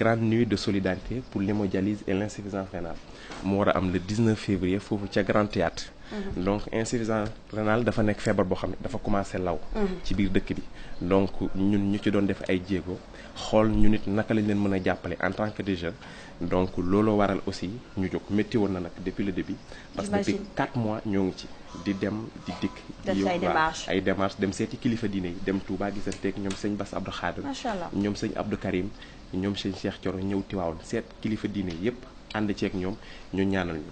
grande nuit de solidarité pour l'hémodialyse et l'insuffisance rénale mu war a am le 19 février foofu ca Grand Théâtre donc insuffisance rénale dafa nekk feebar boo xam ne dafa commencé law ci biir dëkk bi donc ñun ñu ci doon def ay jéego xool ñu nit naka lañ leen mën a jàppale en tant que des jeunes donc looloo waral aussi ñu jóg métti woon na nag depuis le début parce que depuis 4 mois ñoo ngi ci di dem di dikk di yóbbu ay démarches dem seeti kilifa diine yi dem Touba gisanteeg ñoom sëñ Bass Abdou Khadim ñoom sëñ Abdou Karim ñoom sëñ Cheikh Thioro ñëw Tiwaawoon seet kilifa diine yépp ànd ceeg ñoom ñu ñaanal ñu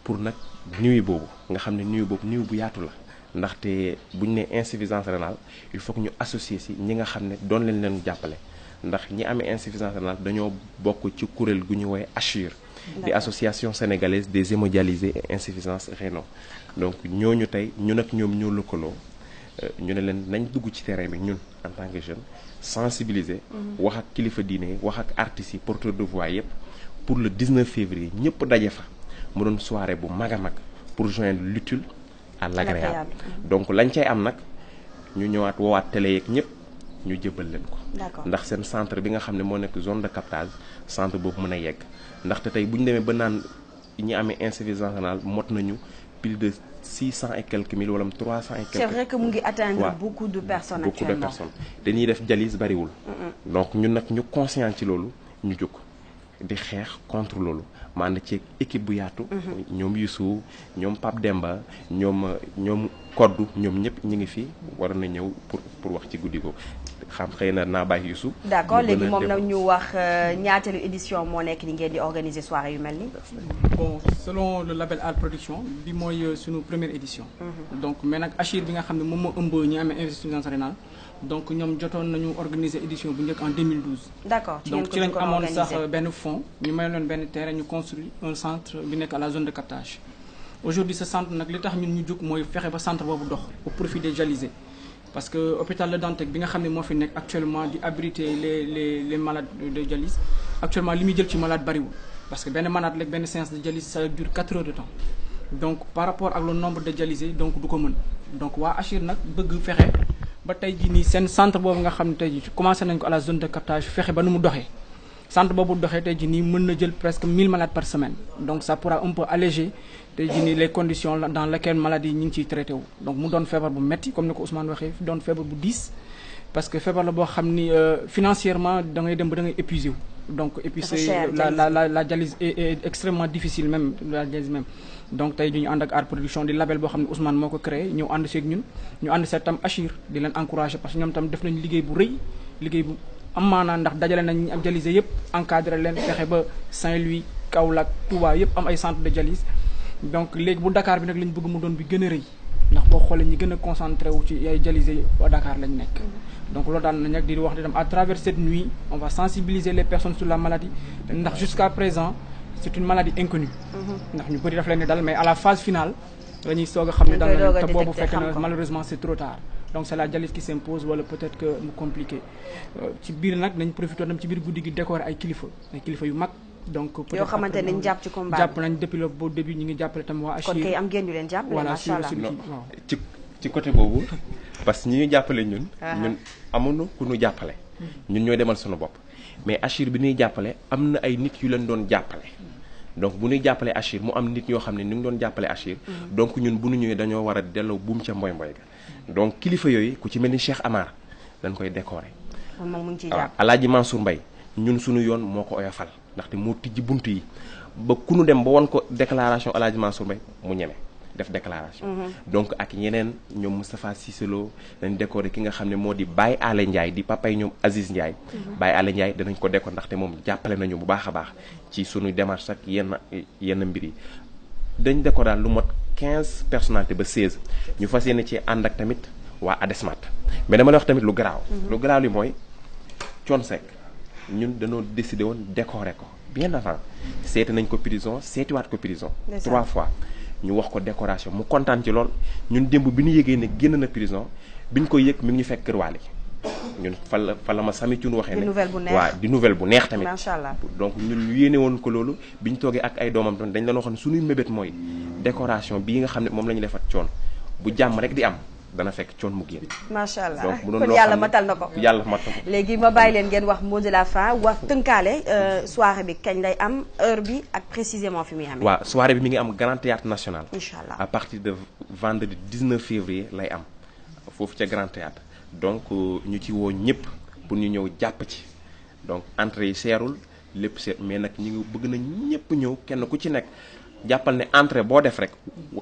pour nag nuit boobu nga xam ne nuit boobu nuit bu yaatu la ndaxte buñ ne insuffisance rénale il faut que ñu associer si ñi nga xam ne doon leen jàppale ndax ñi amee insuffisance rénale dañoo bokk ci kuréel gu ñu woowee ACHUR di association sénégalaise des hémodialysés et insuffisance rénale donc ñooñu tey ñun ak ñoom ñoo lëkkaloo ñu ne leen nañ dugg ci terrain bi ñun en tant que jeune sensibiliser wax ak kilifa diine wax ak artistes yi porteurs de voix yépp pour le 19 février ñëpp daje fa mu doon soirée bu mag a mag pour joindre l'utile à l'agréable donc lañ cay am nag ñu ñëwaat woowaat télé yeeg ñëpp ñu jëbal leen ko ndax seen centre bi nga xam ne moo nekk zone de captage centre boobu mën a yegg ndaxte tey bu ñu demee ba naan ñi amee insuffisance rénale mot nañu plus de 600 et quelques mille wala 300 et quelques. C'est vrai que mu ngi atteindre beaucoup de personnes actuellement. Beaucoup de personnes dañuy def dialyse bariwul. donc ñun nag ñu conscient ci loolu ñu jóg di xeex contre loolu ma ànd ci équipe bu yaatu. ñoom Youssou ñoom Pape Demba ñoom Koddu ñoom ñëpp ñu ngi fi war na ñëw pour wax ci guddi googu xam xëy na naa bàyyi Youssou. d'accord léegi moom nag ñu wax ñaateelu édition moo nekk ni ngeen di organiser soirée yu mel ni. bon selon le label Al Production bi mooy sunu première édition. donc mais nag ACHUR bi nga xam ne moom moo ëmb ñi amee insuffisance rénale donc ñoom jotoon nañu organiser édition bu njëkk en 2012. d'accord donc ci lañ amoon sax benn fonds ñu mayoon leen benn terrain ñu construire un centre bi nekk à la zone de captage. aujourd'hui ce centre nag li tax ñun ñu jóg mooy fexe ba centre boobu dox au profit des dialysés parce que hôpital Le Dantec bi nga xam ne moo fi nekk actuellement di abriter les malades de dialyse actuellement li muy jël ci malade bariwul parce que benn malade rek benn séance de dialyse ça dure 4 heures de temps donc par rapport ak le nombre de dialysés donc du ko mën donc waa ACHUR nag bëgg fexe ba tey jii nii seen centre boobu nga xam ne tey jii commencé nañ ko à la zone de captage fexe ba nu mu doxee centre boobu doxee tey jii nii mën na jël presque 1000 malades par semaine donc ça pourra un peu alléger tey jii nii les conditions dans lesquelles maladies yi ñu ngi ciy traité wu donc mu doon feebar bu metti comme ni ko Ousmane waxee doon feebar bu diis parce que feebar la boo xam ni financièrement da ngay dem ba da ngay épuisé wu donc et puis c'est la dialyse est extrêmement difficile même la dialyse même donc tey jii ñu ànd ak Art Production di label boo xam ne Ousmane moo ko créé ñëw ànd seeg ñun ñu ànd seeg tam ACHUR di leen encouragé parce que ñoom tam def nañu liggéey bu rëy liggéey bu am maanaa ndax dajale nañ ñi am dialysé yëpp encadré leen fexe ba Saint-Louis Kaolack Touba yëpp am ay centre de dialyse donc léegi bu Dakar bi nag lañ bëgg mu doon bi gën a rëy ndax boo xoolee ñi gën a concentré wu ci ay dialysé waa Dakar lañ nekk donc loolu daan nañ nag di wax di dem à travers cette nuit on va sensibiliser les personnes sur la maladie ndax jusqu'à présent c'est une maladie inconnue ndax ñu bëri daf leen di dal mais à la phase finale la ñuy soog a xam ne dal na te boobu fekk na malheureusement c'est trop tard donc c'est la dialyse qui s'impose wala peut-être que mu compliqué ci biir nag nañ profité dem ci biir guddi gi décorer ay kilifa yu mag donc peut-être yoo xamante ne nañ jàpp ci combat jàpp nañ depuis le beau début ñu ngi jàppale tam waa ACHUR kon kay am ngeen ñu leen jàppale voilà macha allah ci côté boobu parce que ñi ñu jàppale ñun amuñu ku ñu jàppale ñun ñooy demal suñu bopp mais ACHUR bi ñuy jàppale am na ay nit yu leen doon jàppale donc bu ñuy jàppale ACHUR mu am nit yoo xam ne ñu ngi doon jàppale ACHUR donc ñun bu ñu ñëwee dañoo war a delloo buum ca mboy mboy ga donc kilifa yooyu ku ci mel ni Cheikh Amar dañ koy décorer waaw Alaaji Mansour Mbaye ñun suñu yoon moo ko oyofal ndaxte moo tijji bunt yi ba ku nu dem ba won ko déclaration Alaaji Mansour Mbaye mu ñeme def déclaration donc ak ñeneen ñoom Moustapha Cissé Lo dañ décorer ki nga xam ne moo di Baye Alé Ndiaye di papay ñoom Aziz Ndiaye Baye Alé Ndiaye danañ ko décorer ndaxte moom jàppale nañu bu baax a baax ci suñu démarche ak yenn mbir yi dañ décorer daal lu mot 15 personnalités ba 16 ñu fas yéene ci ànd ak tamit waa ADESMAT mais dama la wax tamit lu garaaw lu garaaw li mooy Thione Seck ñun dañoo décidé woon décorer ko bien avant seeti nañ ko prison seetiwaat ko prison 3 fois ñu wax ko décoration mu kontaan ci lool ñun démb bi ñu yëgee ne génn na prison bi ñu koy yëg mi ngi ñu fekk kër waali ñun fa la ma sami cun waxee ne waaw di nouvelle bu neex tamit macha allah donc ñun ñu yéene woon ko loolu bi ñu toogee ak ay doomam dañ leen waxoon suñuy mébét mooy décoration bii nga xam ne moom la ñu defat Thione bu jàmm rek di am dana fekk coon mu génn. macha allah donc mu doon kon loo yàlla xam ne matal na ko. yàlla matal ko. léegi ma bàyyi leen ngeen wax mot de la fin wax tënkaale soirée bi kañ lay am heure bi ak précisément fi muy amee. waaw soirée bi mi ngi am Grand Théâtre National. incha allah à partir de vendredi 19 février lay am foofu ca Grand Théâtre donc ñu ci woo ñëpp pour ñu ñëw jàpp ci donc entrée yi seerul lépp seet mais nag ñu ngi bëgg na ñëpp ñëw kenn ku ci nekk jàppal ne entrée boo def rek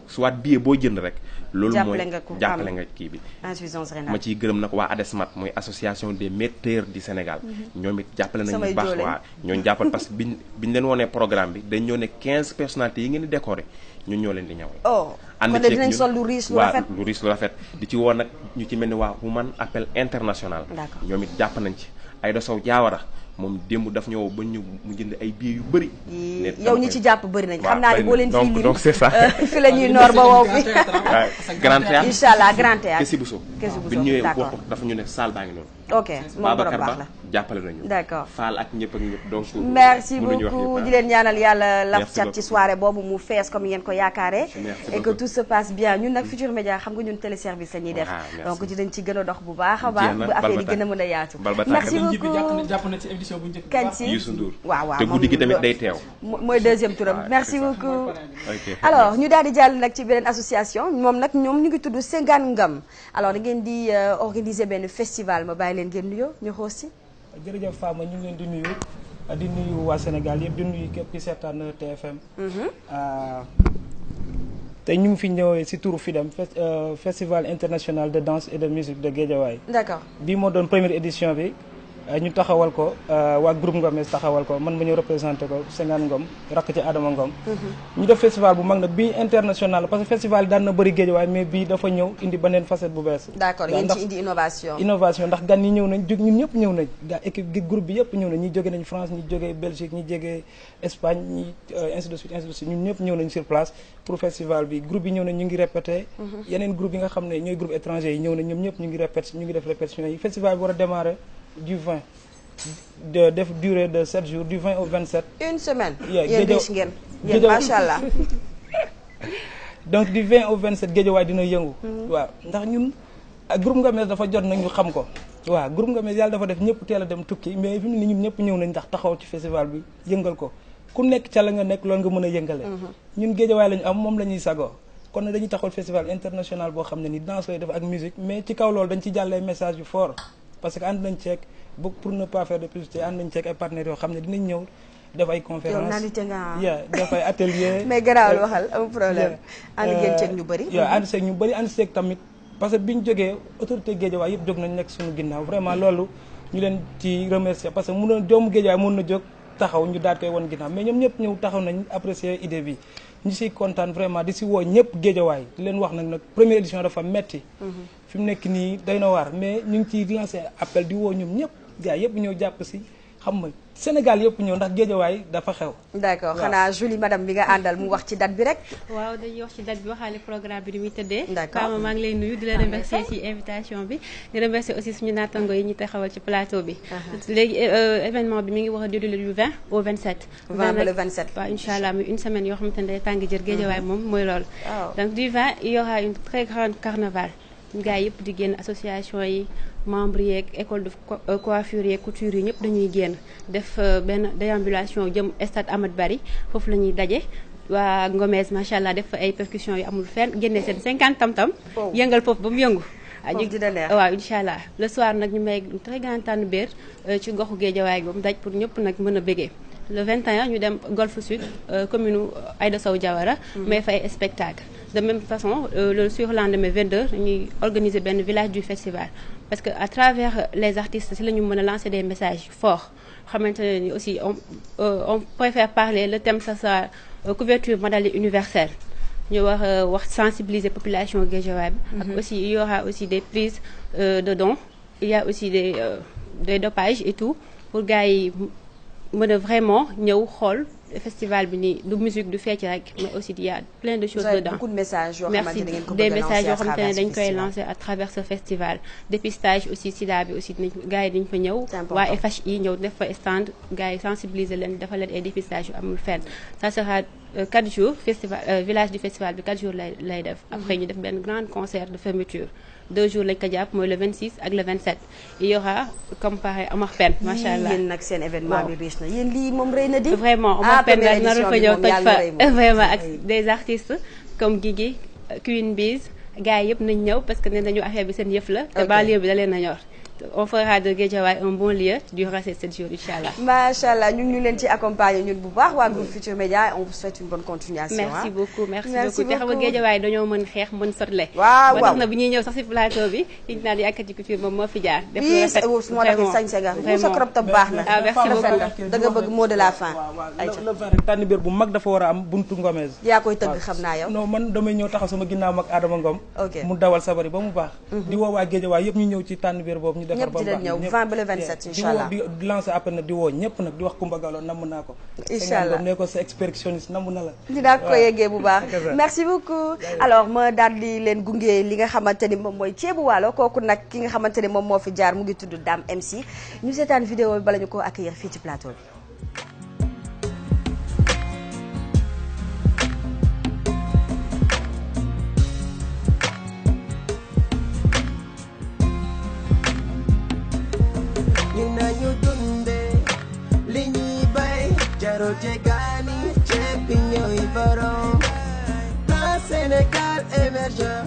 soit billet boo jënd rek. loolu mooy jàppale nga kii bi. insuffisance rénale ma ciy gërëm nag waa ADESMAT mooy association des metteurs du Sénégal. ñoom it jàppale nañu bu baax waa ñooñu jàppal parce que biñ leen wonee programme bi dañ ñoo ne 15 personnalités yi ngeen di décorer ñun ñoo leen di ñawal. kon de dinañ sol lu riche lu rafet lu riche lu rafet di ci woo nag ñu ci mel ni waa Women Appel International. d'accord ñoom it jàpp nañ ci Aïda Sow Diawara moom démb daf ñëw ba ñu mu jënd ay billets yu bëri. yow ñi ci jàpp bëri nañ xam naa ne boo leen fii lim donc c'est ça. fi la ñuy noor ba wow fi. Grand Théâtre incha allah Grand Théâtre Kesi Bousso. bi ñu ñëwee wax dafa ñu ne salle baa ngi noonu. ok moom borom baax la jàppale nañu. d'accord Fall ak ñëpp donc. merci beaucoup di leen ñaanal yàlla laf cat ci soirée boobu mu fees comme ngeen ko yaakaaree. et que tout se passe bien ñun nag Futurs Médias xam nga ñun téléservice la ñuy def. donc dinañ ci gën a dox bu baax a baax. bu affaire yi gën a mën a yaatu. merci beaucoup jàpp na ci émission bu njëkk kañ si Youssou Ndour waaw te guddi gi tamit day teew. mooy deuxième touram merci beaucoup. alors ñu daal di jàll nag ci beneen association moom nag ñoom ñu ngi tudd Sengane Ngam alors da ngeen di organiser benn festival ma bàyyi leen ngeen nuyoo ñu xoos si. jërëjëf Fama ñu ngi leen di nuyu waa Sénégal yëpp di nuyu képp ki seetaan TFM. te ñu ngi fi ñëwee si turu FIDEM festival international de danse et de musique de Guédiawaye. d'accord bii moo doon première édition bi ñu taxawal ko waa groupe Ngomes taxawal ko man ma ñëw représenté ko Sengane Ngom rakk ci Adama Ngom. ñu def festival bu mag nag bii international parce que festival yi daan na bëri Guédiawaye mais bii dafa ñëw indi beneen facette bu bees. d'accord yéen ci indi innovation. innovation ndax gan ñi ñëw nañ ñun ñëpp ñëw nañ gaa équipe groupe bi yëpp ñëw nañ ñi jóge nañ France ñi jóge Belgique ñi jóge Espagne ñi ainsi de suite ñun ñëpp ñëw nañ sur place pour festival bi groupe yi ñëw nañ ñu ngi répété. yeneen groupe yi nga xam ne ñooy groupe étranger yi ñëw nañ ñoom ñëpp ñu ngi répété ñu ngi def répétition yi festival bi war a démarrer du 20 def durée de 7 jours du 20 au 27. une semaine. yéen riche ngeen yéen macha allah. donc du 20 au 27 Guédiawaye dina yëngu. waaw ndax ñun groupe Ngomes dafa jot nag ñu xam ko. waaw groupe Ngomes yàlla dafa def ñëpp teel a dem tukki mais fi mu ne ñun ñëpp ñëw nañ ndax taxaw ci festival bi yëngal ko ku nekk ca la nga nekk loolu nga mën a yëngale. ñun Guédiawaye lañu am moom la ñuy sagoo. kon nag dañuy taxawal festival international boo xam ne ni danse lay def ak musique mais ci kaw loolu dañ ci jàllee message yu fort parce que ànd nañ ceeg pour ne pas faire de publicité ànd nañ ceeg ay partenaires yoo xam ne dinañ ñëw def ay conférence def ay atelier mais garaawul waxal amul problème ànd ngeen ceeg ñu bëri ànd ceeg ñu bëri ànd ceeg tamit parce que bi ñu jógee autorité Guédiawaye yëpp jóg nañ nekk suñu ginnaaw vraiment loolu ñu leen ci remercier parce que mënoon doomu Guédiawaye mën na jóg taxaw ñu daal koy won ginnaaw mais ñoom ñëpp ñëw taxaw nañ apprécier idée bi ñu siy kontaan vraiment di si woo ñëpp Guédiawaye di leen wax nag première édition dafa metti fi mu nekk nii doy na waar mais ñu ngi ciy lancé appel di woo ñoom ñëpp gars yëpp ñëw jàpp si xam nga Sénégal yëpp ñëw ndax Guédiawaye dafa xew. d'accord xanaa Julie madame bi nga àndal mu wax ci date bi rek. waaw dañuy wax ci date bi waxaale programme bi ni muy tëddee. d'accord Fama maa ngi lay nuyu di la remercier ci invitation bi. di remercier aussi suñu naataango yi ñu taxawal ci plateau bi. léegi événement bi mi ngi wax a déroulé du 20 au 27. 20 ba le 27. waaw incha allah muy une semaine yoo xamante ne day tàng jër Guédiawaye moom mooy loolu. donc du 20 il y aura une très grande carnaval. gars yëpp di génn association yi membres yeeg école de coiffure yeeg couture yi ñëpp dañuy génn def benn déambulation jëm stade Amadou Barry foofu la ñuy daje waa Ngomes macha allah def fa ay percussions yu amul fenn génne seen 50 tam-tam yëngal foofu ba mu yëngu waaw incha allah le soir nag ñu may très grand tànn béer ci goxu Guédiawaye ba mu daj pour ñëpp nag mën a bégee le 21 ñu dem Golf Sud commune Aïda Sow Diawara may fa ay spectacle de même façon le surlendemain 22 ñuy organiser benn village du festival parce que à travers les artistes si la ñu mën a lancer des messages forts xamante ne ni aussi on préfère parler le thème ça sera couverture modale universelle ñu wax sensibiliser population Guédiawaye bi ak aussi il y aura aussi des prises de dons il y a aussi des dopages et tout pour gars yi mën a vraiment ñëw xool festival bi nii du musique du fecc rek mais aussi il y a plein de choses dedans. Beaucoup de messages yoo xamante ne ngeen ko des bëgg a messages yoo xamante ne lancer dañ koy lancer à travers ce festival. dépistage aussi sida bi aussi dinañ gars yi dañ fa ñëw. waa FHI ñëw def fa stand gars yi sensibiliser leen dafa leen ay dépistage yu amul fenn. ça sera 4 jours festival village du festival bi 4 jours lay def. après ñu def benn grand concert de fermeture 2 jours lañ ko jàpp mooy le 26 ak le 27. il y aura comme pareil Omar Pène macha allah yéen nag seen événement bi riche na yéen lii moom rëy na di. vraiment Omar Pène nag naru fa ñëw toj fa vraiment ak des artistes comme Guigui Queen Biz gars yi yëpp nañ ñëw parce que nee nañu affaire bi seen yëf la. te banlieue bi da leen a ñor. on fera de Guédiawaye un bon lieu durant ces 7 jours inchallah. macha allah ñu leen ci accompagner ñun bu baax waa groupe Futurs Médias on vous souhaite une bonne continuation. merci beaucoup merci beaucoup te xam nga Guédiawaye dañoo mën xeex mën sotle. waaw ba tax na bu ñuy ñëw sax ci plateau bi ñu naan Yakkati Couture moom moo fi jaar. def lu rafet vraiment sañse nga mu sa crop top baax na. ah merci beaucoup da nga bëgg mot de la fin. le vin rek tànn biir bu mag dafa war a am buntu Ngomez. yaa koy tëgg xam naa yow. non man damay ñëw taxaw sama ginnaaw mag Adama Ngom. mu dawal sabari ba mu baax. di woo waa Guédiawaye yëpp ñu ñëw ci tànn biir boobu ñu defar ba mu baax 20 ba le 27 inchallah di lancer appel na di woo ñëpp nag di wax Coumba Gawlo namm naa ko. inchallah ne ko sa expertionniste namm na la. dinaa ko yeggee bu baax merci beaucoup. alors ma daal di leen gunge li nga xamante ni moom mooy ceebu waalo kooku nag ki nga xamante ni moom moo fi jaar mu ngi tudd Dame MC ñu seetaan vidéo bi bala ñu ko accueillir fii ci plateau bi. Jegani Chepinho y Barón Plan Sénégal émergent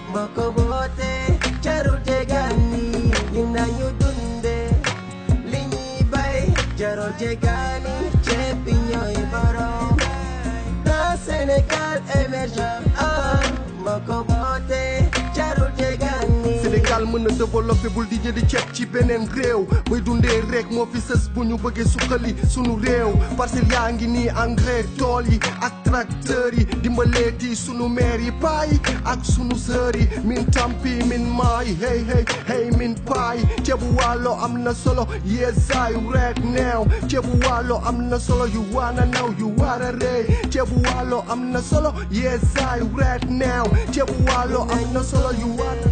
Mboko bote Jarul Jegani Yinañu dunde Liñi bay Jarul Jegani Chepinho y Barón Plan Sénégal émergent Mboko bote Jarul Jegani Sénégal mën na développé bul di jëndi ceeb ci beneen réew bay dundee rek moo fi sës bu ñu bëggee suqali sunu réew parcelle yaa ngi nii engrais tool yi ak tracteur yi dimbaleeti sunu maire yi paa yi ak sunu sœur yi min tampi min maa yi hey hey hey min paa yi ceebu waalo am na solo yeesaay rek neew ceebu waalo am na solo you wanna know you wanna rey ceebu waalo am na solo yeesaay rek neew ceebu waalo am na solo you wanna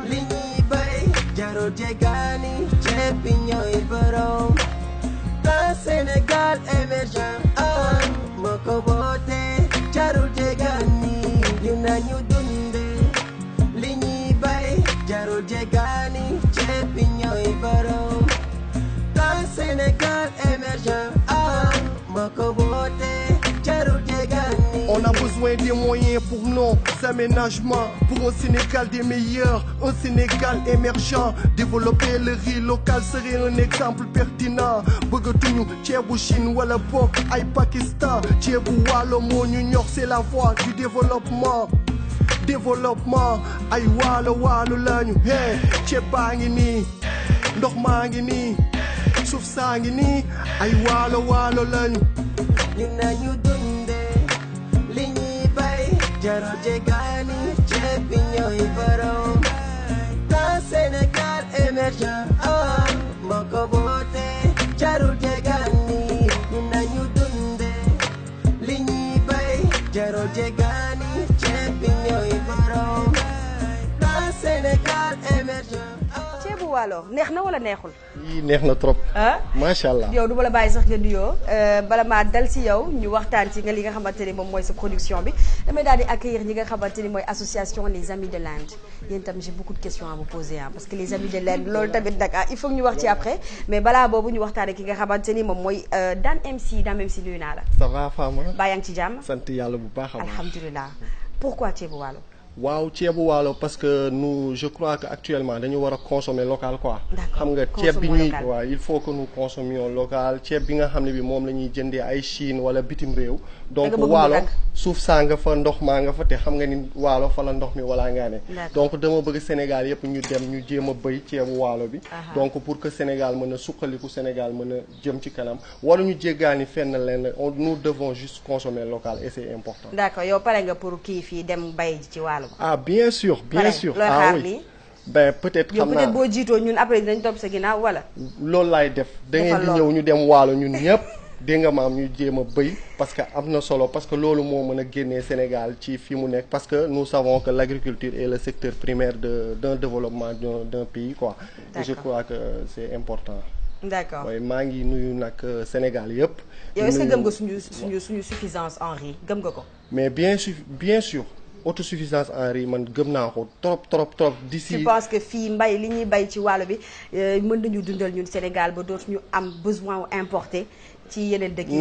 Liñi bay Jarul Jegani Chepinho y Barón Plan Sénégal émergent Mboko bote Jarul Jegani Dinañu dunde Liñi bay Jarul Jegani Chepinho y Barón Plan Sénégal émergent Mboko bote Jarul Jegani. On a besoin des moyens pour nos aménagements, pour un Sénégal des meilleurs, un Sénégal émergent. Développer le riz local serait un exemple pertinent. Bëggatuñu ceebu Chine wala bokk ay Pakistan. Ceebu waalo moo ñu ñor, c'est la voie du développement. Développement ay waalo waalo lañu hey ceeb baa ngi nii ndox maa ngi nii suuf saa ngi nii ay waalo waalo lañu. Dinañu dunde Liñi bay Jarul Jegani Chepinho y Barón Plan Sénégal émergent Mboko bote Jarul Jegani Dinañu dunde Liñi bay Jarul Jegani Chepinho y Barón Plan Sénégal émergent. ceebu waalo neex na wala neexul. yii neex na trop. ah macha allah yow du ma la bàyyi sax nga nuyoo bala maa dal ci yow ñu waxtaan ci nga li nga xamante ni moom mooy sa production bi damay daal di accueillir ñi nga xamante ni mooy association les amis de l'Inde yéen tam j'ai beaucoup de questions à vous poser parce que les amis de l'Inde loolu tamit nag il faut que ñu wax ci après mais balaa boobu ñu waxtaanee ki nga xamante ni moom mooy Dame MC nuyu naa la. ça va Fama. baa yaa ngi ci jàmm. sant yàlla bu baax a baax. alhamdulilah pourquoi ceebu waalo. waaw ceebu waalo parce que nous je crois que actuellement dañu war a consommer local quoi. d'accord xam nga ceeb bi ñuy waaw il faut que nous consommions local ceeb bi nga xam ne bi moom la ñuy jëndee ay Chine wala bitim réew. donc waalo suuf saa nga fa ndox maa nga fa te xam nga ni waalo fa la ndox mi wala ngaa ne. donc dama bëgg Sénégal yëpp ñu dem ñu jéem a béy ceebu waalo bi. donc pour que Sénégal mën a suqaliku Sénégal mën a jëm ci kanam wala ñu jéggaani fenn leen nous devons juste consommer local et c'est important. d'accord yow pare nga pour kii fii dem bay ci waalo. ah bien sûr ah oui ben peut-être xam naa peut-être boo jiitoo ñun après dinañ topp sa ginnaaw wala. loolu laay def da ngeen di ñëw ñu dem waalo ñun ñëpp dégg nga maam ñu jéem a béy parce que am na solo parce que loolu moo mën a génnee Sénégal ci fi mu nekk parce que nous savons que l'agriculture est le secteur primaire d'un développement d'un pays quoi. Et je crois que c'est important. d'accord mooy maa ngi nuyu nag Sénégal yëpp. yow est-ce que gëm nga suñu suffisance en riz gëm nga ko. mais bien sûr autosuffisance en riz man gëm naa ko trop d'ici. je pense que fii mbay li ñuy bay ci wàllu bi mën nañu dundal ñun Sénégal ba dootuñu am besoin importer ci yeneen dëkk yi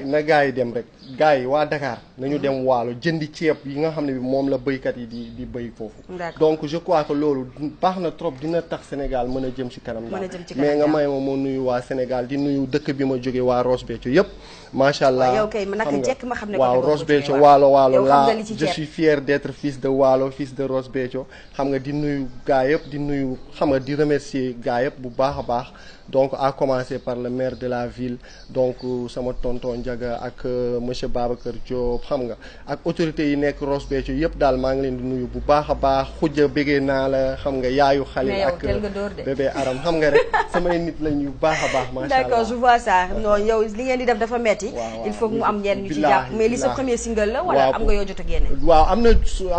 na gaa yi dem rek gaa yi waa Dakar nañu dem waalo jëndi ceeb yi nga xam ne bi moom la béykat yi di béy foofu. donc je crois que loolu baax na trop dina tax Sénégal mën a jëm ci kanam daal mais nga may ma nuyu waa Sénégal di nuyu dëkk bi ma jóge waa Ross Béthio yëpp macha allah. yow kay naka jekk ma xam ne waaw Ross Béthio waalo la je suis fier d'être fils de waalo fils de Ross Béthio xam nga di nuyu gaa yëpp di nuyu xam nga di remercier gaa yëpp bu baax a baax. donc à commencer par le maire de la ville donc sama tonton Ndiaga ak monsieur Babacar Diop xam nga ak autorités yi nekk Ross Béthio yëpp daal maa ngi leen di nuyu bu baax a baax xujja bëggee naa la xam nga yaayu xale ak bébé Aram xam nga rek samay nit lañ yu baax a baax macha allah d'accord je vois ça non yow li ngeen di def dafa metti il faut que mu am ñenn ñu ci jàpp mais li sa premier single la wala am nga yoo jot a génne waaw am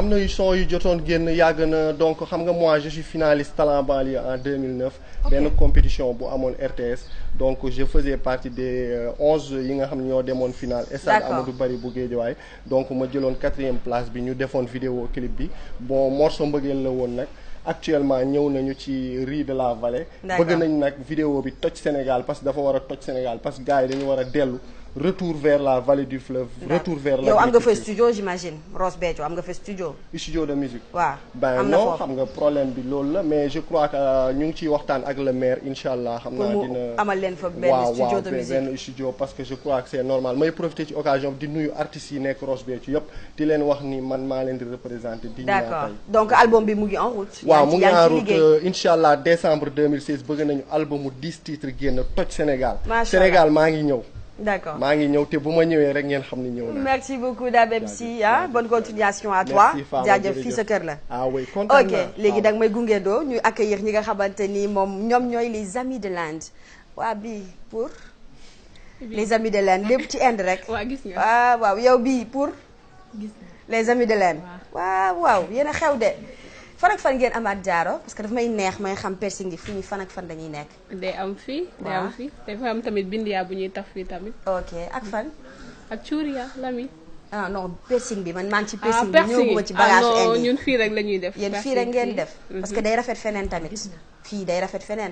na son yu jotoon génn yàgg na donc xam nga moi je suis finaliste Talent Banlieue en 2009 benn compétition bu amoon RTS donc je faisais partie des 11 yi nga xam ne ñoo demoon finale stade Amadou Barry bu Guédiawaye donc ma jëloon 4e place bi ñu defoon vidéo clip bi bon morceau mbëggeel la woon nag actuellement ñëw nañu ci riz de la vallée bëgg nañ nag vidéo bi toj Sénégal parce que dafa war a toj Sénégal parce que gars yi dañu war a dellu retour vers la vallée du fleuve retour vers la yow am nga fa studio j'imagine Ross Béthio am nga fa studio de musique waaw ben non xam nga problème bi loolu la mais je crois que ñu ngi ciy waxtaan ak le maire incha allah xam naa dina amal leen fa benn studio de musique benn studio parce que je crois que c'est normal may profiter ci occasion di nuyu artistes yi nekk Ross Béthio yëpp di leen wax ni man maa leen di représenter di d'accord donc album bi mu ngi en route waaw mu ngi en route incha allah décembre 2016 bëgg nañu albumu 10 titres génn toj Sénégal Sénégal maa ngi ñëw d'accord maa ngi ñëw te bu ma ñëwee rek ngeen xam ni ñëw na. merci beaucoup Dabeb Sy bonne continuation à toi. jaajëf fii sa kër la. oui kontaan naa ok léegi da nga may gungeendoo ñu accueillir ñi nga xamante ni moom ñoom ñooy les amis de l'Inde waa bii pour. les amis de l'Inde lépp ci Inde rek. waaw gis nga waaw yow bii pour. gis les amis de l'Inde. waaw yéen a xew de. fan ak fan ngeen amaat jaaro parce que dafa may neex may xam piercing gi fu ñuy fan ak fan dañuy nekk. day am fii dafa am tamit bindiyaa bu ñuy taf fii tamit. ok ak fan. ak cuuriya lami. non piercing bi man maa ngi ci piercing bi ñëwuma ci bagage indi ñun fii rek la ñuy def. yéen fii rek ngeen def. parce que day rafet feneen tamit. fii day rafet feneen.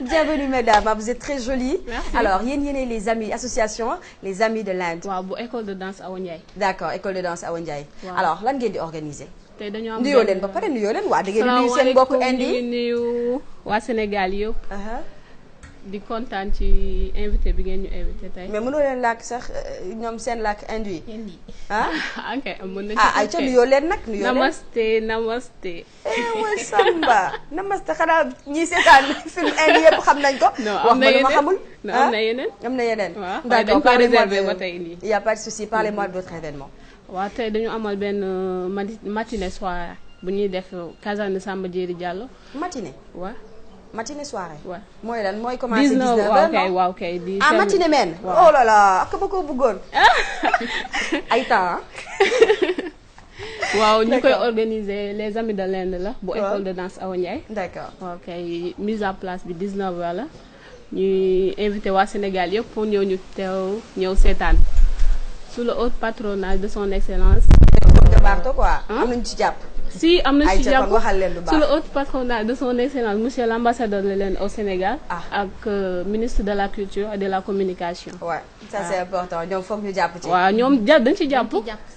bienvenue mesdames vous êtes très jolies. merci alors yéenay les amis association les amis de l'Inde. waaw bu école de danse Awa Ndiaye. d'accord école de danse Awa Ndiaye. alors lan ngeen di organiser. tey dañoo am nuyoo leen ba pare nuyoo leen waa da ngeen di nuyu seen mbokku indi yi nuyu waa Sénégal yëpp. di kontaan ci invité bi ngeen ñu invité tey. mais mënoo leen làkk sax ñoom seen làkk indi yi. ok mën nañu ay ca nuyoo leen nag nuyoo leen. namaste. wa Samba namaste xanaa ñii seetaan film indi yëpp xam nañ ko. non am na yeneen wax ma xamul. am na yeneen. am na yeneen. waaw dañ koy réserver ba tey nii. y a pas de souci parlez-moi d'autres événements. waaw tey dañu amal benn matinée soirée bu ñuy def caserne Samba Diéry Diallo. matinée waaw. matinée soirée. waaw mooy lan mooy commencé 19 waaw kay di. matinée men. oh là là ak ba ko bëggoon. ay temps. waaw ñu koy organiser les amis de l'Inde la. bu école de danse Awa Ndiaye. d'accord ok mise en place bi 19h la ñuy invité waa Sénégal yëpp pour ñëw ñu teew ñëw seetaan. sous le haut patronage de son excellence. Barto quoi. am nañu ci jàpp. si am na ci jàpp waxal leen lu baax. sous le haut patronage de son excellence monsieur l'ambassadeur de l'Inde au Sénégal. ak ministre de la culture et de la communication. waaw ça c'est important ñoom foog ñu jàpp ci. waaw ñoom dañ ci jàpp.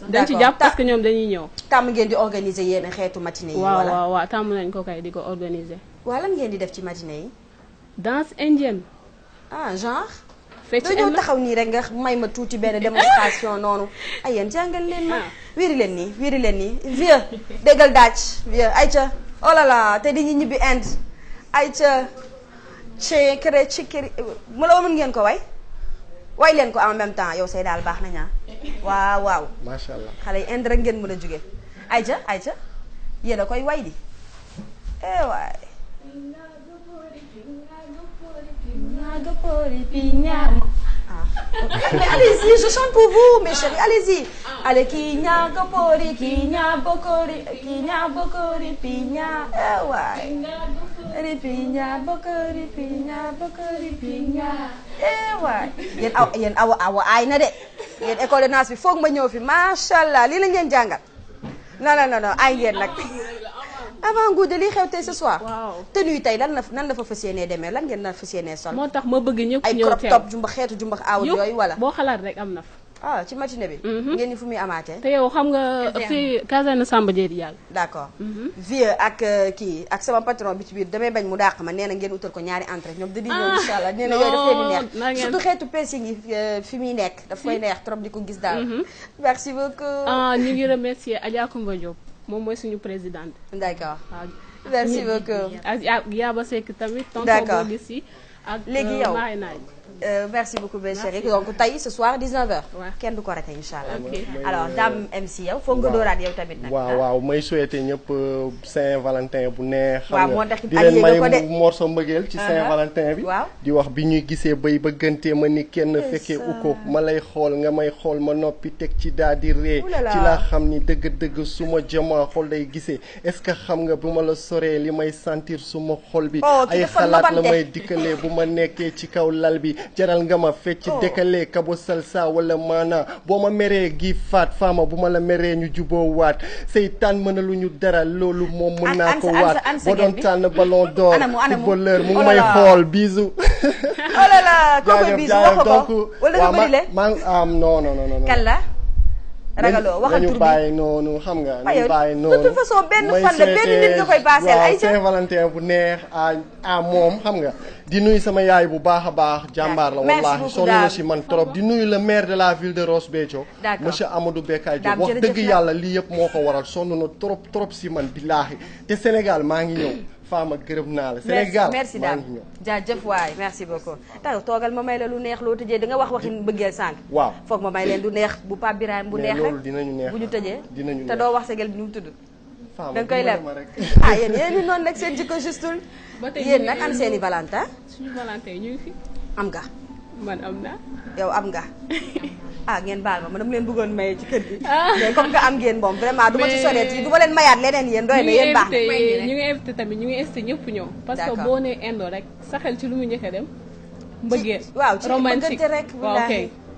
dañ ci jàpp parce que ñoom dañuy ñëw. tàmm ngeen di organiser yéen xeetu matinée yi. waaw tàmm nañ ko kay di ko organiser. waaw lan ngeen di def ci matinée yi. danse indienne. genre. fecc dañoo taxaw nii rek nga may ma tuuti benn démonstration noonu ay yéen jàngal leen ma wéeri leen nii vieux déggal daaj vieux ayca oh là là te dañuy ñibbi Inde ayca cikiri cikiri mu la mën ngeen ko way leen ko en même temps yow say daal baax na ñaa waaw macha allah xale yi Inde rek ngeen mën a jóge ayca yéen a koy way di waay Mais allez-y, je chante pour vous, mes chéris, allez-y. Allez, kinya gopori, kinya bokori, kinya bokori, pinya. Ouais. Pinya bokori, pinya bokori, pinya. Ouais. Yéen awa ay na de. Yéen école de danse bi foog ma ñëw fi, machallah. Lii la ngeen jàngal. Non, ay ngeen nag. Avant goût de lii xew tey ce soir. waaw tenue tey nan la fa fas yéenee demee lan ngeen na fas yéenee sol. moo tax ma bëgg ñëpp ay ñëw crop teew top xeetu jumbax aawut yooyu wala. boo xalaat rek am na fa. ci matinée bi. ngeen ni fu muy amaatee. te yow xam nga fii caserne Samba Diéry yàlla. d'accord. vieux ak sama patron bi ci biir damay bañ mu dàq ma nee na ngeen utal ko ñaari entrée ñoom dañuy ñëw incha allah nee na yooyu daf leen di neex surtout xeetu piercing yi fi muy nekk daf koy neex trop di ko gis daal. merci beaucoup. ñu ngi remercier Adja Koumba Diop moom mooy suñu présidente. d'accord. merci beaucoup. ak Yaba Seck tamit. d'accord tonton Bogi si ak léegi yow Maay Naaj. merci beaucoup mes chéris donc tey ce soir 19h. waaw kenn du ko raté incha allah. ok alors Dame MC yow foog nga dooraat yow tamit nag. waaw may souhaiter ñëpp Saint-Valentin bu neex. waaw moo tax di leen may morso mbëggeel ci Saint-Valentin bi. waaw di wax bi ñuy gisee bay bëggante ma ni kenn fekkee uko ma lay xool nga may xool ma noppi teg ci daal di ree ci laa xam ni dëgg-dëgg su ma jëma xol day gisee est-ce que xam nga bu ma la soree li may sentir suma xol bi. ay xalaat la may dikkalee bu ma nekkee ci kaw lal bi. jaral nga ma fecc dekale kabo salsa wala maana boo ma meree gi faat faama bu ma la meree ñu juboo waat seytaan mënaluñu dara loolu moom mën naa ko waat boo doon tànn ballon d'or footballeur mu ngi may xool bisu oh là là kooku bisu wax ko wala nga bëri le non kan la ragaloo waxal tur bi ñu bàyyi noonu xam nga ñu bàyyi noonu de toute façon benn fan la benn nit nga koy paaseel ay Saint-Valentin bu neex à moom xam nga di nuyu sama yaay bu baax a baax jàmbaar la wallahi sonn na si man trop di nuyu le maire de la ville de Ross Béthio monsieur Amadou Bekay Diop wax dëgg yàlla lii yëpp moo ko waral sonn na trop si man billaahi te Sénégal maa ngi ñëw Fama gërëm naa la Sénégal merci daal jaajëf waay merci beaucoup taw toogal ma may la lu neex loo tëjee di nga wax waxin bëggeel sànq waaw foog ma may leen du neex bu Pape Birahim bu neex rek dinañu neex bu ñu tëjee dinañu te doo wax sa gel bi ñu tudd Fama da nga koy leb yéen ni noonu nag seen jikko justul yéen nag am seeni Valentin suñu Valentin ñu ngi fi am nga man am naa yow am nga ngeen baal ma dama leen bëggoon maye ci kër gi mais comme que am ngeen moom vraiment du ma ci soneet yi du ma leen mayaat leneen yéen doy na yéen baax ñu ngi invité tamit ñu ngi invité ñëpp ñëw parce que boo nee indo rek sa xel ci lu mu njëkk a dem mbëggeel waaw ci romantique rek waaw ok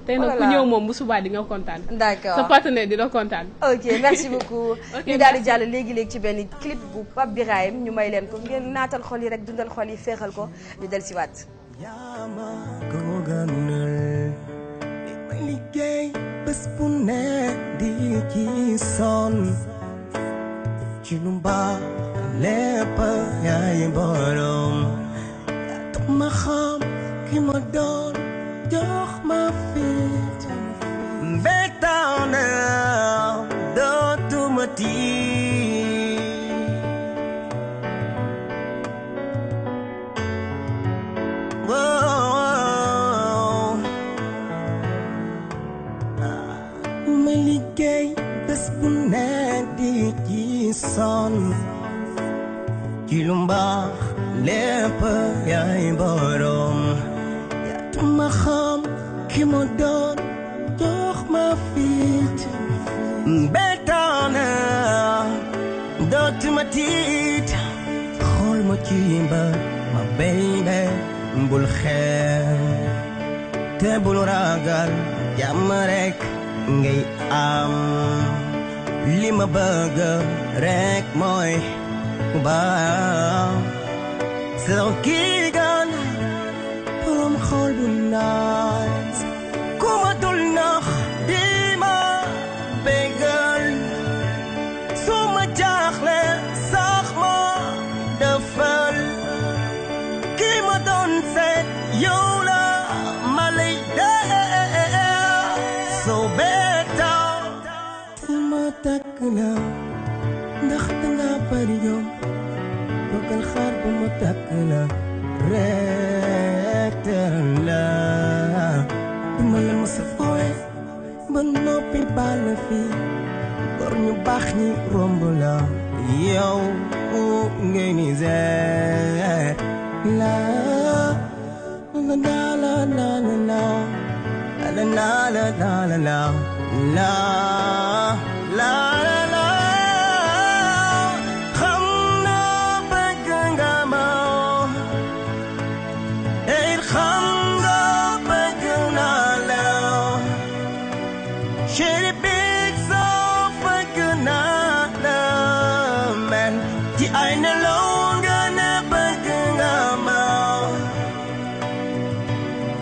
tey nag ku ñëw moom bu subaa di nga kontaan d'accord sa partenaire dina kontaan ok merci beaucoup ñu daal di jàll léegi-léegi ci benn clip bu Pape Birahim ñu may leen ko ngeen naatal xol yi rek dundal xol yi féexal ko ñu del si waat liggéey bés bu ne di ci sonn ci lu baax lépp yaay borom yaa tax ma xam ki ma doon jox ma fit mbétaw na dootuma tiit liggéey bés bu ne di ci sonn ci lu mbaax lépp yaay borom yaa tax ma xam ki ma doon jox ma fit mbétaw na dootuma tiit xool ma ci mbër ma baby bul xeeb te bul ragal jàmm rek ngay am li ma bëgg rek mooy baax saw kii gan borom xol bu naat ku ma dul nax di ma bégal su ma jaaxle sax ma defal kii ma doon seet yow la ma lay soo beetaaw te ma takk la ndax danga bari yoon bëggal xaar bu ma takk la rek teral la duma la ma sa foowe ba noppi baal la fii gor ñu baax ñi romb la yow ngay ni zeer la la la la la la la la la la la la la la xam naa bëgg nga ma xam nga bëgg naa la chéri big soo bëgg naa la man ci ay nelaw nga ne bëgg nga ma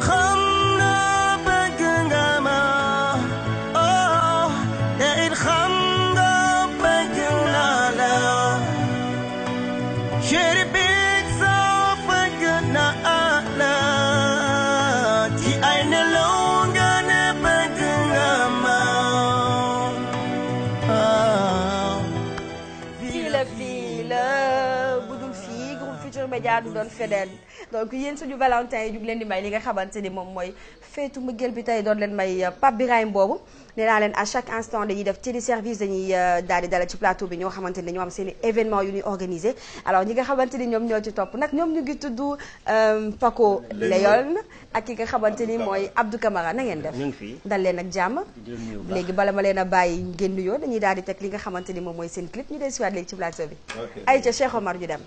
xam naa bëgg nga ma oh te it xam nga bëgg naa la chéri big soo bëgg naa la ci ay nelaw nga ne bëgg nga ma média du doon feneen donc yéen suñu Valentin yi ñu ngi leen di may li nga xamante ni moom mooy feetu mbëggeel bi tey doon leen may Pape Birahim boobu nee naa leen à chaque instant dañuy def téléservice dañuy daal di dalal ci plateau bi ñoo xamante ni dañoo am seen i événement yu ñuy organisé alors ñi nga xamante ni ñoom ñoo ci topp nag ñoom ñu ngi tudd Paco Léon ak ki nga xamante ni mooy Abdou Camara na ngeen def dal leen ak jàmm léegi bala ma leen a bàyyi ngeen nuyoo dañuy daal di teg li nga xamante ni moom mooy seen clip ñu del siwaat léegi ci plateau bi ay ca Cheikh Omar ñu dem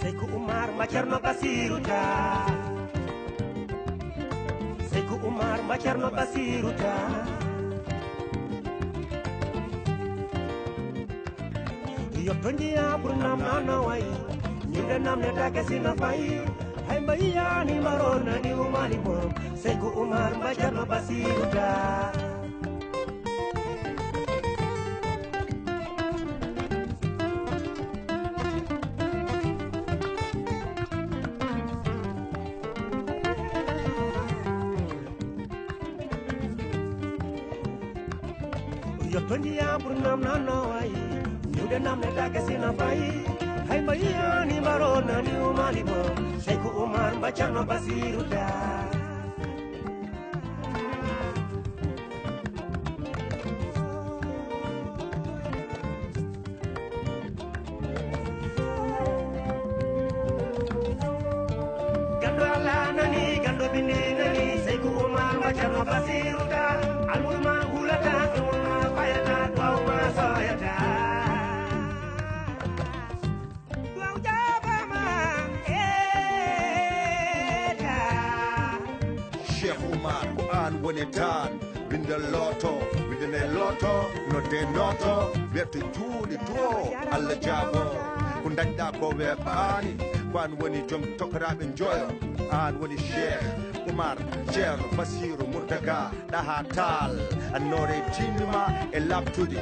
Seku Umar Macerno Basiru ta Seku Umar Macerno Basiru ta Yotto njiya pour nam nana way ñinde nam ne take sina fay hay mbayiya ni marona ni umani mom Seku Umar Macerno Basiru ta Yottondi ya pour nam nana way ñude nam ne take sina fay hay mbayiya ni marona ni umani mom Seku Umar Macerno Basiru ta gando ala nani gando bindi nani Seku Umar Macerno Basiru ta almulma hulata Tan binde loto binde loto no de noto werte juuɗe to Allah jaabo ko dañɗa ko weɓani ko an woni joom tokораɓe joyo an woni Cheikh Oumar Ceerno Basiru Mourtaga ɗaha taal annore tinnima e labtude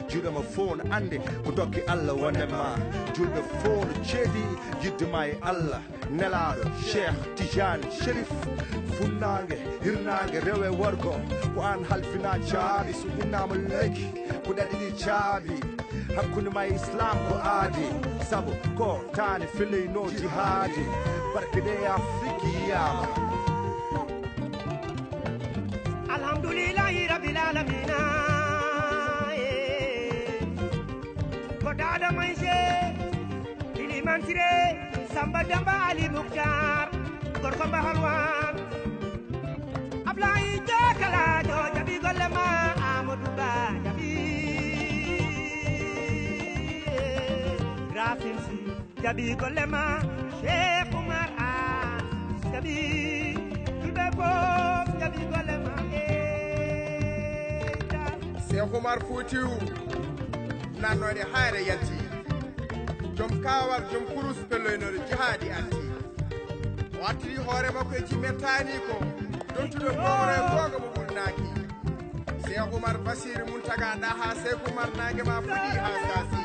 juuɗema fof no ande ko dokki Allah wonema julɓe fof no ceedi yiddema e Allah nelaɗo Cheikh Tidiane Chérif funnague hirnague rewe worgo ko an halfina caabi so innama lekki ko ɗaɗiɗi caabi hakkude ma islam ko aadi saabu ko tani fileyno jihaadi barke ɗe afrique yiyama alhamdoulillahi rabbil alamina ko dada mayse ilimantire samba damba ali muktar gorko mbahalwan Ablaye Jakala jo jabi golle ma Amadou Ba jabi Rafin si jabi golle ma Cheikh Oumar jabi Ibe ko jabi golle ma Cheikh Oumar Foutiou nannoɗe hayre yalti joom kawal joom kurus pelloynoɗo jihadi anti o attiri hoore makko e jimmentani ko dontuɗo gowre goga mo ɓurnaki Cheikh Oumar Basiru Mourtaga ɗaha Cheikh Oumar nangue ma fuɗi ha sasi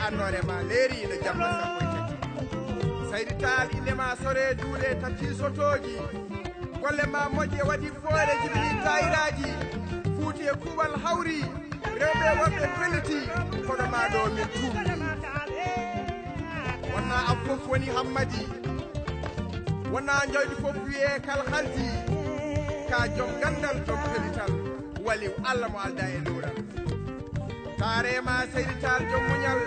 annore ma leeri no jamma sappo e tati saydi taal indema sore duule tatti sotoji golle ma moƴƴe waɗi foore jibini tayiraji fuuti e kuuɓal hawri rewɓe wonɓe belliti kono ma ɗo min tuuɓi fof woni hammadi wona jawdi fof wiye kal haldi ka joom gandal joom pelital waliw Allah mo alda e luural tarema seydital joom muñal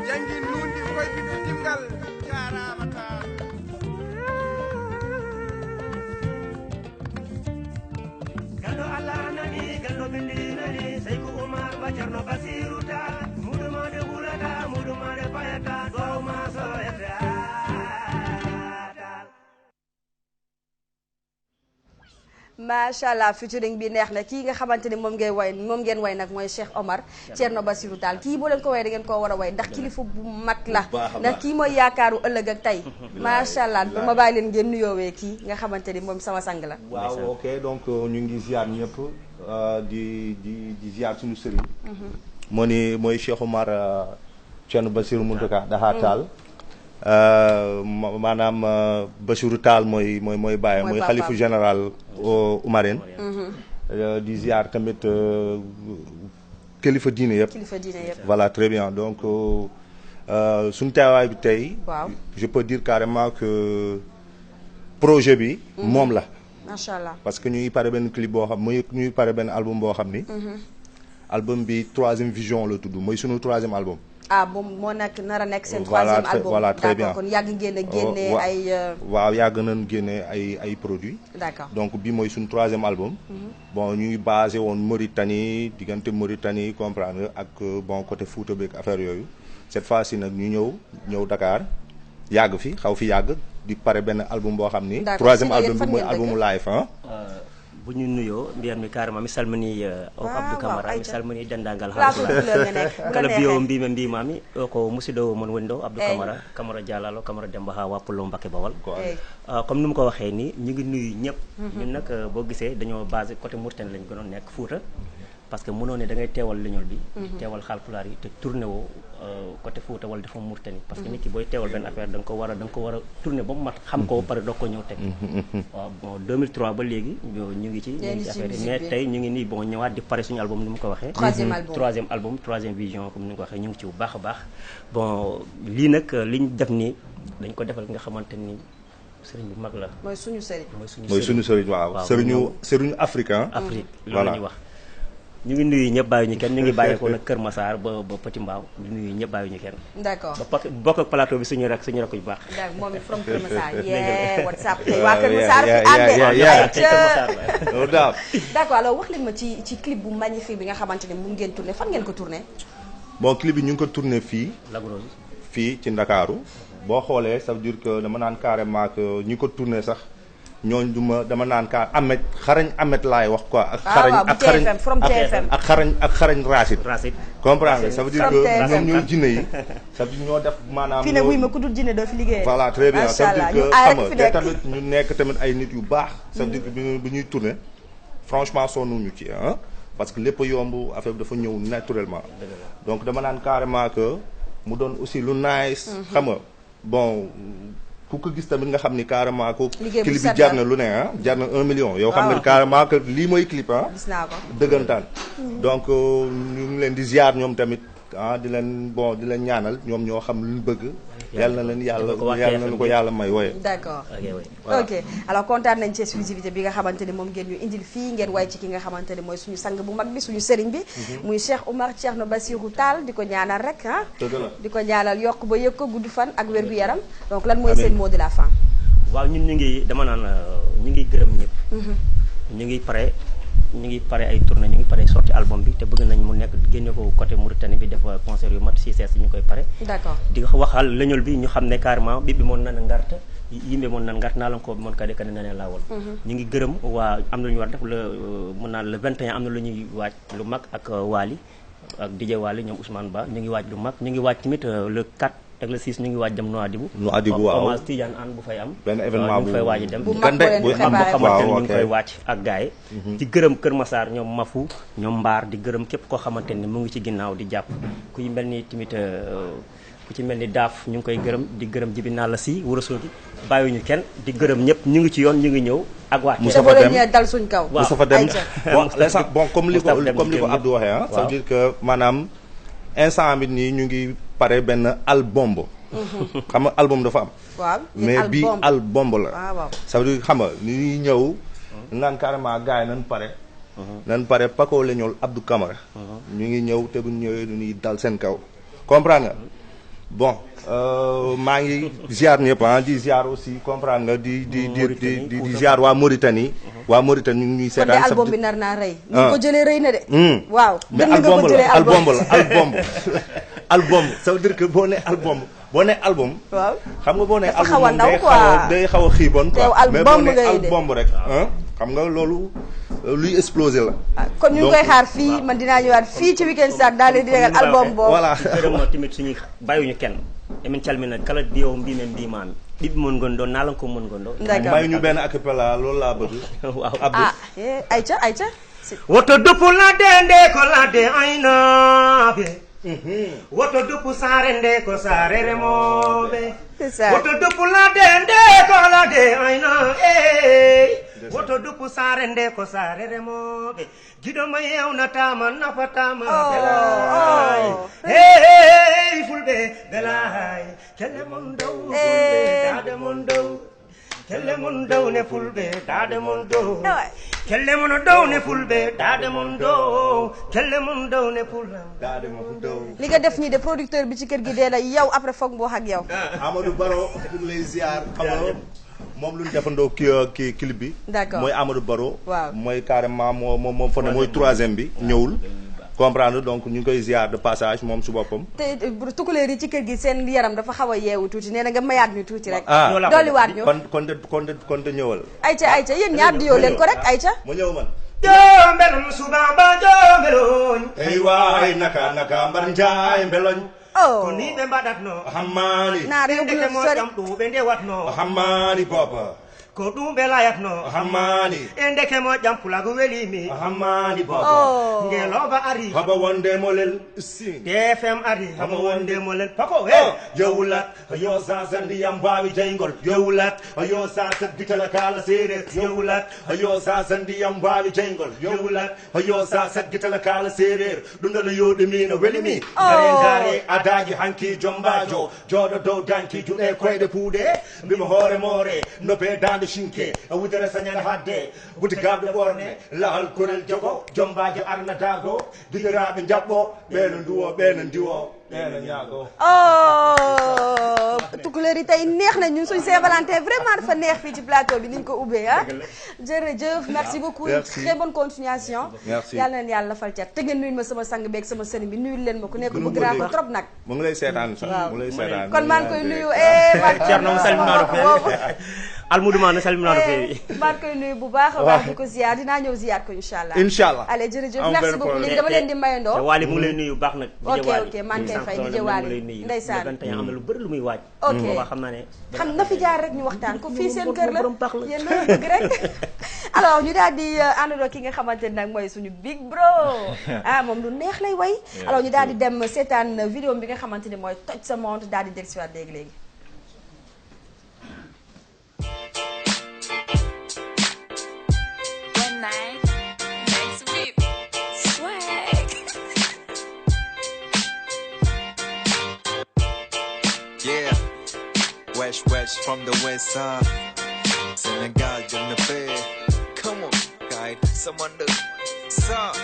jangi nundi koye biddi dimgal jarama taal gando Allah nani gando bindi nani Seyku Umar ba Cerno Basiru Taal mudumade wulata mudumade payata dowma soyata macha allah featuring bi neex na kii nga xamante ni moom ngeen way nag mooy Cheikh Omar Thierno Bassirou Tall kii boo leen ko way da ngeen koo war a way ndax kilifa bu mag la ndax kii mooy yaakaaru ëllëg ak tey macha allah ba ma bàyyi leen ngeen nuyoowee kii nga xamante ni moom sama sang la. waaw ok donc ñu ngi ziar ñëpp di ziar suñu sëriñ moo ni mooy Cheikh Omar Thierno Bassirou Mountakha Daha Tall maanaam Bassirou Tall mooy bàyyi mooy xalifu général Umareen di ziar tamit kilifa diine yëpp voilà très bien donc suñu teewaay bi tey je peux dire carrément que projet bi moom la macha allah parce que ñu ngi pare benn clip boo xam ñu ngi pare benn album boo xam ni album bi troisième vision la tudd mooy sunu troisième album moom moo nekk nar a nekk seen troisième album voilà très bien kon yàgg ngeen a génne ay waaw yàgg nañ génne ay produits d'accord donc bi mooy suñu troisième album bon ñu ngi basé woon Mauritanie diggante Mauritanie comprendre ak bon côté Fouta beeg affaire yooyu cette fois-ci nag ñu ñëw Dakar yàgg fi xaw fi yàgg di pare benn album boo xam ni troisième album bi mooy albumu live bu ñu nuyoo mbiyam mi carrément mi salmini o Abdou Camara mi salmini dendangal kala biyo mbimami ko musidɗo mon woni ɗo Abdou Camara Dialalo Camara Demba ha Wappulo Mbacké Bawal comme ni mu ko waxee ni ñu ngi nuyu ñëpp ñun nag boo gisee dañoo basé côté Mauritanie lañ gënoon nekk Fouta parce que mënoo ne da ngay teewal Leñol bi teewal Haalpulaar yi te tourné woo côté Fouta wala dafa Mauritanie parce que nit ki booy teewal benn affaire da nga ko war a tourné ba mu mat xam ko ba pare doog ko ñëw teg waaw bon 2003 ba léegi ñu ngi ci affaire yi mais tey ñu ngi nii bon ñëwaat di pare suñu album ni mu ko waxee troisième album troisième vision comme ni nga ko waxee ñu ngi ci bu baax a baax bon lii nag liñ def nii dañ ko defal nga xamante ni sëriñ bu mag la mooy suñu sëriñ waaw sëriñu africain Afrique loolu la ñuy wax ñu ngi nuyu ñëpp bàyyi ñu kenn ñu ngi bàyyeekoo nag Kër Massar ba Petit Mbaaw di nuyu ñëpp bàyyi ñu kenn d'accord ba bokk ak plateau bi suñu rak yu baax moom it from Kër Massar what's up tey waa Kër Massar fi àndee d'accord alors wax leen ma ci clip bu magnifique bi nga xamante ne mu ngeen tourné fan ngeen ko tourné bon clip bi ñu ngi ko tourné fii Lac Rose fii ci Ndakaaru boo xoolee ça veut dire que dama naan carrément que ñi ko tourné sax ñooñu dama naan ka xarañ Amet laay wax quoi ak xarañ Racine comprendre nga ça veut dire que ñoom ñooy jinne yi ça veut dire ñoo def maanaam fii ne wuy ma ku dul jinne doo fi liggéey voilà très bien ça veut dire que xam nga te tamit ñu nekk tamit ay nit yu baax ça veut dire que bu ñuy tourner franchement sonnuñu ci parce que lépp yomb affaire bi dafa ñëw naturellement donc dama naan carrément que mu doon aussi lu nice xam nga bon ku ko gis tamit nga xam ni carrément ko clip bi jar na lu ne jar na 1 million yow xam nga carrément que lii mooy clip gis naa ko dëggantaan donc ñu ngi leen di ziar ñoom tamit di leen ñaanal ñoom ñoo xam lu ñu bëgg yàlla na leen yàlla na ko yàlla may wooye d'accord ok alors kontaan nañ ci exclusivité bi nga xamante ni moom ngeen ñu indil fii ngeen way ci ki nga xamante ni mooy suñu sang bu mag bi suñu sëriñ bi muy Cheikh Omar Thierno Bassirou Tall di ko ñaanal rek di ko ñaanal yokk ba yëg ko gudd fan ak wér gu yaram donc lan mooy seen mot de la fin waaw ñun ñu ngi dama naan ñu ngi gërëm ñëpp ñu ngi pare ay tournée ñu ngi pare sorti album bi te bëgg nañ mu nekk génne ko côté Mauritanie bi def concert yu mat 6 ñu koy pare d'accord di waxal Leñol bi ñu xam ne carrément ɓiɓɓe moon nana garta yimɓe moon nan garta nalankoɓe moon kadi nane lawol ñu ngi gërëm waa am na lu ñu war def mun naan le 21 am na lu ñuy waaj lu mag ak Wally ak DJ Wally ñoom Ousmane Ba ñu ngi waaj lu mag ñu ngi waaj tamit le 4 ak le 6 ñu ngi waaj dem Nouadhibou waaw hommage Tidiane Anne bu fay am benn événement bu fay waaj dem bu xamante ni ñu ngi koy wàcc ak gaay di gërëm Kër Massar ñoom Mafou ñoom Mbaar di gërëm képp koo xamante ni mu ngi ci ginnaaw di jàpp ku ci mel ni tamit ku ci mel ni daaf ñu ngi koy gërëm di gërëm jibi naa la si Wourossogui bàyyiwuñu kenn di gërëm ñëpp ñu ngi ci yoon ñu ngi ñëw ak waa Moustapha Dem dal suñ kaw Moustapha Dem bon comme li ko Abdou waxee ça veut dire que maanaam instant bi nii ñu ngi pare benn album xam nga album dafa am. waaw mais bii album la. waaw ça veut dire xam nga ni ñuy ñëw. naan carrément gars yi nan pare Paco la ñool Abdou Camara. ñu ngi ñëw te bu ñu ñëwee du ñuy dal seen kaw. comprendre nga bon maa ngi ziar ñëpp di ziar aussi comprendre nga di ziar waa Mauritanie. waa Mauritanie ñu ngi ñuy seetaan. kon de album bi nar naa rëy. ni ko jëlee rëy na de. waaw mais album la album ça veut dire que boo nee album. waaw xam nga boo nee dafa xaw a ndaw day xaw a xiiboon quoi. mais boo nee album album rek. xam nga loolu luy exploser la. kon ñu ngi koy xaar fii man dinaa ñëwaat fii ci Weekend Stars daal di tegal album boobu. voilà vraiment tamit suñu bàyyiwuñu kenn. emin calmina kala biyo mbime mbimami ɗiɓɓe mon gonɗo nalan ko mon gonɗo may ñu benn acapella loolu laa bëgg. waaw Abdou ayca woto duppu ladde nde ko ladde aynaɓe woto duppu saare nde ko saare remoɓe woto duppu ladde nde ko ladde aynaɓe woto duppu saare nde ko saare remoɓe giɗoma yewnatama nafatama belay hey fulɓe belay kelle mon dow fulɓe dade mon dow kelle mon dow ne fulɓe dade mon dow kelle mon dow ne fulɓe dade mon dow kelle mon dow ne fulɓe dade mon dow li nga def ñi de producteur bi ci kër gi dee la yow après foog mu wax ak yow. Amadou Baro ñu lay ziar xam nga moom lu ñu defandoo kii clip bi. d'accord mooy Amadou Baro. waaw mooy carrément moom fa ne mooy troisième bi ñëwul. comprendre donc ñu ngi koy ziar de passage moom su boppam. te tukuleer yi ci kër gi seen yaram dafa xaw a yeewu tuuti nee na nga mayaat ñu tuuti rek. dolliwaat ñu kon te ñëwal. ayca yéen ñaar diyoo leen ko rek ayca. mu ñëw man. jombelum subamba jombeloñ hey waay naka mbar njaay mbeloñ. ko ni ɓe mbaɗatno hammani naar eke mo jam ɗum ɓe ndewatno hammani papa ko ɗum ɓe layatno hammani e ndeke mo jam pulago welimi hammani papa ngeloba ari haba wonde molel sin TFM ari haba wonde molel pako yowulat yo sasa ndiyam mbawi jeygol yowulat yo sasa gitala kala seeɗe yowulat yo sasa ndiyam mbawi jeygol yowulat yo sasa gitala kala séeréer ɗum ɗono yoɗumi no welimi gare adaji hanki jombajo jooɗo dow danki juɗe koyɗe puuɗe mbima hoore moore nope dande shinke wudere sañana hadde wuti gabɗe ɓorne lahal korel jogo jombajo arnatago didiraɓe jaɓɓo ɓeeno nduwo ɓeeno ndiwo ɓeeno ñaago tukulóor yi tey neex na ñun suñ Saint-Valentin vraiment dafa neex fii ci plateau bi ni ñu ko ubbee jërëjëf merci beaucoup très bonne continuation yàlla na yàlla fal cat te ngeen nuyul ma sama sang beeg sama sëriñ bi nuyul leen ma ku nekk bëgg naa ko trop nag mu ngi lay seetaan sax mu ngi lay seetaan kon maa ngi koy nuyu Thierno salminaɗo feewi almuduma no salminaɗo feewi maa ngi koy nuyu bu baax a baax di ko ziar dinaa ñëw ziar ko inchallah allez jërëjëf merci beaucoup léegi dama leen di mayandoo Wally mu ngi lay nuyu baax nag ok maa ngi koy fay di jëwaale ndeysaan am na lu bëri lu muy waaj ok xam naa ne xam na fi jaar rek ñu waxtaan ko fii seen kër la yéen la bëgg rek alors ñu daal di àndandoo ki nga xamante ne nag mooy suñu big bro moom lu neex lay way alors ñu daal di dem seetaan vidéo bi nga xamante ni mooy toj sa monde daal di dellusiwaat léegi Yeah, West from the west side. Senegal, jël na fee. Come on, guide, someone the song.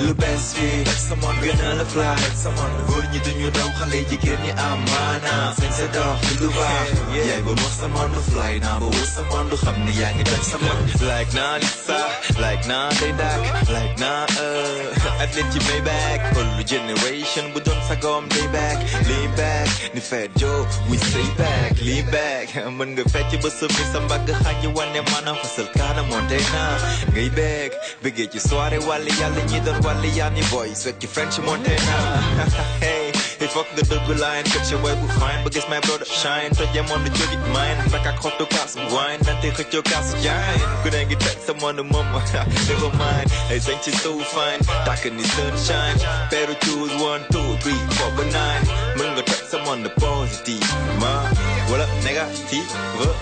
Lu bees fii, someone gëna la fly. Someone góor ñi duñu daw xale jigéen ñi am maana. Sañ sa dox ci lu baax. Yaay ba wax someone du fly naa ba wut someone du xam ni yaa ngi toj someone. Like naa Lisa, like naa Day Dak, like naa athlète ci Maybach. All generation bu doon sagoom day back, lean back. Ni Fat Joe, we stay back, lean back. Mën nga fecc ba sëmmi sa mbagg xaji wane maanaam fasal kaana monte naa. Ngay back, bëggee ci soirée wàlli yàlla ñi doon wàlli yaa ni boy, sweat ci French monte naa. Hey, hey fuck the double line, cut your way bu fine, but guess my brother shine. Tojee moom du jógi mine, fekk ak xottu kaas bu wine, dante xëccoo kaas jaay. Ku ne ngi teg sa moom never mind. Hey sañ ci so fine, tàkk ni sunshine. Better choose 1, 2, 3, 4, but 9. Mën nga teg sa moom positive, ma. wala négativement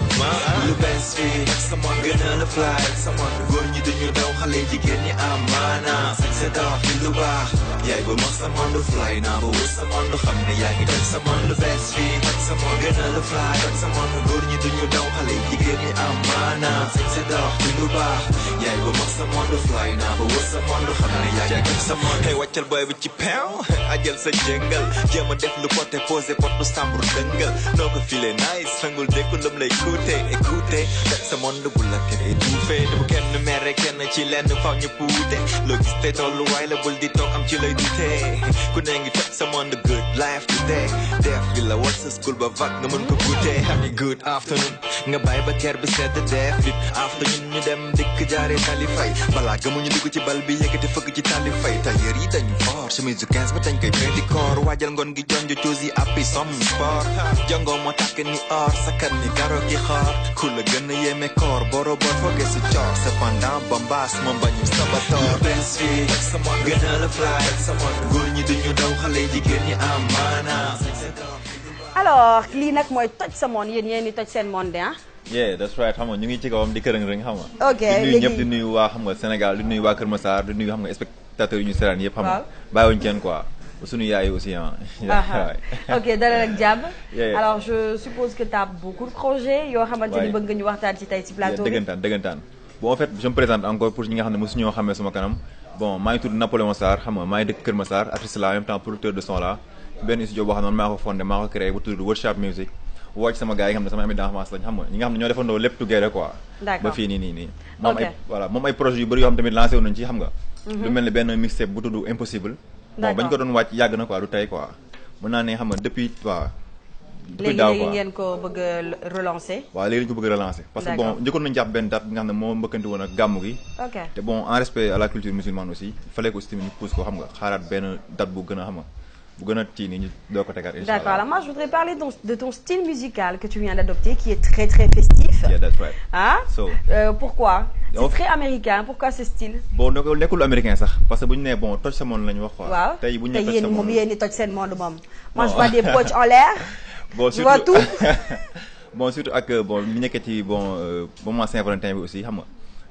lu bees fii someone gëna la fly someone góor ñi duñu daw xale jigéen ñi am maana sañ sa dox fi lu baax yaay ba mag someone du fly naa ba wër someone du xam ne yaa ngi def someone lu bees fii someone gëna la fly someone góor ñi duñu daw xale jigéen ñi am maana sañ sa dox fi lu baax yaay ba mag someone du fly naa ba wër someone du xam ne yaa ngi def someone hey wàccal boy bi ci peew ajal sa jëngal jéem a def lu poté posé porte sambur dëngal noo ko filé nice sangul dékku ndam lay écouter def sa monde bu la kenn étouffé te bu kenn mere kenn ci lenn faw ñu puute loo gis te tollu waay la bul di toog am ci lay dute ku ne ngi fekk sa monde good life today def bi la war sa school ba vague nga mën ko goûter happy good afternoon nga bàyyi ba ker bi sedd def it afternoon ñu dem dikk jaare tali fay balaa gëmuñu dugg ci bal bi yëkkati fëgg ci tali fay tailleur yi dañu fort chemise 15 ba dañ koy pendi koor waajal ngoon gi jonjo coosi appi som sport jongo moo tàkk ni or sakkan ni garo gi xaar ku la gën a yéeme koor boro bor fooge su coor cependant bambaas moom bañu sabator bens fii someone gën a la fly someone góor ñi duñu daw xale jigéen ñi am maana alors lii nag mooy toj sa monde yéen di toj seen monde ah yeah that's right xam nga ñu ngi ci kawam di kërëng rëng xam nga ok di nuyu ñëpp di nuyu waa xam nga Sénégal di nuyu waa Kër Massar di nuyu xam nga spectateurs yi ñu seetaan yëpp xam nga bàyyiwuñ kenn quoi suñu yaay aussi ok dalal ak jàmm alors je suppose que tu as beaucoup de projets yoo xamante ni bëgg nga ñu waxtaan ci tey ci plateau bi dëggantaan bon en fait je me présente encore pour ñi nga xam ne mosu ñoo xamee sama kanam bon maa ngi tudd Napoléon Sarr xam nga maa ngi dëkk Kër Massar artiste la en même temps producteur de son la benn studio boo xam ne maa ko fondé maa ko créé bu tudd Workshop Music woo ci sama gars yi nga xam ne sama ami d'enfance lañ xam nga ñi nga xam ne ñoo defandoo lépp together quoi ba fii nii moom ay voilà moom ay projets yu bëri yoo xam tamit lancé wu nañ ci xam nga lu mel ne benn mixtape bu tudd Impossible bon bañ ko doon wàcc yàgg na quoi du tey quoi mën naa ne xam nga depuis daaw léegi ngeen ko bëgg a relancer waaw léegi lañu ko bëgg a relancer parce que bon njëkkoon nañu jàpp benn date bi nga xam ne moo mbëkkanti woon ak gàmmu gi te bon en respect à la culture musulmane aussi il fallait que aussi tamit ñu pousse ko xam nga xaaraat benn date bu gën a xam nga bu gën a tii nii ñu doo ko tegaat incha allah. D'accord, alors moi je voudrais parler de ton style musical que tu viens d'adopter qui est très très festif. Yeah, that's right. Hein? Pourquoi? C'est très américain, pourquoi ce style? Bon nekkul américain sax parce que bu ñu nee bon toj sa monde la ñu wax quoi. waaw tey bu ñu nee toj sa monde moom yéen toj seen monde moom. Moi je vois des poches en l'air. Bon je vois tout. Bon surtout ak bon ñu nekkee ci bon moment Saint-Valentin bi aussi xam nga.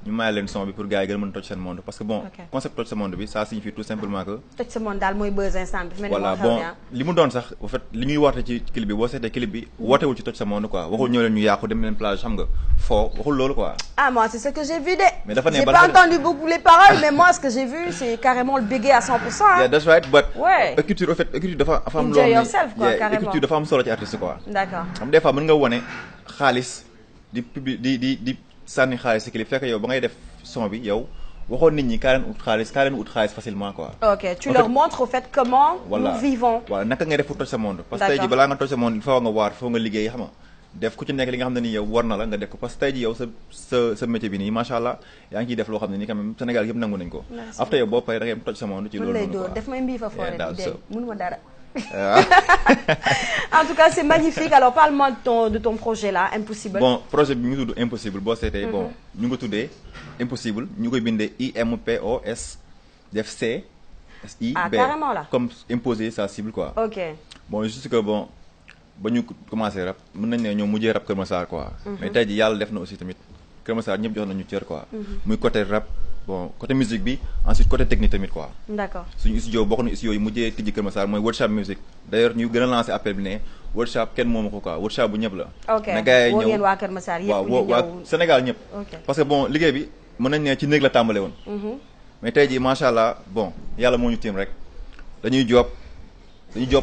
ñu maye leen son bi pour gars yi gën a mën a toj seen monde parce que bon concept toj sa monde bi ça signifie tout simplement que toj sa monde daal mooy buzz instant bi voilà bon li mu doon sax en fait li ñuy woote ci clip bi boo seetee clip bi wootewul ci toj sa monde quoi waxul ñëw leen ñu yàqu dem leen plage xam nga foo waxul loolu quoi ah moi c'est ce que j'ai vu de mais dafa ne j'ai pas entendu beaucoup les paroles mais moi ce que j'ai vu c'est carrément le bégué à 100% yeah that's right but ouais écriture en fait écriture dafa am enjoy yourself quoi carrément écriture dafa am solo ci artiste quoi d'accord xam des fois mën nga wone xaalis di publi di sànni xaalis ci clip fekk yow ba ngay def son bi yow waxoon nit ñi kaa leen ut xaalis facilement quoi. ok tu leur montres au fait comment nous vivons. voilà naka ngay def pour toj sa monde. parce que tey jii balaa nga toj sa monde il faut nga waar foo nga liggéey xam nga def ku ci nekk li nga xam ne nii yow war na la nga def ko parce que tey jii yow sa métier bi nii macha allah yaa ngi ciy def loo xam ne nii quand même Sénégal yëpp nangu nañ ko. after yow boo paree da ngay toj sa monde. ci loolu noonu quoi def may mbii fa foore de mënuma dara. En tout cas c'est magnifique alors parle-moi de ton projet là Impossible. Bon projet bi ñu ngi tudd Impossible boo seetee bon ñu ngi ko tuddee Impossible ñu koy bindee IMPOS def C SI B carrément là comme imposer sa cible quoi. ok bon juste que bon ba ñu commencé rap mën nañ ne ñoo mujjee rap Kër Massar quoi. mais tey jii yàlla def na aussi tamit Kër Massar ñëpp jox nañu cër quoi. muy côté rap. bon côté musique bi ensuite côté technique tamit quoi. d'accord suñu studio bokk na studio yi mujjee tijji Kër Massar mooy Workshop Music d'ailleurs ñu gën a lancé appel bi ne Workshop kenn moomu ko quoi Workshop bu ñëpp la. ok woo ngeen waa Kër Massar yëpp waaw waa Sénégal ñëpp. parce que bon liggéey bi mën nañ ne ci néeg la tàmbale woon. mais tey jii macha allah bon yàlla moo ñu tiim rek dañuy job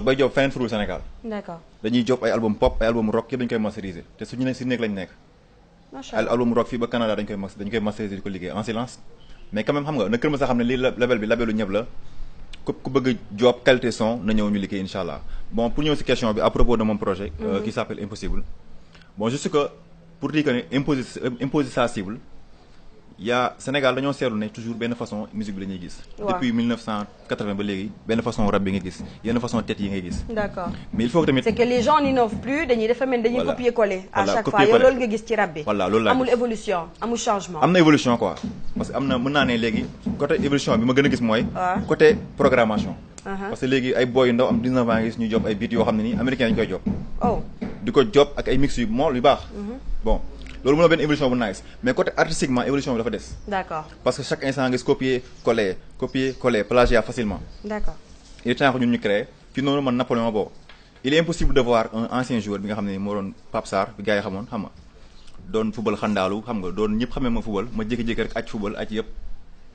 bay job feneen furul Sénégal. d'accord dañuy job ay album pop ay album rock yëpp dañu koy masteriser te suñu ne si néeg lañ nekk. macha allah album rock fii ba Canada dañ koy masteriser di ko liggéey en silence. mais quand même xam nga na Kër Massar xam ne lii label bi labelu ñëpp la ku bëgg a job qualité son na ñëw ñu liggéey incha allah bon pour ñëw si question bi à propos de mon projet qui s'appelle Impossible bon juste que pour dire que ne imposer sa cible yaa Sénégal dañoo seetlu ne toujours benn façon musique bi la ñuy gis depuis 1980 ba léegi benn façon rap bi nga gis yenn façon tête yi ngay gis d'accord mais il faut que tamit c'est que les gens n'innovent plus dañuy dafa mel dañuy copier coller à chaque fois yow loolu nga gis ci rap bi voilà loolu la amul évolution amul changement am na évolution quoi parce que am na mën naa ne léegi côté évolution bi ma gën a gis mooy côté programmation parce que léegi ay boy yu ndaw am 19 ans nga gis ñuy job ay beat yoo xam ne nii américain dañu koy job di ko job ak ay mix yu yu baax bon loolu mën na benn évolution bu nice mais côté artistiquement évolution bi dafa des d'accord parce que chaque instant nga copier coller plagiat facilement d'accord il est temps que ñun ñu créer ci noonu man Napoléon boobu il est impossible de voir un ancien joueur bi nga xam ne moo doon Pape Sarr bi gars yi xamoon xam nga doon football xandaalu xam nga doon ñëpp xamee ma football ma jékki-jékki rek aj football aj yëpp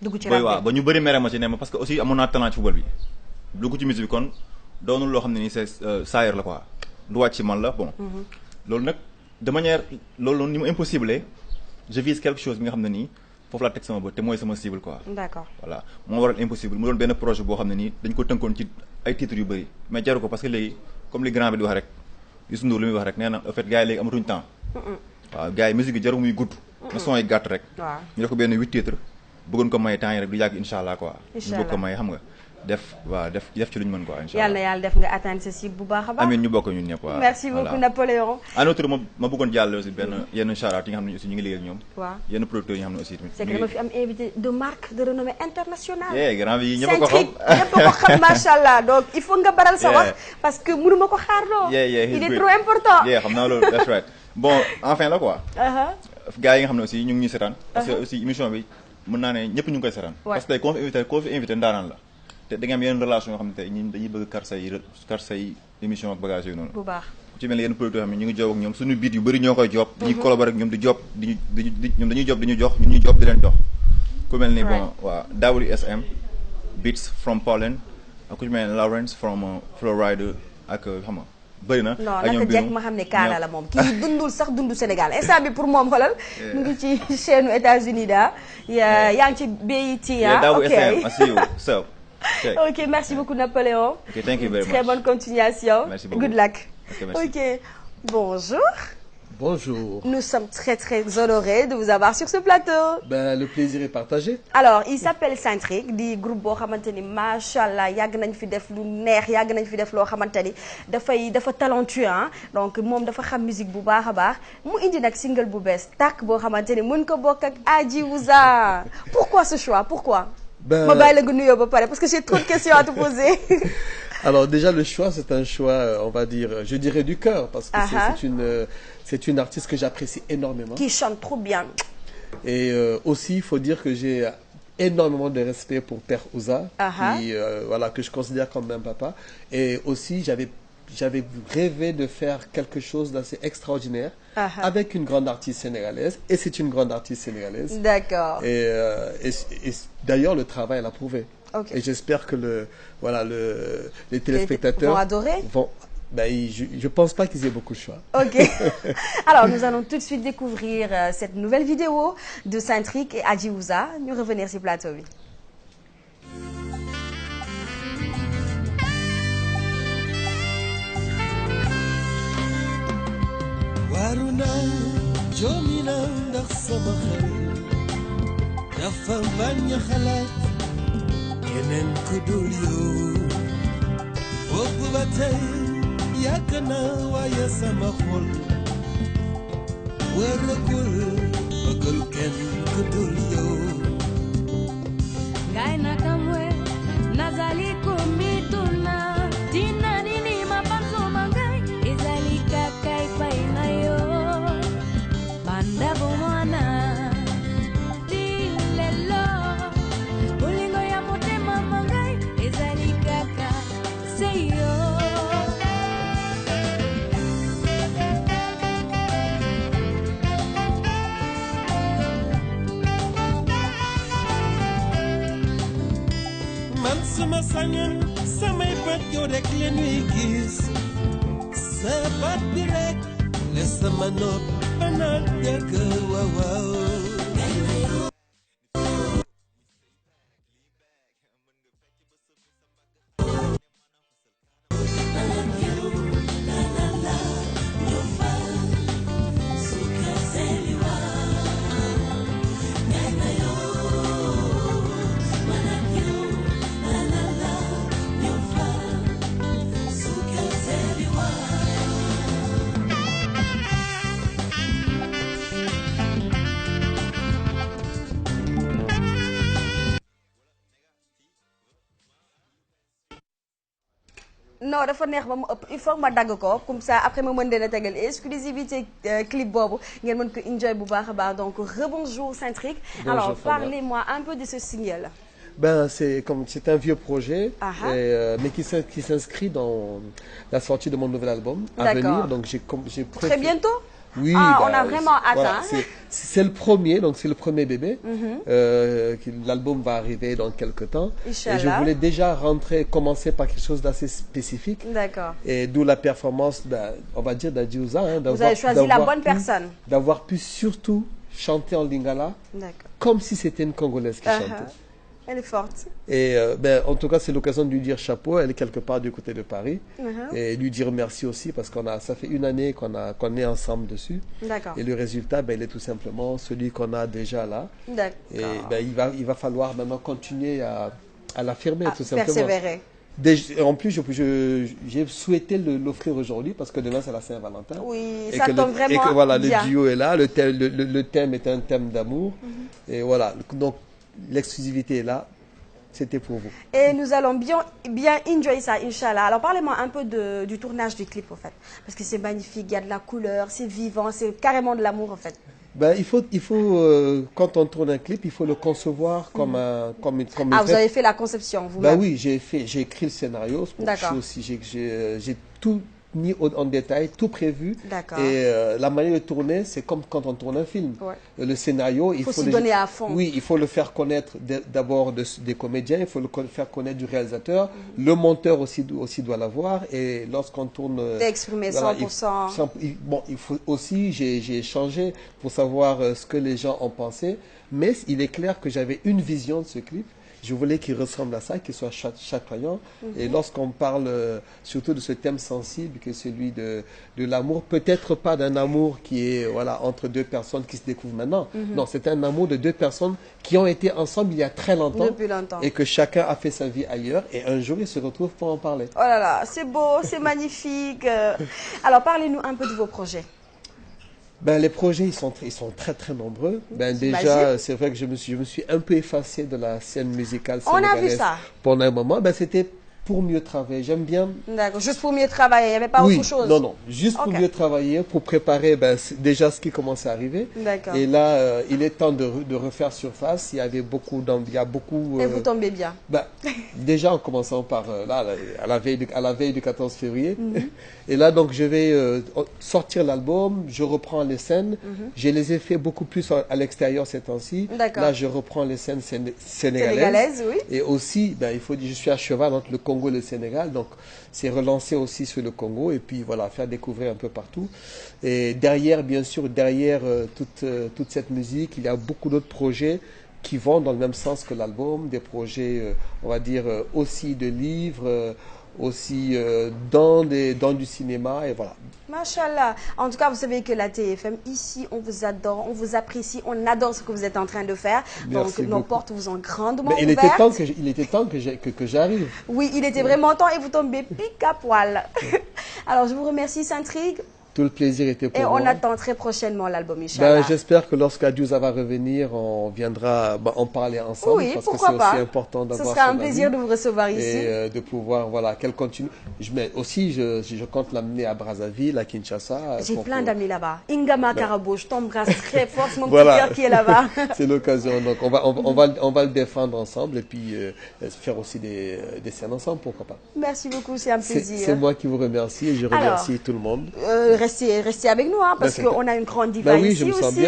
dugg ci waaw ba ñu bëri mere ma ci ne ma parce que aussi amoon naa talent ci football bi dugg ci musique bi kon doonul loo xam ne nii c'est saayir la quoi du wàcc ci man la bon loolu nag de manière loolu noonu ni mu impossible je vise quelque chose bi nga xam ne nii foofu laa teg sama bët te mooy sama cible quoi d'accord voilà moo waral impossible mu doon benn projet boo xam ne nii dañ ko tënkoon ci ay titres yu bëri mais jaru ko parce que léegi comme li grand bi di wax rek Youssou Ndour li muy wax rek nee na en fait gars yi léegi amatuñ temps waaw gars yi musique yi jaru muy gudd na son yi gàtt rek ñu def ko benn 8 titres bëggoon ko may temps yi rek du yàgg incha allah quoi ñu bëgg ko may xam nga def ci lu ñu mën quoi incha allah yàlla na yàlla def nga atteindre sa cible bu baax a baax amiin ñu bokk ñun ñëpp waaw merci beaucoup Napoléon en outre ma bëggoon jàll aussi benn yenn charaat yi nga xam ne aussi ñu ngi liggéey ak ñoom waaw yenn producteurs yi nga xam ne aussi tamit c'est que dama fi am invité de marque de renommée internationale grand bi ñëpp ko xam ñëpp ko xam macha allah donc il faut nga baral sa wax parce que mënuma ko xaarloo il est trop important xam naa loolu that's right bon enfin la quoi gars yi nga xam ne aussi ñu ngi ñuy seetaan parce que aussi émission bi mën naa ne ñëpp ñu ngi koy seetaan parce que tey koo fi invité ndaanaan la te da nga am yenn relation yoo xam ne tey ñun dañuy bëgg kar say émission ak bagage yooyu noonu bu baax ku ci mel ne yenn producteurs yoo xam ne ñu ngi job ak ñoom suñu beat yu bëri ñoo koy job dañuy collaborer ak ñoom di job ñoom dañuy job di ñu jox ñun ñuy job di leen jox ku mel ni bon waaw WSM Beats from Poland ak ku ci mel ne Lawrence from Florida ak xam nga bëri na non naka jekk ma xam ne kaala la moom kii dundul sax dundu Sénégal instant bi pour moom xoolal mu ngi ci chaîne États-Unis yaa ngi ci BET ok ok merci beaucoup Napoléon ok thank you very much très bonne continuation merci beaucoup good luck ok bonjour Bonjour. Nous sommes très très honorés de vous avoir sur ce plateau. Le plaisir est partagé. Alors, il s'appelle Centric, di groupe boo xamante ni machallah yàgg nañ fi def lu neex yàgg nañ fi def loo xamante ni dafa talentueux ah donc moom dafa xam musique bu baax a baax mu indi nag single bu bees tàkk boo xamante ni mën ko bokk ak Adjiouza. Pourquoi ce choix? Pourquoi? Ma bàyyi la nga nuyoo ba pare parce que j'ai trop de questions à te poser. Alors déjà le choix c'est un choix on va dire je dirais du cœur parce que c'est une artiste que j'apprécie énormément. Qui chante trop bien. Et aussi il faut dire que j'ai énormément de respect pour Père Ouza qui voilà que je considère comme un papa et aussi j'avais rêvé de faire quelque chose d'assez extraordinaire avec une grande artiste sénégalaise et c'est une grande artiste sénégalaise. D'accord. Et d'ailleurs le travail l'a prouvé. Okay. Et j'espère que les téléspectateurs vont adorer. Je pense pas qu'ils aient beaucoup de choix. Ok. Alors nous allons tout de suite découvrir cette nouvelle vidéo de Centric et Adjiouza. Ñu revenir ci plateau bi. Waruna jomina ndax sama xel dafa bañ a xalaat keneen ku dul yow boobu ba tey yàgg na waaye sama xol wërëgul bëggul kenn ku dul yow ngai na kamwe nazali komituna tina nini mabanzo mangai ezali kaka epai na yo banda bomwana dilelo bolingo ya motema mangai ezali kaka seyo sama sañoon samay bët yow rek la ñuy gis sa baat bi rek ne sama nopp ba naan dëgg waaw waaw non dafa neex ba mu ëpp il faut ma dagg ko comme ça après ma mën leen a tegal exclusivité clip boobu ngeen mën ko enjoy bu baax a baax donc rebonjour Centric. Alors parlez-moi un peu de ce single. Ben c'est un vieux projet, mais qui s'inscrit dans la sortie de mon nouvel album à venir. Donc j'ai très bientôt. Oui, on a vraiment atteint. Voilà, c'est le premier, donc c'est le premier bébé. L'album va arriver dans quelques temps. Inch'Allah. Et je voulais déjà commencer par quelque chose d'assez spécifique. D'accord. Et d'où la performance, on va dire, d'Adiouza. Vous avez choisi la bonne personne. D'avoir pu surtout chanter en lingala, comme si c'était une Congolaise qui chantait. Elle est forte. Et en tout cas, c'est l'occasion de lui dire chapeau. Elle est quelque part du côté de Paris. Et lui dire merci aussi parce ça fait une année qu'on est ensemble dessus. D'accord. Et le résultat, il est tout simplement celui qu'on a déjà là. D'accord. Et il va falloir maintenant continuer à l'affirmer tout simplement. Persévérer. En plus, j'ai souhaité l'offrir aujourd'hui parce que demain c'est la Saint-Valentin. Oui, ça tombe vraiment bien. Et que voilà, le bien. duo est là. Le thème est un thème d'amour. Et voilà. Donc l'exclusivité est là, c'était pour vous. Et nous allons bien enjoy ça, Inch'Allah. Alors parlez-moi un peu du tournage du clip, en fait. Parce que c'est magnifique, il y a de la couleur, c'est vivant, c'est carrément de l'amour, en fait. Il faut quand on tourne un clip, il faut le concevoir comme vous avez fait la conception, vous-même? Oui, j'ai écrit le scénario. D'accord. J'ai tout mis en détail, tout prévu. D'accord. Et la manière de tourner, c'est comme quand on tourne un film. Ouais. Le scénario, il faut s'y donner à fond. Oui, il faut le faire connaître d'abord des comédiens, il faut le faire connaître du réalisateur. Le monteur aussi doit l'avoir. Et lorsqu'on tourne... T'exprimer 100%. Il faut aussi, j'ai échangé pour savoir ce que les gens ont pensé. Mais il est clair que j'avais une vision de ce clip. Je voulais qu'il ressemble à ça, qu'il soit chatoyant. Et lorsqu'on parle surtout de ce thème sensible, que celui de l'amour, peut-être pas d'un amour qui est entre deux personnes qui se découvrent maintenant. Non, c'est un amour de deux personnes qui ont été ensemble il y a très longtemps. Depuis longtemps. Et que chacun a fait sa vie ailleurs. Et un jour, ils se retrouvent pour en parler. Oh là là, c'est beau, c'est magnifique. Alors, parlez-nous un peu de vos projets. Les projets, ils sont très très nombreux. Déjà, c'est vrai que je me suis un peu effacé de la scène musicale sénégalaise. On a vu ça. Pendant un moment. C'était pour mieux travailler. J'aime bien. D'accord, juste pour mieux travailler, il n'y avait pas autre chose? Non, juste pour mieux travailler, pour préparer déjà ce qui commence à arriver. D'accord. Et là, il est temps de refaire surface. Il y a beaucoup. Et vous tombez bien. Déjà en commençant par à la veille du 14 février. Et là, donc, je vais sortir l'album, je reprends les scènes. Je les ai fait beaucoup plus à l'extérieur ces temps-ci. Là, je reprends les scènes sénégalaises. Oui. Et aussi, je suis à cheval entre le Congo et le Sénégal, donc c'est relancer aussi sur le Congo et puis voilà, faire découvrir un peu partout. Et derrière, bien sûr, toute cette musique, il y a beaucoup d'autres projets qui vont dans le même sens que l'album, des projets, on va dire, aussi de livres, aussi dans du cinéma, et voilà. Machallah. En tout cas, vous savez que la TFM, ici, on vous adore, on vous apprécie, on adore ce que vous êtes en train de faire. Merci donc, nos beaucoup. portes vous ont grandement ouvertes. Il était temps que j'arrive. Oui, il était vraiment temps et vous tombez pique à poil. Alors, je vous remercie, Centric. Tout le plaisir était pour moi. Et on attend très prochainement l'album, Inch'Allah. J'espère que lorsqu'Adiouza va revenir, on viendra en parler ensemble. Oui, parce pourquoi que pas. c'est aussi important d'avoir. Ce sera un plaisir de vous recevoir ici. Et de pouvoir, qu'elle continue. Mais aussi, je compte l'amener à Brazzaville, à Kinshasa. J'ai plein d'amis là-bas. Ingama Karabo, je t'embrasse très fort, c'est mon petit cœur qui est là-bas. C'est l'occasion. Donc, on va le défendre ensemble et puis faire aussi des scènes ensemble, pourquoi pas. Merci beaucoup, c'est un plaisir. C'est moi qui vous remercie et je remercie tout le monde. Restez avec nous, parce qu'on a une grande diva ici aussi,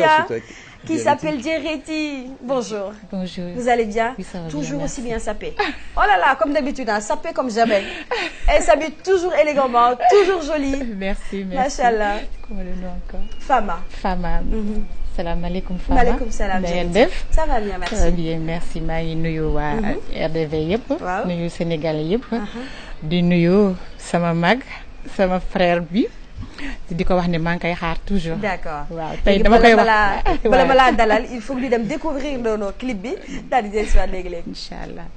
qui s'appelle Djereti. Bonjour. Bonjour. Vous allez bien? Oui, ça va toujours bien, aussi bien sapé. Oh là là, comme d'habitude, sapé comme jamais. Elle s'habille toujours élégamment, toujours jolie. Merci. Machallah. Comment le nom encore? Fama. Salam alaikum Fama. Maaleykum salaam. Ça va bien, merci. Ça va bien, merci. maa ngi nuyu waa RDV yëpp. nuyu Sénégalais yëpp. di nuyu sama mag, sama frère bi. di ko wax ne maa ngi koy xaar toujours. D'accord. waaw tey dama koy wax bala ma laa dalal il faut que ñu dem découvrir nos clip bi daal di jël si waat léegi-léegi. Inch'Allah.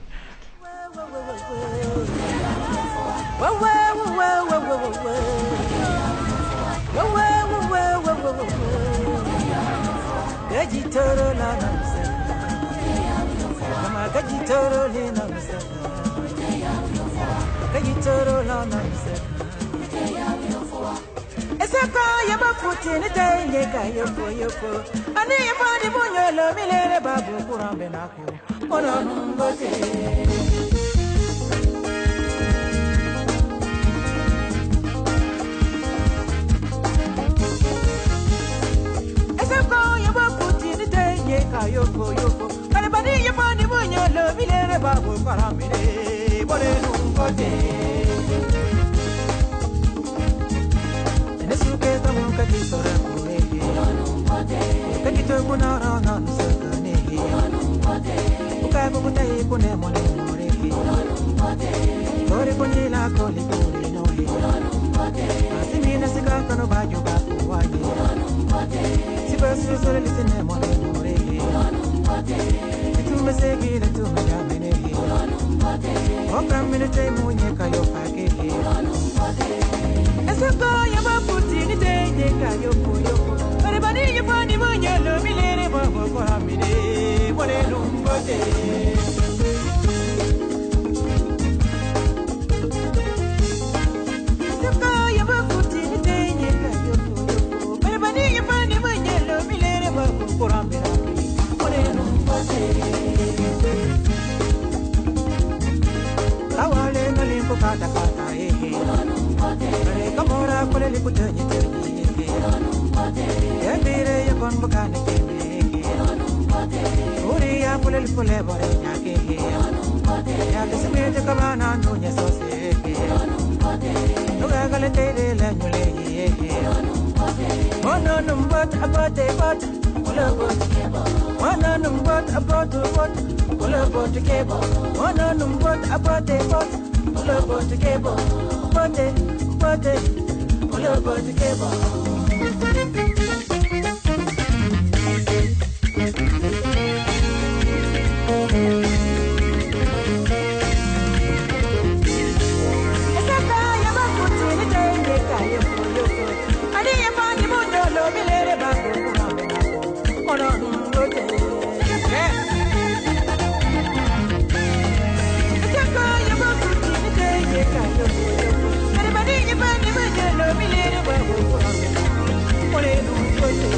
Kayitoro la na seka Esaka yaba putini tenge kayoko yoko Ani yafani bunyolo milere babu kurambe nakyo Ono numbote Esaka yaba putini tenge kayoko yoko Kalibani yafani bunyolo milere babu kurambe Bole numbote Nesuke tamuka kisora kurehe Kakito kuna rana nusakanehe Ukai bukutai kune mone morehe Tori kunjila koli kuri nohe Asimina sikaka no baju baku waje Sibasu sore lisine mone morehe Tume segi le tume jamenehe Oka minute munye kayo pakehe Esaka yaba putini tenge kayoko yoko Aribani yafani manyalo milere babo kwa mine Mone numbote Esaka yaba putini tenge kayoko yoko Aribani yafani manyalo milere babo kwa mine Mone numbote Awale nalimpo kata kata ehe Kamora kule likutenye tenye Yabire yakon bukane keme Uri ya kule lipule bore nyake Ya kisimete kabana nunye sose Nuga kale tere le nyule Mono numbot abote bot Kule bot Mono numbot abote bot Kule bot kebo Mono numbot abote bot Kule bot kebo Bote Bote, kule bote kebo. Esaka yaba putini tenge kayoko yoko. Ani yafani munyolo milere bako kurambe nako. Ono numbote. Esaka yaba putini tenge kayoko yoko. Bani banyalo milere babu kurambe Mone numbote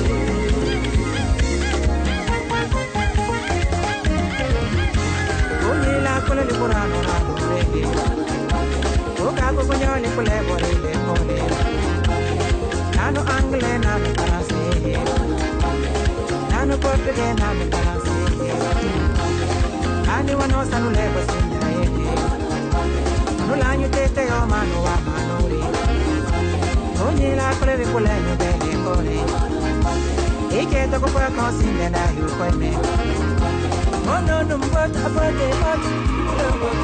Onye la kole li kurano na kurege Oka kukunyo li kule bore le kole Nano angle nano parase Nano portuge nano parase Ani wano sanu lebo sinda eke Anu lanyu tete yo manu wa manuri Onye la kole li kule nyo bele kole Ike toko kwa konsinde na yu kwe me Mono numbot abote bot Kule bot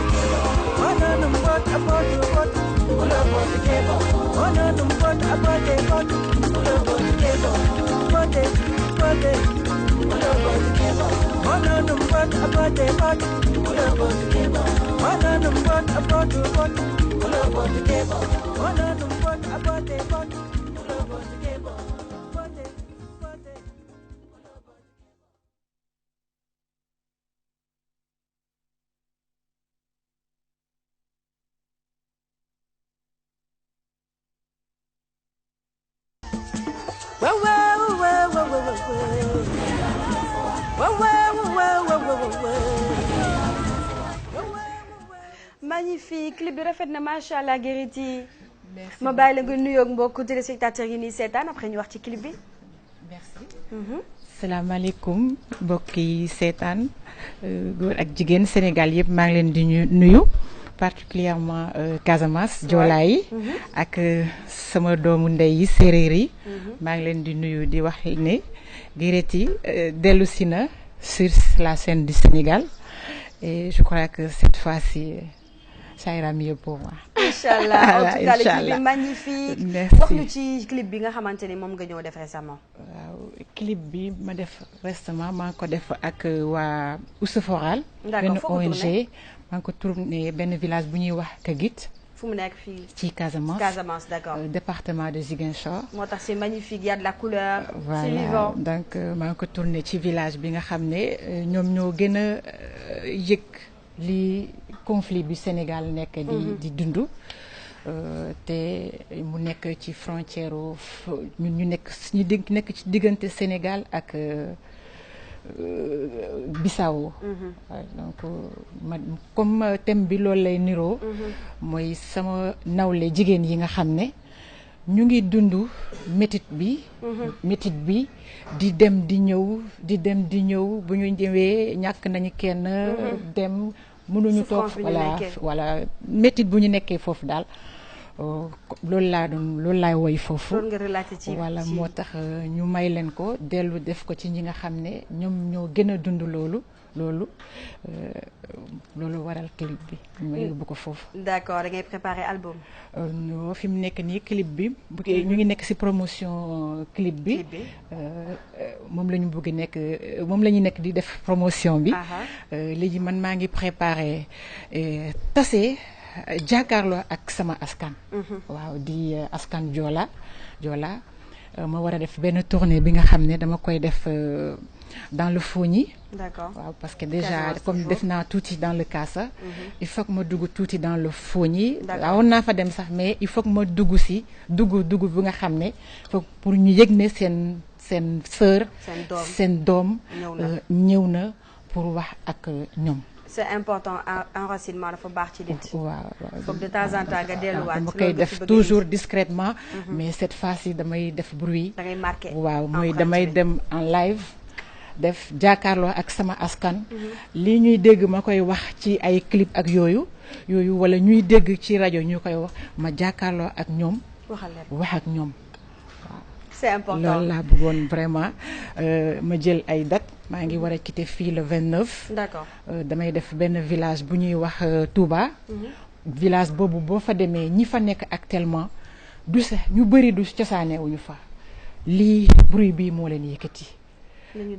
Mono numbot abote bot Kule bot kebo Mono numbot abote bot Kule bot kebo Bote, bote Kule bot kebo Mono numbot abote bot Kule bot kebo Mono numbot abote bot Kule bot kebo Mono numbot abote bot Kule bot kebo Bote, bote Magnifique clip bi rafet na macha allah Guérity. Merci. Ma bàyyi la nga nuyoog mbokku téléspectateurs yi nii seetaan après ñu wax ci clip bi. Merci. salaamaaleykum mbokki seetaan góor ak jigéen Sénégal yëpp maa ngi leen di nuyu particulièrement Casamance Joola yi ak sama doomu ndey yi séeréer yi maa ngi leen di nuyu di wax ne Guérity dellu si na sur la scène du Sénégal et je crois que cette fois-ci ça ira mieux pour moi. Inch'Allah. En tout cas, le clip est magnifique. Merci. wax ñu ci clip bi nga xamante ni moom nga ñëw def récemment. waaw clip bi ma def récemment maa ngi ko def ak waa Ousse-Foral. D'accord, foo ko benn tourné ONG maa ngi ko tourné benn village bu ñuy wax Kagit. fu mu nekk fii. ci Casamance. Casamance, d'accord. Département de Ziguinchor. moo tax c'est magnifique, il y a de la couleur. Voilà. C'est vivant. Donc maa ngi ko tourné ci village bi nga xam ne ñoom ñoo gën a yëg li conflit bi Sénégal nekk di dund te mu nekk ci frontière ñun ñu nekk ci diggante Sénégal ak Bissau. Donc comme thème bi loolu lay niroo mooy sama nawle jigéen yi nga xam ne ñu ngi dund métit bi di dem di ñëw bu ñu ñëwee ñàkk nañu kenn dem mënuñu toog voilà métit bu ñu nekkee foofu daal loolu laay woy foofu voilà moo tax ñu may leen ko dellu def ko ci ñi nga xam ne ñoom ñoo gën a dund loolu waral clip bi ma yóbbu ko foofu. D'accord, da ngay préparer album. Fi mu nekk nii clip bi ñu ngi nekk ci promotion clip bi moom la ñu bëgg nekk moom la ñu nekk di def promotion bi. léegi man maa ngi préparer tase jàkkaarloo ak sama askan. waaw di askan Joola ma war a def benn tournée bi nga xam ne dama koy def dans le Fogni. D'accord. waaw parce que déjà comme def naa tuuti dans le Kaasa. il faut que ma dugg tuuti dans le Fogni. waawoon naa fa dem sax mais il faut que ma dugg si dugg bi nga xam ne pour ñu yëg ne seen sœur. seen doom ñëw na pour wax ak ñoom. c'est important enracinement dafa baax ci nit. waaw foog de temps en temps nga delluwaat. dama koy def toujours discrètement. mais cette fois-ci damay def bruit. da ngay marqué waaw mooy damay dem en live. def jàkkaarloo ak sama askan. lii ñuy dégg ma koy wax ci ay clip ak yooyu wala ñuy dégg ci rajo ñu koy wax ma jàkkaarloo ak ñoom. wax ak ñoom. c'est important loolu laa bëggoon vraiment ma jël ay date maa ngi war a quitter fii le 29. D'accord. damay def benn village bu ñuy wax Touba. village boobu boo fa demee ñi fa nekk actuellement du sax ñu bëri du cosaanewuñu fa lii bruit bi moo leen yëkkati.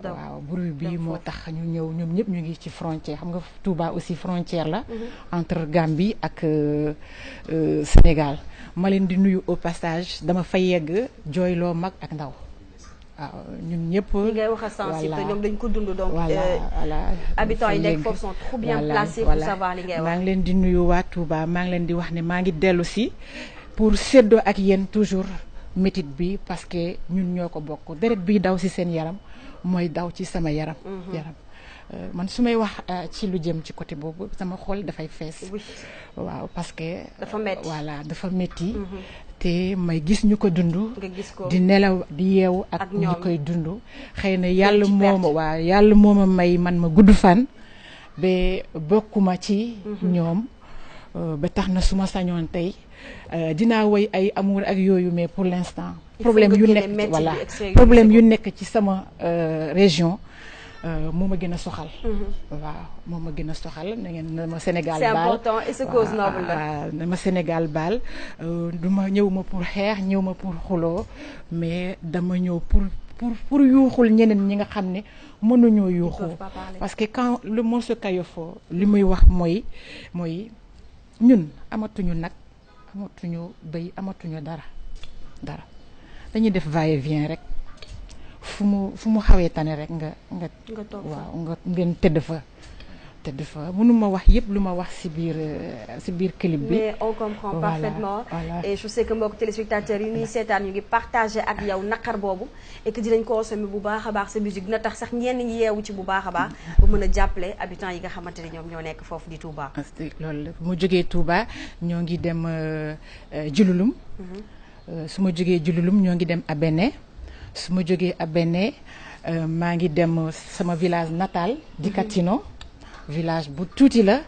waaw bruit bi moo tax ñu ñëw ñoom ñëpp ñu ngi ci frontière xam nga Touba aussi frontière la. entre Gambie ak Sénégal. ma leen di nuyu au passage dama fa yegg jooyloo mag ak ndaw waaw ñun ñëpp. li ngay wax a sensible ñoom dañ ko dund donc. habitants yi nekk foofu sont trop bien placés pour savoir li ngay wax. maa ngi leen di nuyu waa Touba maa ngi leen di wax ne maa ngi dellu si pour séddoo ak yéen toujours métit bi parce que ñun ñoo ko bokk deret bi daw si seen yaram mooy daw ci sama yaram. man su may wax ci lu jëm ci côté boobu sama xol dafay fees. waaw parce que. dafa métti voilà dafa métti. te may gis ñu ko dund. di nelaw di yeewu ak ñu koy dund. xëy na yàlla mooma may man ma gudd fan. ba bokkuma ci ñoom. ba tax na su ma sañoon tey dinaa woy ay amour ak yooyu mais pour l'instant. problème yu nekk ci sama région. moo ma gën a soxal. waaw moo ma gën a soxal na ngeen na ma Sénégal baal. c'est important et c'est cause noble la. na ma Sénégal baal du ma ñëw ma pour xeex ñëw ma pour xuloo mais dama ñëw pour yuuxul ñeneen ñi nga xam ne mënuñoo yuuxu. parce que quand le morceau Kayofo li muy wax mooy ñun amatuñu nag amatuñu béy amatuñu dara dañuy def va-et-vient rek. fu mu xawee tane rek nga waaw nga ngeen tëdd fa mënuma wax yëpp lu ma wax ci biir clip bi. mais on comprend parfaitement. et je sais que mbokk téléspectateurs yi ñuy seetaan ñu ngi partagé ak yow naqar boobu et que dinañ consommer bu baax a baax sa musique dina tax sax ñenn ñi yeewu ci bu baax a baax. ba mën a jàppale habitants yi nga xamante ne ñoom ñoo nekk foofu di Touba. loolu mu jógee Touba ñoo ngi dem Jululum. su ma jógee Jululum ñoo ngi dem Abéné. su ma jógee Abéné maa ngi dem sama village natal di Katino village bu tuuti la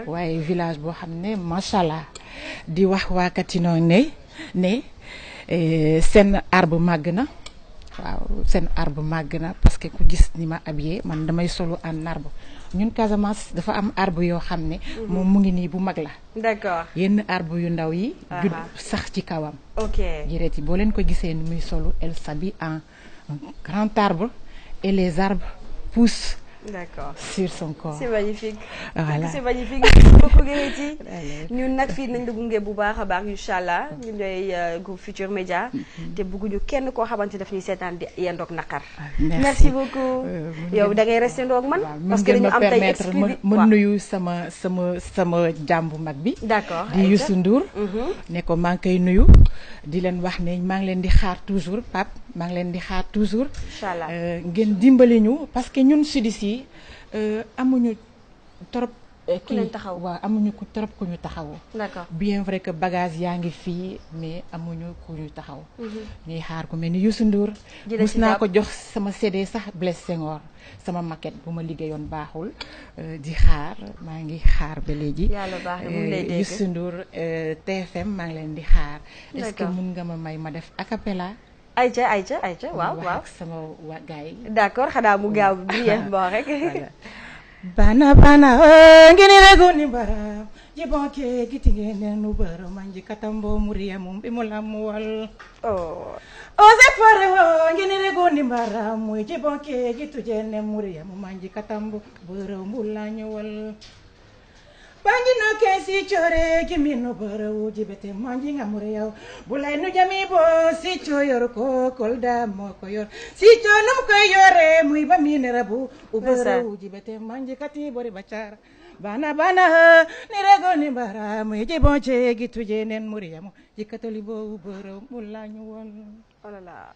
waaye village boo xam ne macha allah di wax waa Katino ne seen arbre màgg na waaw seen arbre màgg na parce que ku gis ni ma habillé man damay solu en arbre ñun Casamance dafa am arbre yoo xam ne moom mu ngi nii bu mag la. d'accord yenn arbre yu ndaw yi judd sax ci kawam. ok jërëjëf yi boo leen ko gisee ni muy solu elle s'habille en grand arbre et les arbres poussent D'accord. sur son corps. C'est magnifique. Voilà. C'est magnifique. Merci beaucoup Guériti. ñun nag fii nañ la gunge bu baax a baax incha allah ñun ñooy groupe Futur Média. te bëgguñu kenn koo xamante daf ñuy seetaan di yendoog naqar. merci beaucoup. yow da ngay resté ndoog man. parce que dañu am tey exclusivité ma nuyu sama jàmbu mag bi. d'accord di Youssou Ndour. ne ko maa ngi koy nuyu. di leen wax ne maa ngi leen di xaar toujours Pape maa ngi leen di xaar toujours. incha allah ngeen dimbali ñu parce que ñun sudis yi amuñu trop. ku leen taxaw waaw amuñu ku trop ku ñu taxaw. d'accord bien vrai que bagage yaa ngi fii mais amuñu ku ñu taxaw. ñuy xaar ku mel ni Youssou Ndour. mus naa ko jox sama CD sax Blaise Senghor sama maquette bu ma liggéeyoon baaxul di xaar maa ngi xaar ba léegi. yàlla baax na mu ngi lay dégg Youssou Ndour TFM maa ngi leen di xaar. est-ce que mun nga ma may ma def a cappella. ayca waaw wax sama waa gars yi. d'accord xanaa mu gaaw brièvement rek. bana ngini rego ni bara jibonke gitinge nenu bara manji katambo muriya mum bimulamu wal oze fare wo ngini rego ni bara mu jibonke gituje ne muriya mum manji katambo bara mulanyu wal banji no kesi chore kimino bara uji bete manji ngamuriya bulay no jami bo si choyor ko kolda mo ko yor si chonum ko yore muy ba minerabu ubara uji bete manji kati bori bachara bana ni rego ni bara muy je bonche gituje nen muriya mo jikatoli bo ubara mulanyu won olala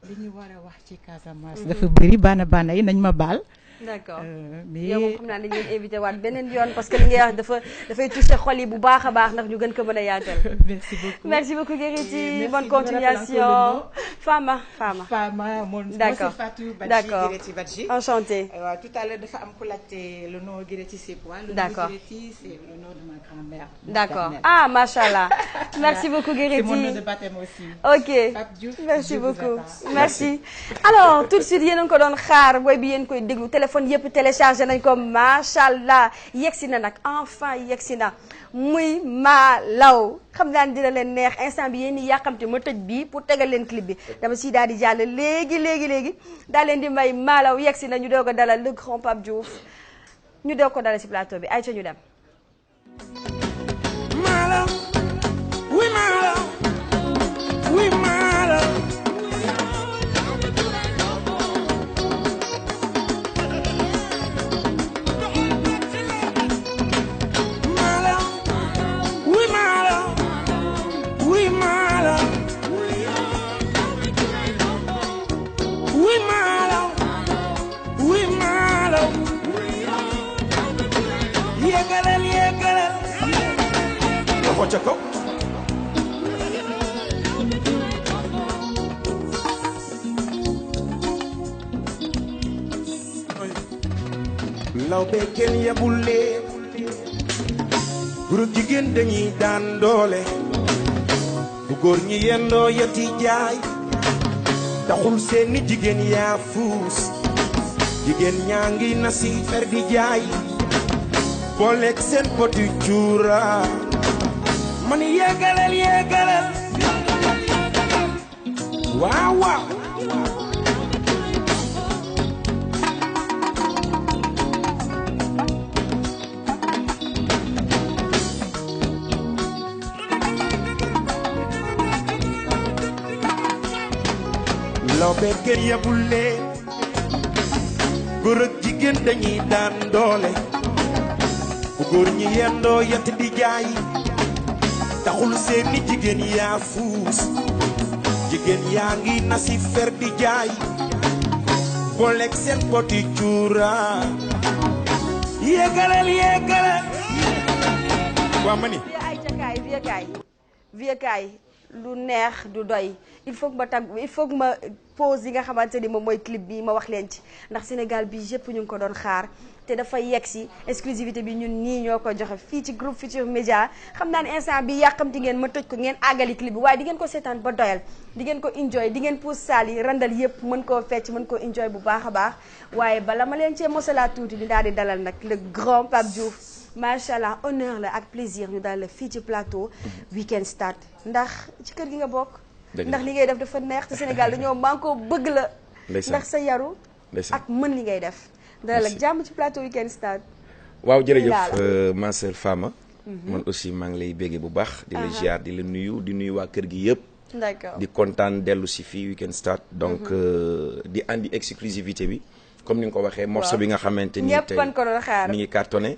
li ñu wara wax ci Casamance dafa bëri bana yi nañ ma baal. d'accord mais yow moom xam naa ne dañuy invité waat beneen yoon parce que li ngay wax dafay toucher xol yi bu baax a baax ndax ñu gën ko mën a yaatal. merci beaucoup Guériti bonne continuation. Fama mon d'accord c'est Fatou d'accord Badji enchantée. waaw tout à l'heure dafa am ku laajte le nom Guériti c'est quoi. d'accord le nom Guériti c'est le nom de ma grand-mère. d'accord ah machallah merci beaucoup Guériti. c'est mon nom de baptême aussi. ok merci beaucoup merci. alors tout de suite yéen a ngi ko doon xaar booy bi yéen koy déglu téléphone yëpp téléchargé nañ ko machallah yegsi na nag enfin yegsi na muy Malaw xam naa dina leen neex instant bi yéen ñi yàqamte ma tëj bii pour tegal leen clip bi dama si daal di jàll léegi daal leen di may Malaw yegsi na ñu doog a dalal le grand Pape Diouf ñu doog ko dalal si plateau bi ay ca ñu dem. Malaw oui Malaw oui Malaw loxo ca kaw lawbe kenn yabul leen góor jigéen dañuy daan doole bu góor ñi yendoo yati jaay taxul seeni jigéen yaa fuus jigéen ñaa ngi nasi fer di jaay booleeg seen poti cuura man yéegalal waaw lawbe kenn yabul leen góor ak jigéen dañuy daan doole bu góor ñi yendoo yat di jaay taxul seeni jigéen yaa fuus jigéen yaa ngi nasi fer di jaay booleeg seen poti cuura yéegalal waa ma ni vieux kaay lu neex du doy il faut que ma pause yi nga xamante ni moom mooy clip bi ma wax leen ci ndax Sénégal bi yëpp ñu ngi ko doon xaar te dafa yegg si exclusivité bi ñun nii ñoo ko joxe fii ci groupe Futur Média xam naa ne instant bi yàqamti ngeen ma tëj ko ngeen àggali clip bi waaye di ngeen ko seetaan ba doyal di ngeen ko enjoy di ngeen pousse saal yi randal yëpp mën koo fecc mën koo enjoy bu baax a baax waaye bala ma leen cee mosala tuuti di daal di dalal nag le grand Pape Diouf macha allah honneur la ak plaisir ñu daal la fii ci plateau Weekend Start ndax ci kër gi nga bokk ndax li ngay def dafa neex te Sénégal dañoo maa ngi ko bëgg la ndax sa yaru ak mën li ngay def dalal ak jàmm ci plateau Weekend Start. waaw jërëjëf ma sœur Fama. man aussi maa ngi lay béggee bu baax. di la ziar di la nuyu di nuyu waa kër gi yëpp. d'accord di kontaan dellu si fii Weekend Start. donc di andi exclusivité bi. comme ni nga ko waxee morceau bi nga xamante ni tey mi ngi cartonné.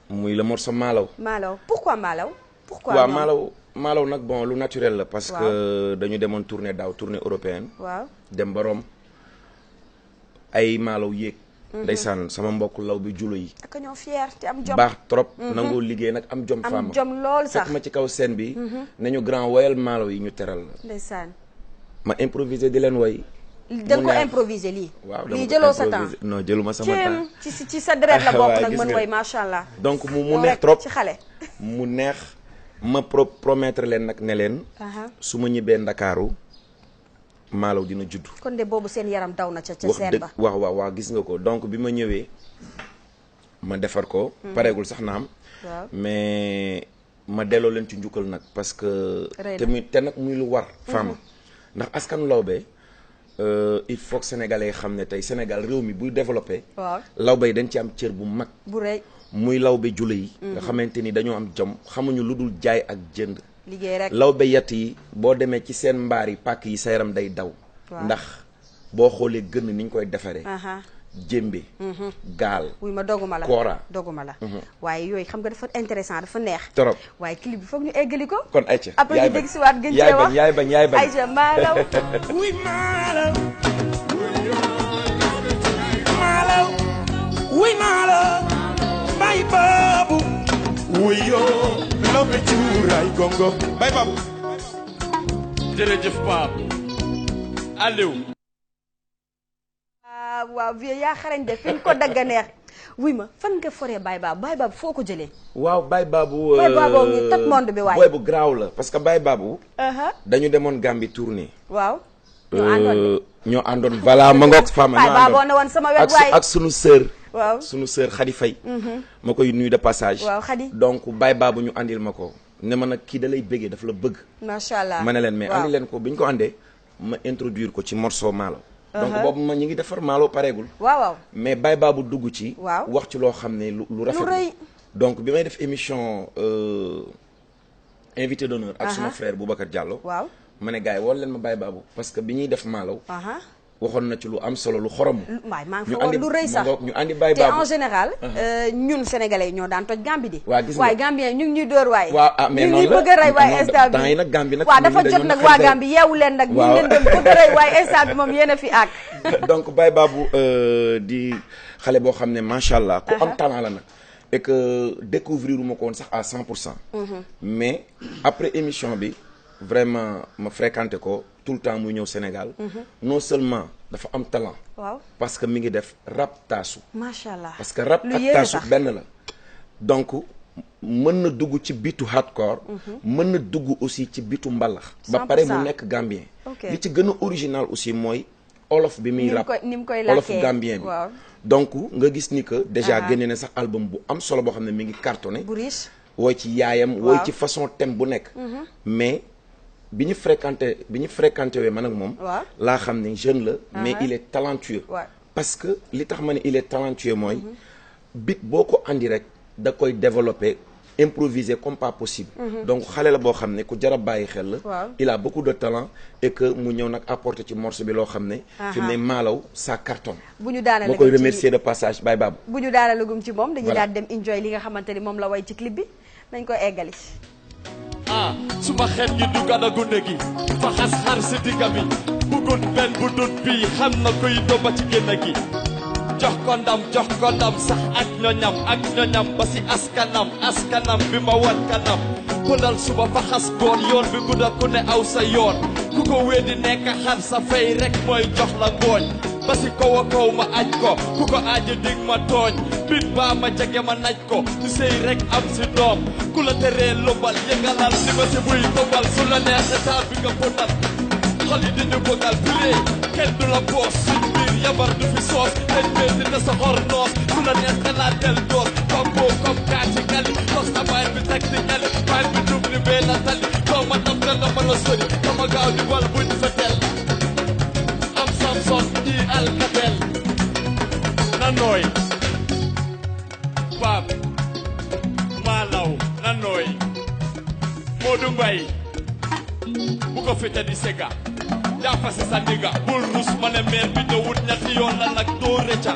muy le morceau Malaw. Malaw pourquoi Malaw. pourquoi waaw Malaw nag bon lu naturel la. parce que dañu demoon tournée daaw tournée européenne. waaw dem ba Rome ay Malaw yéeg. ndeysaan sama mbokk law bi julo yi. ak ñoo fier te am jom baax trop. nangoo liggéey nag am jom. Fama am jom lool sax fekk ma ci kaw scène bi. nañu grand woyal Malaw yi ñu teral la. ndeysaan. ma improvisé di leen woy. da nga ko improvisé lii. waaw lii jëloo sa temps non jëluma sama temps. ci sa deret la bokk nag mën woy macha allah. donc mu neex trop ci xale. mu neex ma promettre leen nag ne leen. su ma ñibbee Ndakaaru Malaw dina judd. kon de boobu seen yaram daw na ca seen ba. waaw gis nga ko donc bi ma ñëwee ma defar ko. pareegul sax naam. mais ma delloo leen ci njukkal nag parce que. te nag muy lu war. Fama ndax askanu lawbe. il faut que sénégalais xam ne tey Sénégal réew mi buy développé. waaw lawbe yi dañ ci am cër bu mag. bu rëy muy lawbe jule yi. nga xamante ni dañoo am jom xamuñu lu dul jaay ak jënd. liggéey rek lawbe yat yi boo demee ci seen mbaar yi pàkk yi sa yaram day daw. ndax boo xoolee gën ni ñu koy defaree. jémbe. gaal. wuy ma doguma la koora doguma la. waaye yooyu xam nga dafa intéressant dafa neex. trop waaye clip bi foog ñu eggali ko. kon ayca après ñu dégg si waat gën cee wax yaay bañ ayca Malaw. wuy Malaw. Malaw. wuy Malaw. bay baabu. wuy yoo. lombe cuuraay gongo. bay baabu. jërëjëf Pape. Aliou. waaw vieux yaa xarañ de fi ñu ko dagga neex wuy ma fan nga foree Baye Babou foo ko jëlee. waaw Baye Babou. Baye Babou ngi toj monde bi waaye. booy bu garaaw la parce que Baye Babou. dañu demoon Gambie tournée. waaw. ñoo àndoon voilà ma ngoog Fama. Baye Babou ne woon sama wet waaye ak sunu sœur. waaw sunu sœur Khady Faye. ma koy nuyu de passage. waaw Khady donc Baye Babou ñu andil ma ko. ne ma nag kii da lay bëggee daf la bëgg. macha allah ma ne leen mais andi leen ko bi ñu ko andee ma introduire ko ci morceau Malaw. donc boobu ma ñu ngi defar Malaw pareegul. waaw mais Baye Babou dugg ci. waaw wax ci loo xam ne lu rafet. lu rëy donc bi may def émission invité d'honneur ak suma frère Boubacar Diallo. waaw ma ne gars yi woo leen ma Baye Babou parce que bi ñuy def Malaw. waxoon na ci lu am solo lu xorom. waay maa ngi fa woon lu rëy sax ñu andi Baye Babou te en général. ñun sénégalais yi ñoo daan toj Gambie di. waa gis nga waaye Gambien ñu ngi ñuy dóor waaye. waaw mais noonu la ñu ngi bëgg a rey waaye instant bi temps yi nag Gambie nag. waaw dafa jot nag waa Gambie yeewu leen nag. ñu leen doon bëgg a rey waaye instant bi moom yéen a fi àgg. donc Baye Babou di xale boo xam ne macha allah ku am talent la nag. et que découvrir ma ko woon sax à 100%. mais après émission bi vraiment ma fréquenté ko tout le temps muy ñëw Sénégal. non seulement dafa am talent. waaw parce que mi ngi def rap taasu. macha allah parce que rap ak taasu benn la. donc mën na dugg ci bitu hardcore. mën na dugg aussi ci bitu mbalax. ba pare mu nekk Gambien. li ci gën a original aussi mooy olof bi muy rap ni mu koy olof Gambien bi. donc nga gis ni que déjà génne na sax album bu am solo boo xam ne mi ngi cartonné. bu riche wooy ci yaayam. wooy ci façon thème bu nekk. mais bi ñu fréquenté wee man ak moom. laa xam ne jeune la. mais il est talentueux. parce que li tax ma ne il est talentueux mooy. bit boo ko andi rek da koy développer improviser comme pas possible. donc xale la boo xam ne ku jar a bàyyi xel la. il a beaucoup de talent et que mu ñëw nag apporter ci morceau bi loo xam ne. fi mu ne Malaw ça cartonne. bu ñu daanale ma koy remercier de passage Baye Babou. bu ñu daanalagum ci moom dañuy daal dem enjoy li nga xamante ni moom la way ci clip bi nañ ko eggali. suma xet gi du gana gune gi fa xas xar si digga bi bugut benn bu dut bii xam na koy doba ci génn gi jox ko ndam sax ak ñoñam ba si askanam bi ma wan kanam pëlal suba fa xas goon yoon bi gudda ku ne aw sa yoon ku ko weddi nekk xar sa fay rek mooy jox la ngooñ ba si kaw a kaw ma aj ko ku ko aji dig ma tooñ bit baa ma jege ma naj ko du sëy rek am si doom ku la teree lumbal yëngalal li ma si buy tobal su la neexe taal bi nga fóotal xol yi di ñu bëggal piree kenn du la boos suñ biir yabar du fi soos dañ bee dina sa xor noos su la neex xalaat del doos komboo comme kaati gali tos na baay bi teg di gali baay bi dum ni bee la tali doo ma nam la ma la sori dama gaaw di wal buñ fa tel am Samson di alkatel na nooy Modou Mbaye bu ko fete di sega daa fase sa ndiga bul rus ma ne meer bi ñëwut ñetti yoon la nag doo rëcca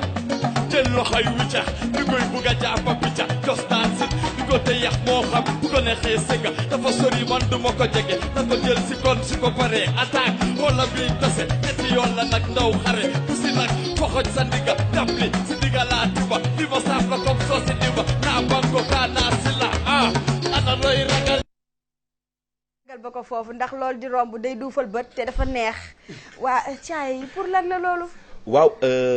jël loxoy wicca di koy bugga jàppa picca costaan sit di ko te yax moo xam bu ko neexee sega dafa sori man du ma ko jege na ko jël si kon su ko paree attaque xoola bi tase ñetti yoon la nag ndaw xare bu si nag foxoj sa ndiga dabli si ndiga laa tiba di ma saaf la comme soo si diba naa banko kaa naa si la ana looy ragal ba ko foofu ndax loolu di romb day duufal bët te dafa neex waa caay pour lan la loolu waaw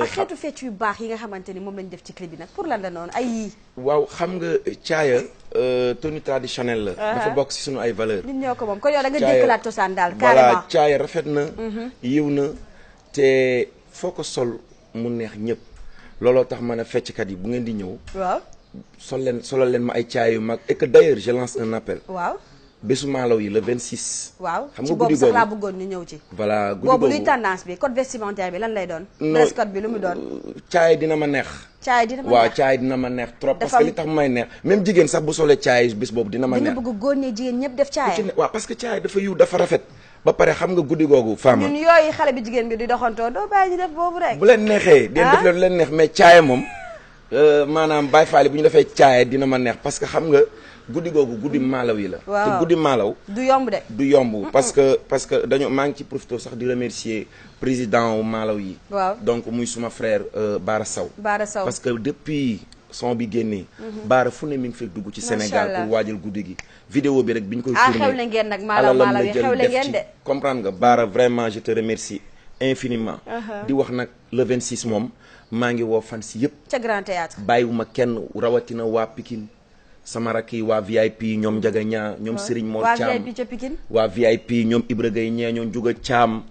ak xeetu fecc yu baax yi nga xamante ni moom lañ def ci clip bi nag pour lan la noonu ay yii waaw xam nga caaya tenue traditionnelle la dafa bokk si sunu ay valeur nit ñoo ko moom kon yow da nga dékkalaat cosaan daal carrément voilà caaya rafet na yiw na te foo ko sol mu neex ñëpp looloo tax man a fecckat yi bu ngeen di ñëw waaw solal leen ma ay caaya yu mag et que d'ailleurs je lance un appel waaw bésu maalaw yi le 26. waaw xam ci nga boobu guddi sax googu laa bëggoon ñu ñëw ci. voilà guddi boobu googu luy tendance bi code vestimentaire bi lan lay doon. dress code bi lu mu doon. caay dina ma neex. caay dina ma neex waaw caay dina ma neex trop. parce que li tax may neex même jigéen sax bu solee caay bés boobu dina ma neex. dina bëgg góor ñi jigéen ñëpp def caay. waaw parce que caay dafa yiw dafa rafet. ba pare xam nga guddi googu faama. ñun yooyu xale bi jigéen bi di doxantoo doo bàyyi ñu def boobu rek. bu leen neexee. den def leen lu leen neex mais caay moom maanaam Baay Faal bu ñu defee caay dina ma neex parce que xam nga guddi googu guddi maalaw yi la. te guddi maalaw. du yomb de. du yomb parce que dañu maa ngi ci profité sax di remercier président wu maalaw yi. waaw donc muy suma frère Baara Sow. Baara Sow parce que depuis son bi génnee. Baara fu ne mi ngi fay dugg ci Sénégal pour waajal guddi gi. vidéo bi rek bi ñu koy tourné xewle ngeen nag maalaw yi xewle ngeen de. comprendre nga Baara vraiment je te remercie infiniment. di wax nag le 26 moom maa ngi woo fan si yëpp. ca Grand Théâtre bàyyiwuma kenn rawatina waa Pikine. sama rakk yi waa VIP ñoom Njaga ñaa ñoom Serigne Mor Thiam waa VIP ca Pikine waa VIP ñoom Ibra Gueye ñee ñoom Juga Thiam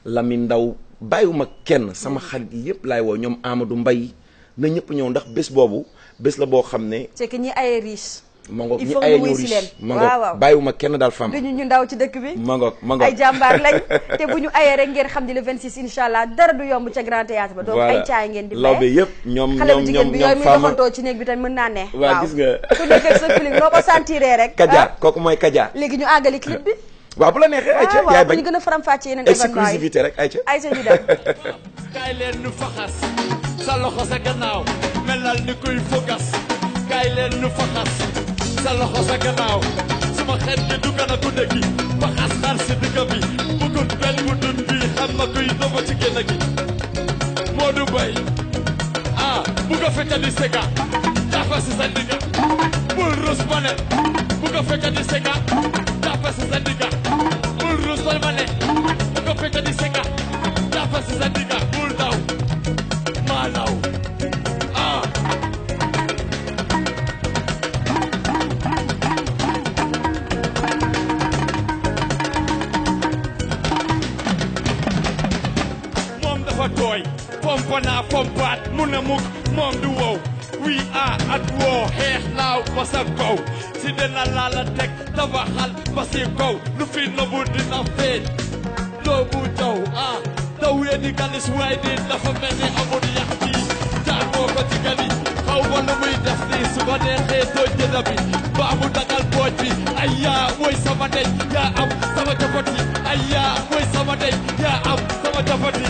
Lamine Ndaw bàyyiwuma kenn sama xarit yëpp laay woo ñoom Amadou Mbaye na ñëpp ñëw ndax bés boobu bés la boo xam ne c'est que ñi ay riche mangoog ñi ay ñëw riche mangoog bàyyiwuma kenn daal femme duñu ñu ndaw ci dëkk bi mangoog ay jàmbaar lañ te bu ñu ayee rek ngeen xam ni le 26 incha allah dara du yomb ca Grand Théâtre ba donc ay caay ngeen di law bi yëpp ñoom xale bu jigéen bi yooyu muy doxantoo ci néeg bi tamit mën naa ne waaw gis nga ku nekk ak sa clip noo ko sentiree rek Kaja kooku mooy Kaja léegi ñu àggali clip bi waaw bu la neexee ayca yaay bañ ñu gën a faram-fàccee yeneen événement yi exclusivité rek ayca ayca ñu dem kaay leen nu faxas sa loxo sa gannaaw melal ni kuy fogas kaay leen nu faxas sa loxo sa gannaaw suma xet gi du gën a ku dëggi faxas xar si digga bi bugut benn bu dun bi xam na kuy dofa ci génn gi Modou Mbaye bu ko fecca di sega dafa si sa digga bul rus ma ne bu ko fecca di sega dafa si sa digga bul rus ma ne bu ko fecca di sega dafa si sa digga bul daw maa daw moom dafa tooy pompa naa pompaat mu ne mukk moom du wow we are at war xeex naaw ba sa kaw si dina laa la teg tabaxal ba si kaw lu fi nëbbu dina feeñ loobu daw daw di galis waaye di dafa mel ni amul yax bi jaan moo ko ci gali xaw ma lu muy def nii su ko neexee doo jëla bi baa mu dagal pooj bi ay yaa mooy sama ndey yaa am sama jafati ay yaa mooy sama ndey yaa am sama jafati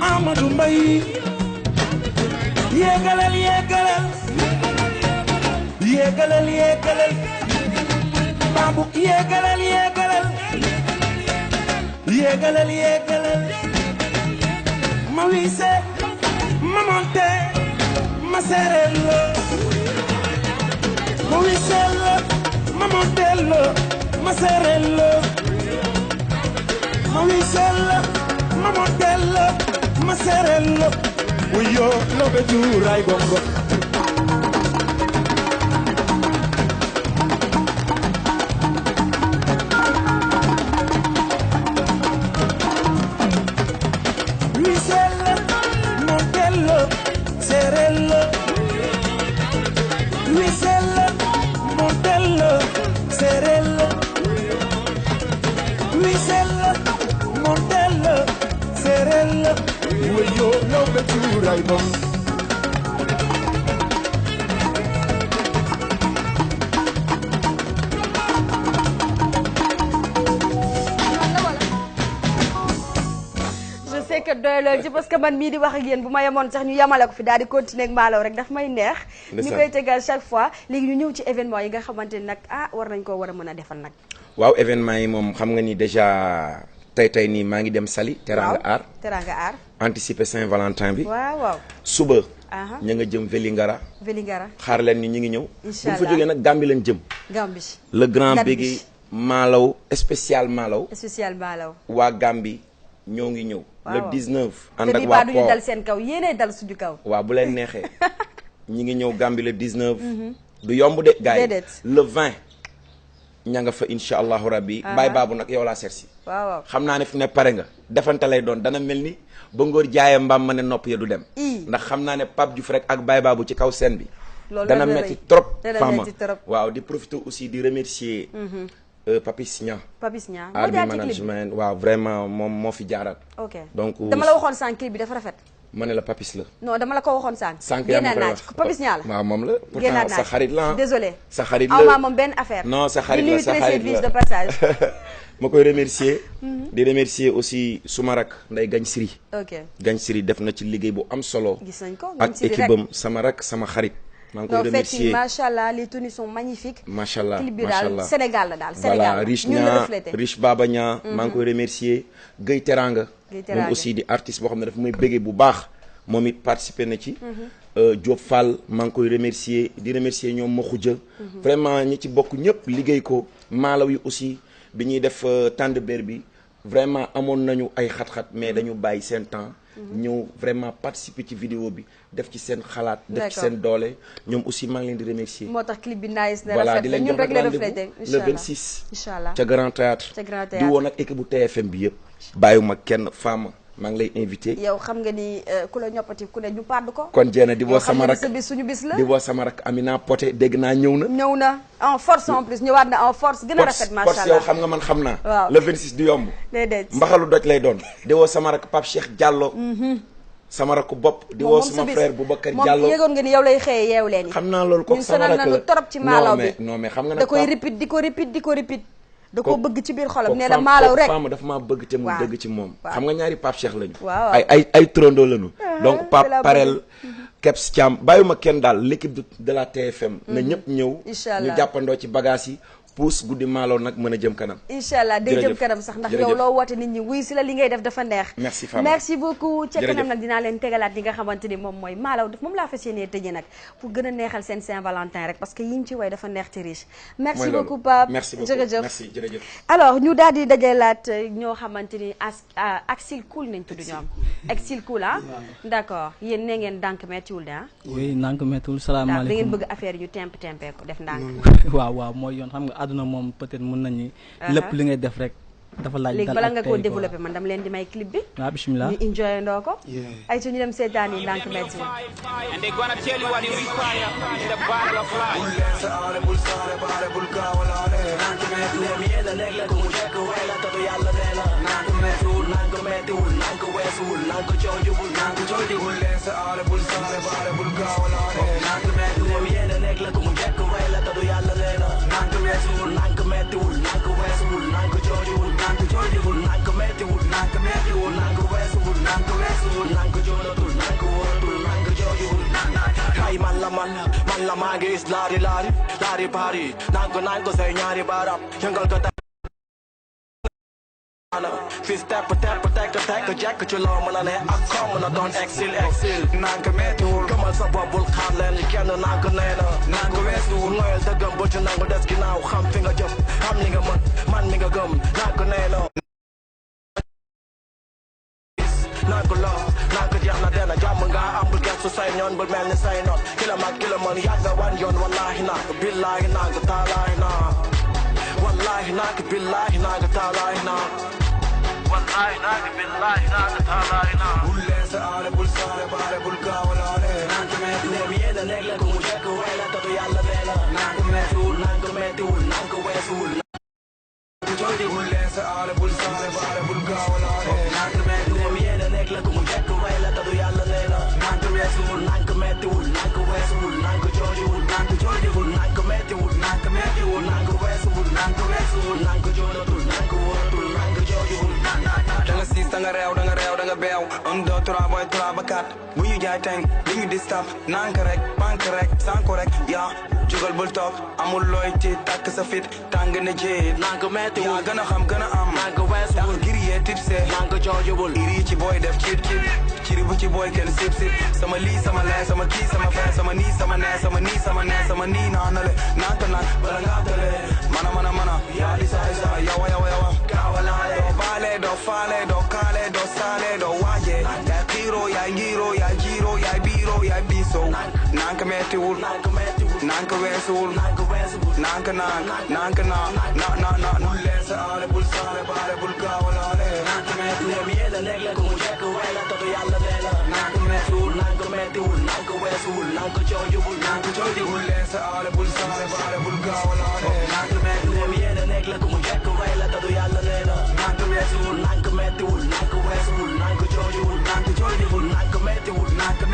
Amadou Mbaye yéegalal yéegalal yéegalal yéegalal Babou yéegalal yéegalal yéegalal yéegalal ma wise ma monte ma serel ma wise ma monte ma serel ma wise ma monte ma serel uyo lobe juray gongo Wisela, Montello, Serello. Wisela, Montello, Serello. Wisela, Montello, Serello. Wayo no beturay bom. que doylool ci parce que man mii di wax ak yéen bu ma yemoon sax ñu yamale ko fi daal di continuer ak Malaw rek daf may neex ñu koy tegal chaque fois léegi ñu ñëw ci événement yi nga xamante ni nag war nañ koo war a mën a defal nag waaw événement yi moom xam nga ni déjà tey nii maa ngi dem Saly Teranga Art anticiper Saint-Valentin bi waaw suba ña nga jëm Vélingara xaar leen ni ñu ngi ñëw bu fa jógee nag Gambie leen jëm Gambie le grand bégi Malaw spécial Malaw waa Gambie ñoo ngi ñëw le 19 ànd ak waa duñu dal seen kaw yéenee dal suñu kaw waaw bu leen neexee ñi ngi ñëw Gambie le 19 du yomb de gars yi le 20 ña nga fa insha allahu rabbi baay baabu nag yow laa sersi waaw xam naa ne fi ne pare nga defante lay doon dana mel ni ba ngóor jaaye mbaam ma ne nopp ya du dem ndax xam naa ne Pape Diouf rek ak baay baabu ci kaw scène bi dana metti trop fama waaw di profiter aussi di remercier Papis Nia art bi management waaw vraiment moom moo fi jaaral donc dama la waxoon sànq clip bi dafa rafet ma ne la Papis la non dama la ko waxoon sànq génnaat naa ci Papis Nia la waaw moom la pourtant sa xarit la désolé sa xarit la awma moom benn affaire non sa xarit la sa xarit la de passage ma koy remercier di remercier aussi suma rak nday Gagne Siri Gagne Siri def na ci liggéey bu am solo gis nañ ko ak équipe am sama rak sama xarit maa ngi koy remercier macha allah les tenues sont magnifiques. macha allah clip bi daal Sénégal la daal Sénégal voilà Rich Baba Nia maa ngi koy remercier Guèye Teranga moom aussi di artiste boo xam ne dafa may bëggee bu baax moom it participer na ci Diop Fall maa ngi koy remercier di remercier ñoom Mokhoudia vraiment ñi ci bokk ñëpp liggéey ko Malaw yi aussi bi ñuy def Tandber bi vraiment amoon nañu ay xat-xat mais dañu bàyyi seen temps ñëw vraiment participer ci vidéo bi def ci seen xalaat def ci seen doole ñoom aussi maa ngi leen di remercier moo tax clip bi nice na voilà rafet di leen jox rendez-vous le 26 ca Grand Théâtre di woon ak équipe bu TFM bi yëpp bàyyiwuma kenn Fama maa ngi lay invité yow xam nga ni ku la ñoppati ku ne ñu pàdd ko kon jeena di woo sama rak suñu bis la di woo sama rak Amina Poté dégg naa ñëw na en force en plus ñëwaat na en force gën a rafet macha allah yow xam nga man xam naa waaw le 26 du yomb déedéet mbaxalu doj lay doon di woo sama rak Pape Cheikh Diallo sama rakk bopp di woo sama frère Boubacar Diallo moom yëgoon nga ni yow lay xëyee yeewu leen xam naa loolu kooku sama rakk la nañu torop ci Malaw bi non mais xam nga nag da koy répété di ko répété da koo bëgg ci biir xolam nee na Malaw rek femme dafa maa bëgg te mu dëgg ci moom xam nga ñaari Pape Cheikh lañu waaw ay trondo lañu donc Pape Parel Keps Thiam bàyyuma kenn daal l'équipe de la TFM na ñëpp ñëw ñu jàppandoo ci bagage yi pousse guddi Malaw nag mën a jëm kanam incha allah day jëm kanam sax ndax yow loo woote nit ñi wuy si la li ngay def dafa neex merci Fama merci beaucoup ca kanam nag dinaa leen tegalaat li nga xamante ni moom mooy Malaw daf moom laa fas yéenee tëjee nag pour gën a neexal seen Saint-Valentin rek parce que yiñ ci way dafa neex te riche merci beaucoup Pape jërëjëf alors ñu daal di dajalaat ñoo xamante ni Axil Cool nañ tudd ñoom Axil Cool d'accord yéen ne ngeen dànk mettiwul de oui ndànk mettiwul salaamaaleykum da ngeen bëgg affaire yu temp tempee ko def ndànk waaw mooy yoon xam nga àdduna moom peut-être mën nañu lépp li ngay def rek dafa laaj léegi bala nga koo développé man dama leen di may clip bi waaw bismillah ñu enjoy ndoo ko ay su ñu dem seetaan yi ndànk metti and they gonna tell you what you require in the bottle of man la maa ngi gis laari pari naan ko say ñaari baaraam yëngal ko fi step tek jekk ci loo mën a ne ak koo mën a doon exil naan ko mettiwul gëmal sa bopp bul xaar leen kenn naan ko nee na naan ko weesuwul ngoyal dëggam bu ci nangu des ginnaaw xam fi nga jëm xam li nga mën man mi nga gëm naan ko nee na naan ko loo naan ko jeex na dena jàmm nga am bul gestu say ñoon bul mel ni say noon ki la mag ki la mën yàgg nga wan yoon wallahi naa ko billahi naa ko taalaahi naa wallahi naa ko billahi naa ko taalaahi naa wallahi naa ko billahi naa ko taalaahi naa nanka joojiwul nanka mettiwul nanka mettiwul nanka weesuwul nanka weesuwul nanka joonatul nanka wóoratul nanka joojiwul danga siis danga réew danga beew 1 2 3 boy 3 ba 4 bu ñu jaay teng li ñu di staf nanka rek bank rek sanko rek yaa jugal bul toog amul looy ci takk sa fit tàng na jéet nanka mettiwul yaa gën a xam gën a am nanka weesuwul ngir yee tipse nanka joojiwul iri ci boy def ciit ciri bu ci boy kenn sip sama lii sama lee sama kii sama fee sama nii sama nee sama nii sama nee sama nii naanale nanka naan bala ngaa tale mana yaa di saay saay yawa kaawalaale doo baale doo faale doo kaale doo saale doo waaje yaay xiiro yaay ngiiro yaay jiiro yaay biiro yaay biisow nanka mettiwul nanka weesuwul nanka naan bul leesa aale bul saale baale bul kaawalaale nanka mettiwul yéena nekk la ko mu jekk weela tato yàlla leela nanka mettiwul nanka weesuwul nanka joojiwul bul leesa aale bul saale baale bul kaawalaale nanka mettiwul yéena nekk la ko mu jekk weela tato yàlla leela nanka weesuwul nanka mettiwul nanka weesuwul nanka joojiwul nanka mettiwul nanka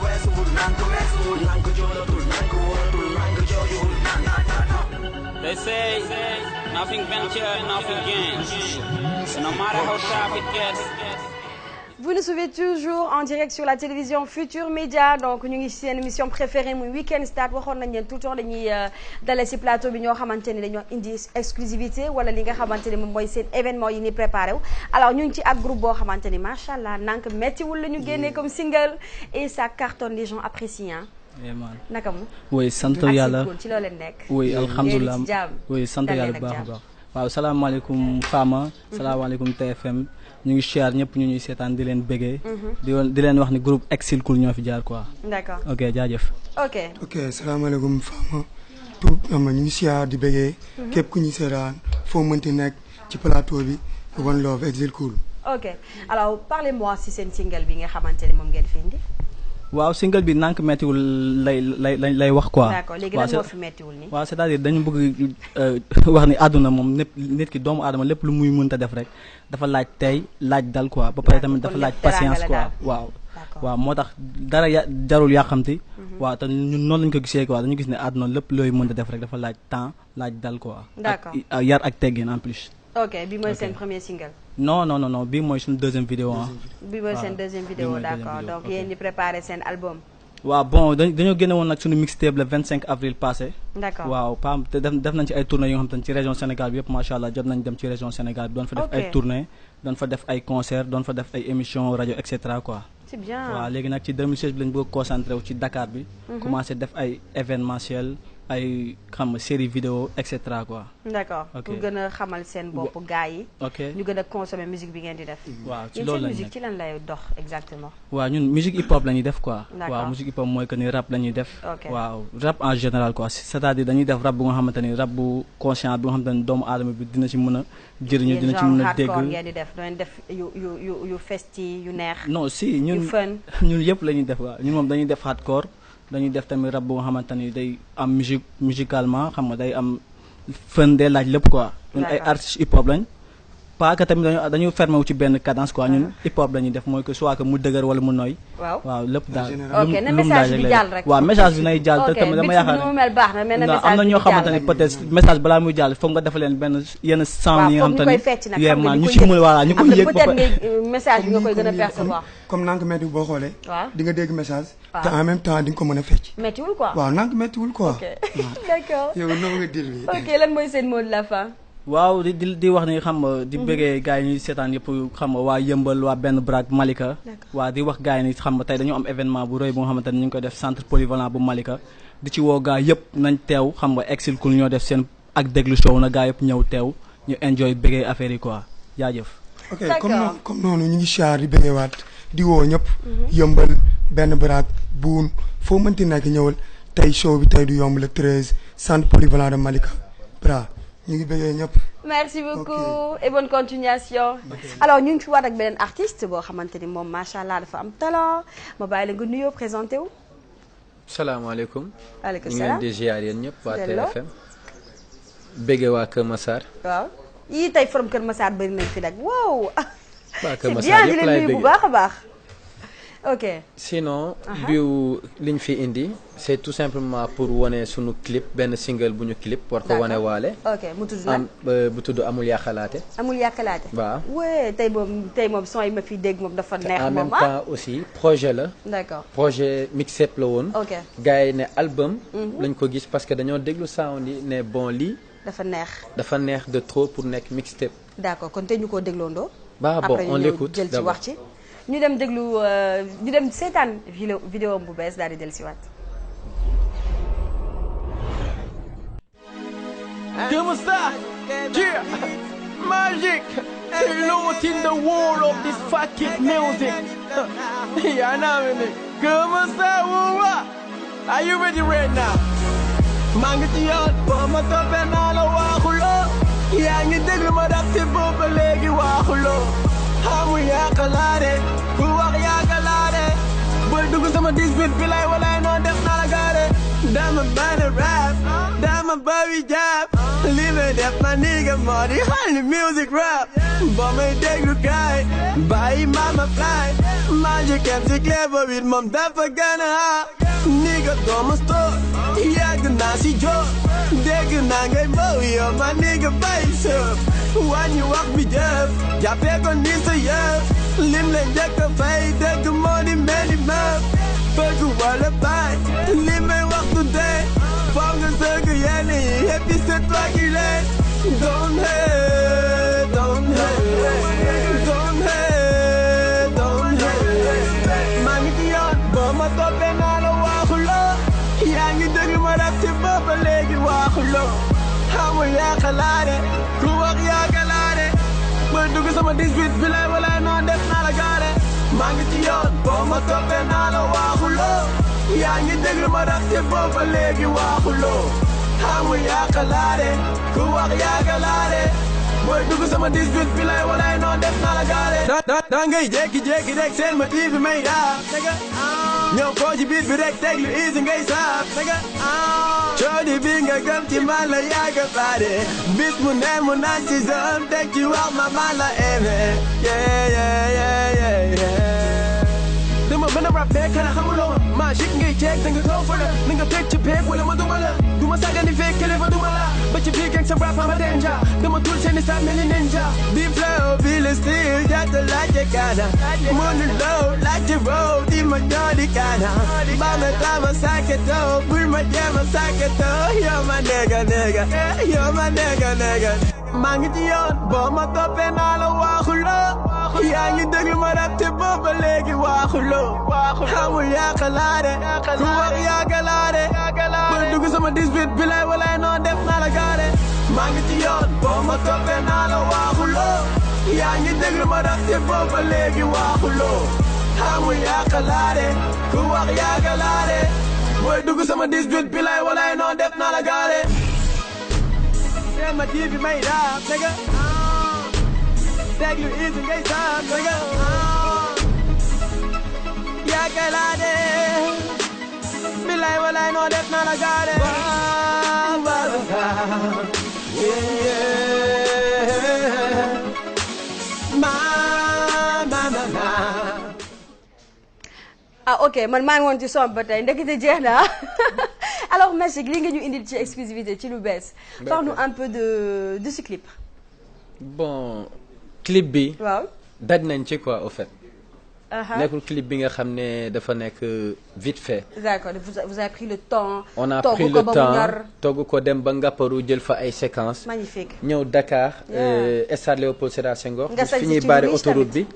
weesuwul nanka joonatul nanka wóoratul nanka joojiwul They say nothing venture, nothing gains. So no matter how tough it gets. Vous nous suivez toujours en direct sur la télévision Futur Média donc ñu ngi seen émission préférée muy Weekend Start waxoon nañ leen tout le temps dañuy dalee ci plateau bi ñoo xamante ni dañoo indi exclusivité wala li nga xamante ni moom mooy seen événement yi ni préparé wu alors ñu ngi ci ak groupe boo xamante ni macha allah nanka mettiwul la ñu génnee comme single et ça cartonne les gens apprécient naka mu. oui sant yàlla ci loo leen nekk. oui alhamdulilah oui sant yàlla bu baax a baax. waaw salaamaaleykum Fama. salaamaaleykum TFM. ñu ngi share ñëpp ñu ñuy seetaan di leen bëggee. di leen wax ni groupe Exil Cool ñoo fi jaar quoi. d'accord ok jaajëf. ok salaamaaleykum Fama. tout ñu ngi share di bëggee. képp ku ñu seetaan foo mënti nekk ci plateau bi One Love Exil Cool. ok alors parlez-moi si seen single bi nga xamante ne moom ngeen fi indi. waaw single bi nank mettiwul lay wax quoi. d'accord léegi lan moo fi mettiwul nii. waaw c'est-à-dire dañu bëgg wax ni àdduna moom nit ki doomu aadama lépp lu muy mënta def rek dafa laaj tey laaj dal quoi ba pare tamit dafa laaj patience quoi waaw moo tax dara jarul yàqamti waaw te ñun noonu lañu ko gisee quoi dañu gis ne àdduna lépp looy mënta def rek dafa laaj temps laaj dal quoi. d'accord ak yar ak teggin en plus. ok bi mooy seen premier single. non bii mooy suñu deuxième vidéo ah. bi mooy seen deuxième vidéo d'accord donc yéen di préparer seen album. waaw bon dañoo génne woon nag suñu mixtape le 25 avril passé. d'accord waaw PAM te def nañ ci ay tournées yoo xam te ne ci région Sénégal bi yëpp macha allah jot nañ dem ci région Sénégal bi doon fa def ay tournées doon fa def ay concerts doon fa def ay émissions rajo et cetera quoi. c'est bien waaw léegi nag ci 2016 bi lañ bëgg concentré wu ci Dakar bi. commencé def ay événementiel ay xam nga série vidéo et cetera quoi. d'accord pour gën a xamal seen bopp gars yi. ok ñu gën a consommer musique bi ngeen di def. waaw ci loolu la musique ci lan lay dox exactement. waaw ñun musique hip hop la ñuy def quoi. d'accord waaw musique hip hop mooy que ni rap la ñuy def. ok waaw rap en général quoi c'est-à-dire dañuy def rap bu nga xamante ni rap bu conscient bu nga xamante ni doomu aadama bi dina ci mën a jëriñu dina ci mën a dégg. ngeen di def doon def yu festi yu neex. non si ñun ñun yëpp la ñuy def waaw ñun moom dañuy def hardcore. dañuy def tamit rap bu nga xamante ni day am musicalement xam nga day am fën day laaj lépp quoi. ñun ay artistes hip hop lañ. pas que tamit dañu fermé wu ci benn cadence quoi ñun hip hop lañuy def mooy que soit que mu dëgër wala mu nooy. waaw lépp daal. ok na message bi jàll rek. waaw message bi nay jàll te tamit dama yaakaar ne am na ñoo xamante ni peut-être message balaa muy jàll foog nga defal leen benn yenn sound yi nga xamante ni yéen ñu ci mën voilà ñu koy yëg ba message bi nga koy gën a percevoir. comme nank metti boo xoolee. waaw di nga dégg message. te en même temps di nga ko mën a fecc. mettiwul quoi. waaw nank mettiwul quoi. ok d'accord. yow noo nga dil bi. ok lan mooy seen mot de la fin. waaw di wax ni xam nga di bëggee gars yi ñuy seetaan yëpp xam nga waa Yëmbal waa Benn Brak Malika. waa di wax gars yi ni xam nga tey dañu am événement bu rëy bu nga xamante ni ñu ngi koy def centre polyvalent bu Malika. di ci woo gars yëpp nañ teew xam nga Exil Cool ñoo def seen ak déglu show na gars yëpp ñëw teew ñu enjoy bëggee affaire yi quoi jaajëf. ok comme noonu ñu ngi char di bëggee waat di woo ñëpp. Yëmbal Benn Brak Buun foo mënti nekk ñëwal tey show bi tey du yomb le 13 centre polyvalent de Malika Bra. ñu ngi bëggee ñëpp. merci beaucoup et bonne continuation. alors ñu ngi fi war ak beneen artiste boo xamante ni moom macha allah dafa am talent ma bàyyi la nga nuyoo présenté wu. salaamaaleykum. waaleykum ñu salaam ngi leen di ziar yéen ñëpp waa TFM. bëggee waa Kër Massar. waaw yii tey from Kër Massar bëri nañ fi nag wow. waa Kër Massar yëpp laay nuyu bu baax a baax. ok sinon biu liñ fi indi c'est tout simplement pour wane sunu clip benn single bu ñu clip war ko wane waale ok mu tudd lan bu tudd amul yàqalaate waaw ouais tey moom son yi ma fi dégg moom dafa neex en même temps aussi projet la d'accord projet mixtape la woon ok gars yi ne album lañ ko gis parce que dañoo déglu sound yi ne bon lii dafa neex de trop pour nekk mixtape d'accord kon tey ñu koo dégloondoo bon on l'écoute jël ci wax ci ñu dem déglu ñu dem seetaan vidéo bu bees daal di del si waat Come star, yeah, magic, lost in the world of this fucking music. Yeah, now me. Come star, are you ready right now? Mangitiyon, pama tope na la wakulo. Yang itiglo madakti bubelegi wakulo. Hamu ya kalare, kuwak ya kalare. Boy dugu sama disbit pilay walay no def na la gare. Dama bana rap, dama baby jab. Living that my nigga money, honey music rap. But my day look guy, buy mama fly. Magic MC clever with mom that for gonna nigga don't stop. Yeah, the Nazi joke. They can get boy, my nigga face up. When you walk me up, ya pick on this a year. Limlin jack a fight, take the money, many map. Fuck you all about, limit walk today. Found a circle, yeah, happy set like it. Don't hate, don't hate, don't hate, don't hate. Mami diyon, bama tope na la wakulo. Yang itiglo madakti bubelegi wakulo. Hamu ya kalare, kuwak ya kalare. Boy dugu sama disbit bilay walay no def na la gare. Mangi ci yoon bama tope na la wakulo. Yang itiglo madakti bubelegi wakulo. Hamu ya kalare, kuwak ya kalare. Boy dugu sama disbit bilay walay no def na la gare. Dangay jeki jeki rek sen ma TV may da. Ñoo ko ci biir bi rek teg lu easy ngay saaf coodi bi nga gëm ci man la yàgg faade bis mu ne mu naan ci zone teg ci wax ma man la aimé dama mën a rap mais kana xamuloo ma magique ngay jeeg da nga kaw fa la na nga teg ci peeg wala ma duma la duma sàggani fekk kilifa duma la ba ci biir sa rap ma danger dama tul seeni sa mel ni ninja bi flow bi le style jaata laajte kana mënu low laajte road di ma ñoo di kana ba ma tama saketo bul ma jema saketo yo ma nigga yo ma nigga maa ngi ci yoon boo ma toppee naa la waaxuloo yaa ngi déglu ma rap te booba léegi waaxuloo xamul yaakalaare ku wax yaakalaare bul dugg sama 18 bi lay walay noo def naa la gaare maa ngi ci yoon boo ma toppee naa la waaxuloo yaa ngi déglu ma rap te booba léegi waaxuloo xamul yaakalaare ku wax yaakalaare bul dugg sama 18 bi lay walay noo def naa la gaare my TV made up, nigga. Take you easy, get some, nigga. Yeah, get out there. Be like, well, I know that's not a god. Ah, ok, man maa ngi woon ci son ba tey ndekete jeex na. Alors Magique li nga ñu indil ci exclusivité ci lu bees. Parle-nous un peu de ce clip. Bon clip bi. waaw daj nañ ci quoi au fait. nekkul clip bi nga xam ne dafa nekk vite fait. D'accord, vous avez pris le temps. On a pris le temps togg ko dem ba Ngapparu jël fa ay séquences. Magnifique. ñëw Dakar. Stade Léopold Sédar Senghor. nga fi ñuy barrer autoroute bi.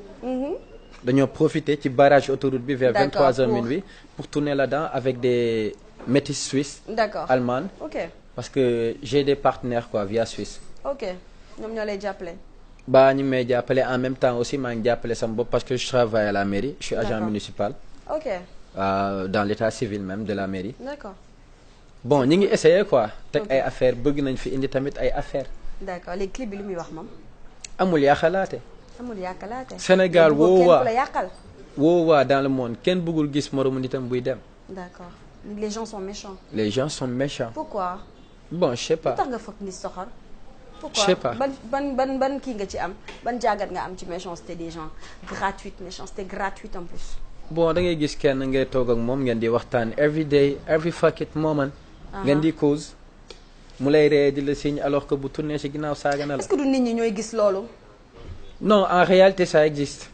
dañoo profiter ci barrage autoroute bi vers 23h minuit pour tourner là-dedans avec des métis suisses. D'accord. allemandes. Ok. Parce que j'ai des partenaires quoi via Suisse. Ok ñoom ñoo lay jàppale. Bah ñu may jàppale en même temps aussi maa ngi jàppale sama bopp parce que je travaille à la mairie. Je suis agent municipal. Ok. Dans l'état civil même de la mairie. D'accord. Bon ñu ngi essayer quoi. teg ay affaires bëgg nañ fi indi tamit ay affaires. D'accord les clips bi lu muy wax moom. amul yàqalaate. amul yàqalaate. Sénégal woowaa la yàqal. woowaa dans le monde kenn bëggul gis moromu nitam buy dem. D'accord les gens sont méchants. Les gens sont méchants. Pourquoi? Bon je sais pas. lu tax nga foog ni soxor. Je sais pas. ban kii nga ci am ban jàngat nga am ci méchanceté des gens gratuite méchanceté gratuite en plus. bon da ngay gis kenn ngay toog ak moom ngeen di waxtaan every day every fucking moment. ngeen di cause mu lay ree di la signe alors que bu tourné ci ginnaaw saaga na la. est-ce que du nit ñi ñooy gis loolu. non en réalité ça existe.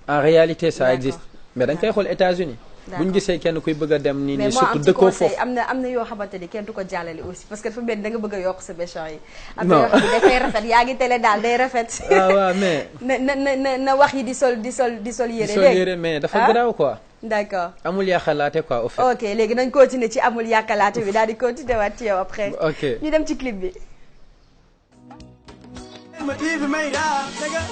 en réalité ça existe mais dañ koy xool États-Unis bu ñu gisee kenn kuy bëgg a dem nii nii surtout dëkkoo foofu am na yoo xamante ni kenn du ko jàllale aussi parce que dafa mel ni da nga bëgg a yokk sa béchon yi. am na yoo xam ne dafay rafet yaa ngi télé daal day rafet. waaw mais. na wax yi di sol yére. di sol yére mais dafa garaaw quoi. d'accord amul yàqalaate quoi au fait. ok léegi nañ continuer ci amul yàqalaate bi daal di continuer waat ci yow après. ok ñu dem ci clip bi. ma TV may daa nigga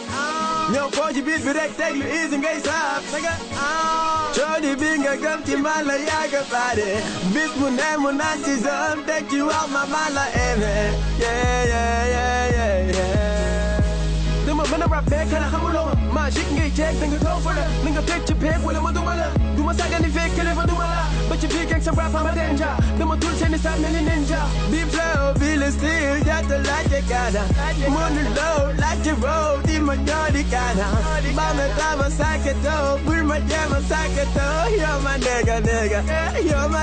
ñëw foo ci biir bi rek teg lu easy ngay saab nigga coodi bi nga gëm ci man la yàgg baade bis mu ne mu naan ci zone teg ci wax ma man la aimé dama mën a rap mais kana xamuloo ma magique ngay ceeg da nga kaw fa la ni nga teg ci peeg wala ma duma la duma sagani fekk kilifa duma la ba ci biir geng sa rap ama denja dama tul seeni sa mel ni ninja bi flow bi le style jaata laajte kaana mënu low laajte row di ma ñoo di kaana ba me tama sakato bul ma jema sakato yo ma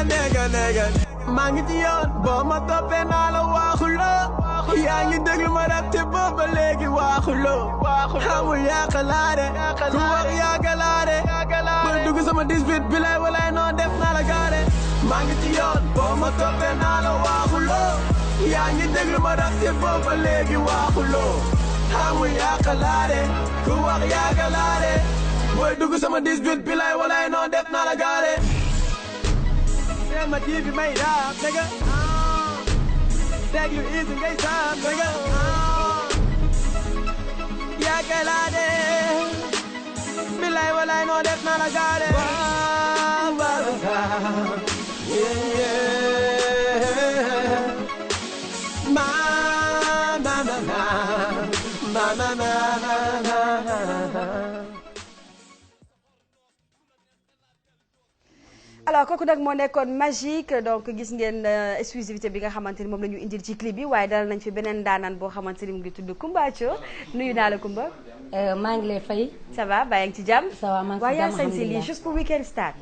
nega maa ngi ci yoon boo ma toppee naa la waaxuloo yaa ngi déglu ma rap te booba léegi waaxuloo xamul yaakalaare ku wax yaakalaare bul dugg sama 18 bi lay walay noo def naa la gaare maa ngi ci yoon boo ma toppee naa la waaxuloo yaa ngi déglu ma rap te booba léegi waaxuloo xamul yaakalaare ku wax yaakalaare bul dugg sama 18 bi lay walay noo def naa la gaare ma TV may rap nigga teg lu easy ngay saab nigga yaakalaade bilay walay noo def na la gaade alors kooku nag moo nekkoon magique donc gis ngeen exclusivité bi nga xamante ni moom la ñu indil ci clip bi waaye dalal nañ fi beneen daanaan boo xamante ni mu ngi tudd Coumba Thio nuyu naa la Coumba. maa ngi lay fay. ça va baa ngi ci jàmm. ça va maa ngi ci jàmm waaye yaa sañse lii juste pour weekend start.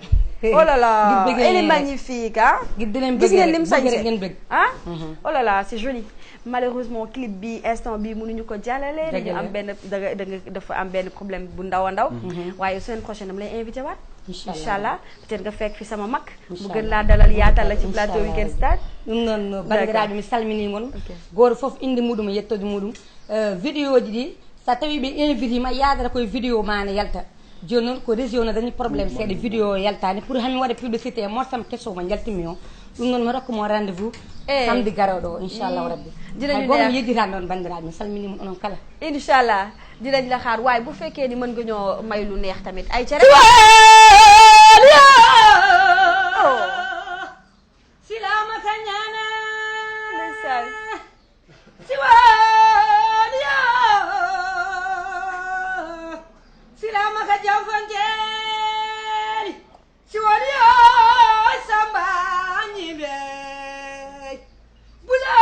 oh là là elle est magnifique ah. gis ngeen lim sañse ah. oh là là c'est joli. malheureusement clip bi instant bi mënuñu ko jàllale. dañu am benn dafa am benn problème bu ndaw a ndaw. waaye semaine prochaine am lay invité waat. incha allah peut-être nga fekk fi sama mag. mu gën laa dalal yaatal la ci plateau weekend start. ɗum noon bandiraɓe mi salminimon goto foof inde muɗum e yettode muɗum vidéo ji ɗi so tawi ɓe invité ma yadata koye vidéo ma ne yalta joni noon ko région no dañi probléme seeɗa vidéo yaltani pour hami waɗa publicité e morsam question mo jaltimi o ɗum noon mi rokkamo rendez-vous samedi garoɗo o inchallahu rabbi hay goto mi yejjitan ɗon bandiraɓe mi salminimon onon kala inchallah dinañ la xaar waaye bu fekkee ni mën nga ñoo may lu neex tamit ay cere silama kañana ndeysaan siwaɗiya silama ka jamfonjeeri siwaɗiya samba ñiɓe bulo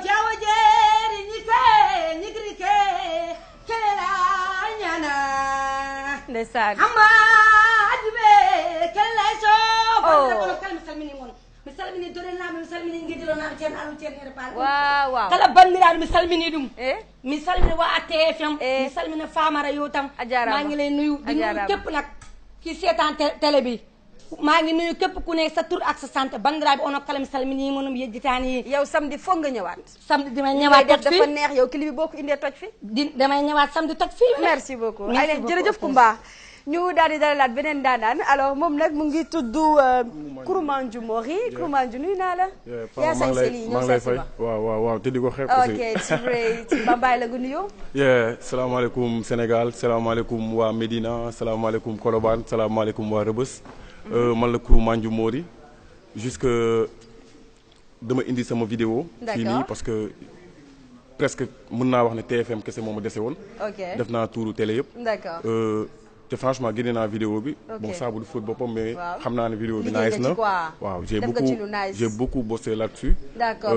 jawo jeeri ñike ñigrike kelela ñana ndeysaan hamadiɓe kelelay so kono kala mi salmini mon mi salmini dorennaɓe mi salmini guidironaɓe ceerno alum ceerno ere paal waaw kala bandiraɗo mi salmini ɗum mi salmini wa TFM mi salmini Famara yow tam maa ngi lay nuyu di nuyu képp nag ki seetaan télé bi maa ngi nuyu képp ku ne sa tur ak sa sant bandiraɓe ono kala mi salmini monom yejjitani yow samedi foog nga ñëwaat samedi damay ñëwaat toj fi dafa neex yow clip bi boo ko indee toj fi damay ñëwaat samedi toj fi merci beaucoup allez jërëjëf Coumba ñu daal di dalalaat beneen daanaan alors moom nag mu ngi tudd Kouroumandiou Mori Kouroumandiou nuyu naa la. yaa sañ se lii ñëw sa si ba waaw te di ko xeeb aussi. ok c'est vrai ci Bambaye la nga nuyoo. salaamaaleykum Sénégal salaamaaleykum waa Médina salaamaaleykum Colobane salaamaaleykum waa Rebeuss. man la Kouroumandiou Mori jusque dama indi sama vidéo. fii nii parce que presque mën naa wax ne TFM kese moo ma dese woon. ok def naa tuuru télé yëpp. d'accord. te franchement génne naa vidéo bi. bon saabu du fóot boppam mais. xam naa ne vidéo bi nice na waaw j'ai beaucoup bossé là-dessus. d'accord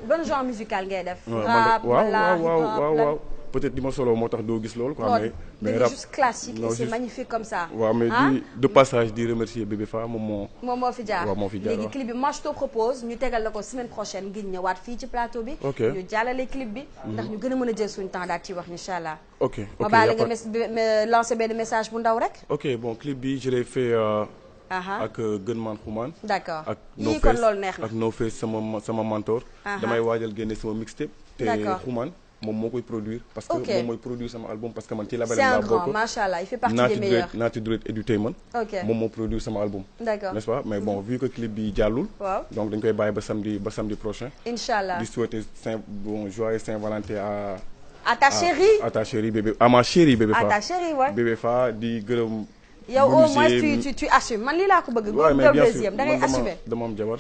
ban genre musical ngay def. waaw peut-être di ma solo moo tax doo gis loolu quoi. mais rap juste classique et c'est magnifique comme ça. waaw mais de passage di remercier Bébé Fa moom moo fi jaar. waaw moo fi jaar léegi clip bi moi je te propose ñu tegal la ko semaine prochaine ngir ñëwaat fii ci plateau bi. ok ñu jàllale clip bi. ndax ñu gën a mën a jël suñu temps daal ci wax incha allah. ok ma baale nga lancer benn message bu ndaw rek. ok bon clip bi je l'ai fait. ak Gën Man Xumaan. d'accord ak yii kon loolu neex na ak No Face sama mentor. damay waajal génne sama mixtape. te Xumaan moom moo koy produire. parce que moom mooy produire sama album parce que man ci label laa bokk. c'est un grand machallah il fait partie des meilleurs. Naati Dread Entertainment. ok moom moo produire sama album. d'accord n'est-ce pas mais bon vu que clip bi jàllul. waaw donc dañ koy bàyyi ba samedi prochain. inchallah di souhaiter joyeux Saint-Valentin à ta chérie. à ta chérie bébé à ma chérie bébé Fa. à ta chérie ouais. Bébé Fa di gërëm. yow au moins tu assumes man lii laa ko bëgg. waaw mais bien sûr deuxième da ngay assumer. dama am jabar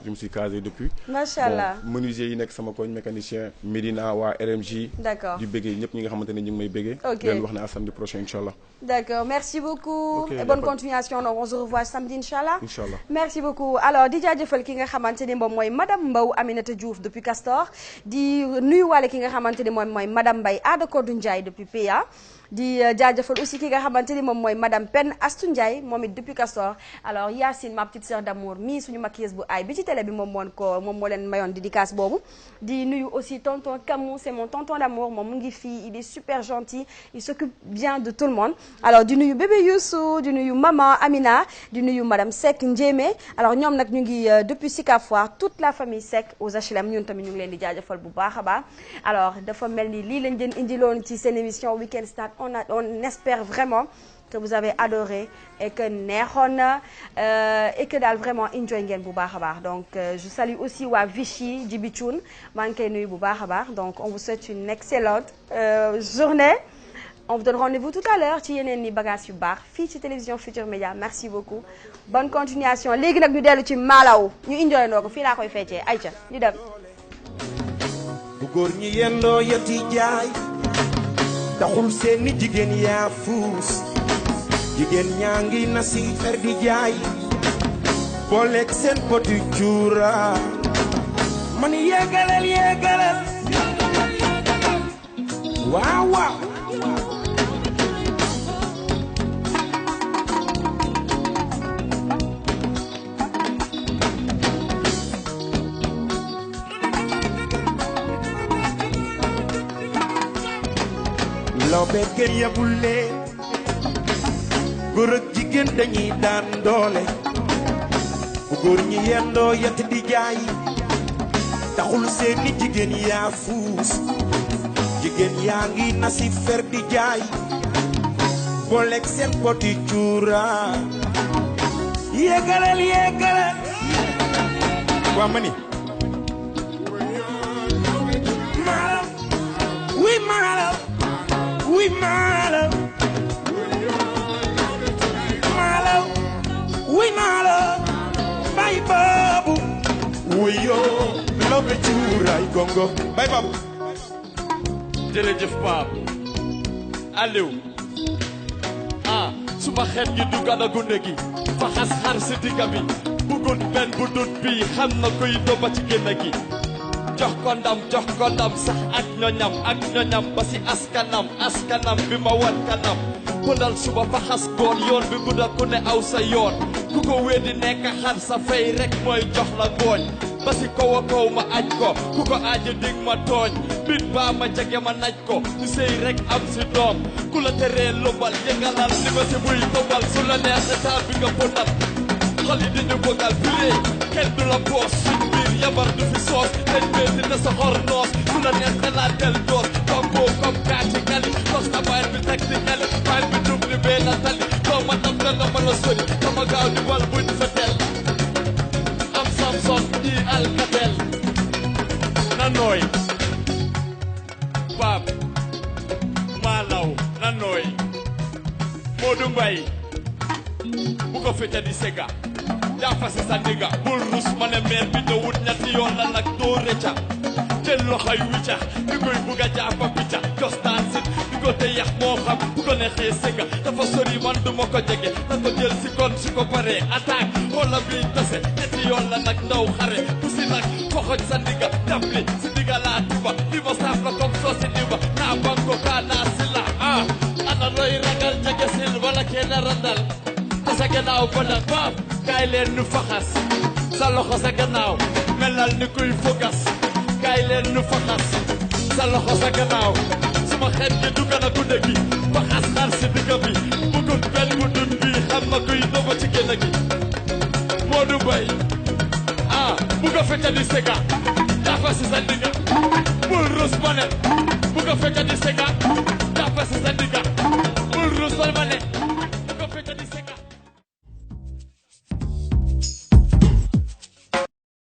je me suis casé depuis. macha allah bon menuisier yi nekk sama koñ mécanicien Médina waa RMJ. d'accord di bëggee ñëpp ñi nga xamante ne ñu ngi may bëggee. ok di leen wax ne à samedi prochain incha allah. d'accord merci beaucoup. ok et bonne continuation donc on se revoit samedi incha allah. incha allah merci beaucoup alors di jaajëfal ki nga xamante ni moom mooy madame Mbow Aminata Diouf depuis Castor di nuyuwaale ki nga xamante ni moom mooy madame Mbaye Ada Kodou Ndiaye depuis PA. di jaajëfal aussi ki nga xamante ni moom mooy madame Pen Astou Ndiaye moom it depuis Castor alors Yacine ma petite sœur d'amour mii suñu maquilleuse bu aay bi ci télé bi moom moo leen mayoon dédicace boobu di nuyu aussi tonton Kamou c'est mon tonton d'amour moom mu ngi fii il est super gentil il s'occupe bien de tout le monde alors di nuyu bébé Youssou di nuyu maman Amina di nuyu madame Seck Ndiémé alors ñoom nag ñu ngi depuis Sicap Foire toute la famille Seck aux HLM ñun tamit ñu ngi leen di jaajëfal bu baax a baax alors dafa mel ni lii lañ leen indiloon ci seen émission Week-end Start on espère vraiment que vous avez adoré et que neexoon na et que daal vraiment enjoy ngeen bu baax a baax donc je salue aussi waa Vichy Djibi Thioune maa ngi koy nuyu bu baax a baax donc on vous souhaite une excellente journée on vous donne rendez-vous tout à l'heure ci yeneen ni bagage yu baax fii ci télévision Futur Média merci beaucoup bonne continuation léegi nag ñu dellu ci Malaw ñu enjoy ndoo ko fii laa koy feccee ayca ñu dem bu góor ñi yendoo yeti jaay taxul seeni jigéen yaa fuus jigéen ñaa ngi na si fer di jaay booleeg seen poti cuura man yeegalal waaw waaw lawbe kenn yabul leen góor ak jigéen dañuy daan doole bu góor ñi yendoo yett di jaay taxul seeni jigéen yaa fuus jigéen yaa ngi na si fer di jaay booleeg seen poti cuura yeegalal waa ma ni maalam wuy maalam wuy maalam wuy maalam bay baabu wuy yoo lawbe cuuraay gongo bay baabu jërëjëf Pape Aliou suma xeet gi du gana gunde gi fa xas xar si digga bi bugut benn bu dut bi xam na koy doba ci génne gi jox ko ndam sax ak ñoñam ba si askanam bi ma wan kanam pëndal suba fa xas boon yoon bi gudda ku ne aw sa yoon ku ko weddi nekk xar sa fay rek mooy jox la ngooñ ba si kaw a kaw ma aj ko ku ko aja dig ma tooñ bit baa ma jege ma naj ko ñu sëy rek am si doom ku la teree lumbal yëngalal li ma si buy tobal su la neex état bi nga pëndal xol yi dañu bëggal piree kenn du la boos suñ biir yabar du fi soos dañ meeti na sa xor noos su la neex dalaa del doos tomboo comme kaati kali tos na baay bi teg di kali baay bi dum ni bee na tali doo ma dam danga mën a sori dama gaaw di wal buñ fa tel am Samson di alkatel na nooy Pape Malaw na nooy Modou Mbaye bu ko fete di sega jaafa si sa ndiga bul rus ma ne meer bi ñëwut ñetti yoon la nag doo rëcca jël loxoy wicca di koy bugg a jaafa picca costaan sit di ko te yax moo xam bu ko neexee sega dafa sori man du ma ko jege na ko jël si kon su ko paree attaque xoola bi tase ñetti yoon la nag ndaw xare bu si nag foxoj sa ndiga daf li si ndiga laa tiba li ma saaf la comme soo si ndiba naa bang gannaaw ba nag baab kaay leen nu faxas sa loxo sa gannaaw melal ni kuy fokas kaay leen nu faxas sa loxo sa gannaaw suma xet gi dugg na ku dëggi faxas xar si digga bi bugut benn bu dun bi xam na kuy doba ci génn gi Modou Mbaye buga fecca di sega dafa si sa digga bul rus banet buga fecca di sega dafa si sa digga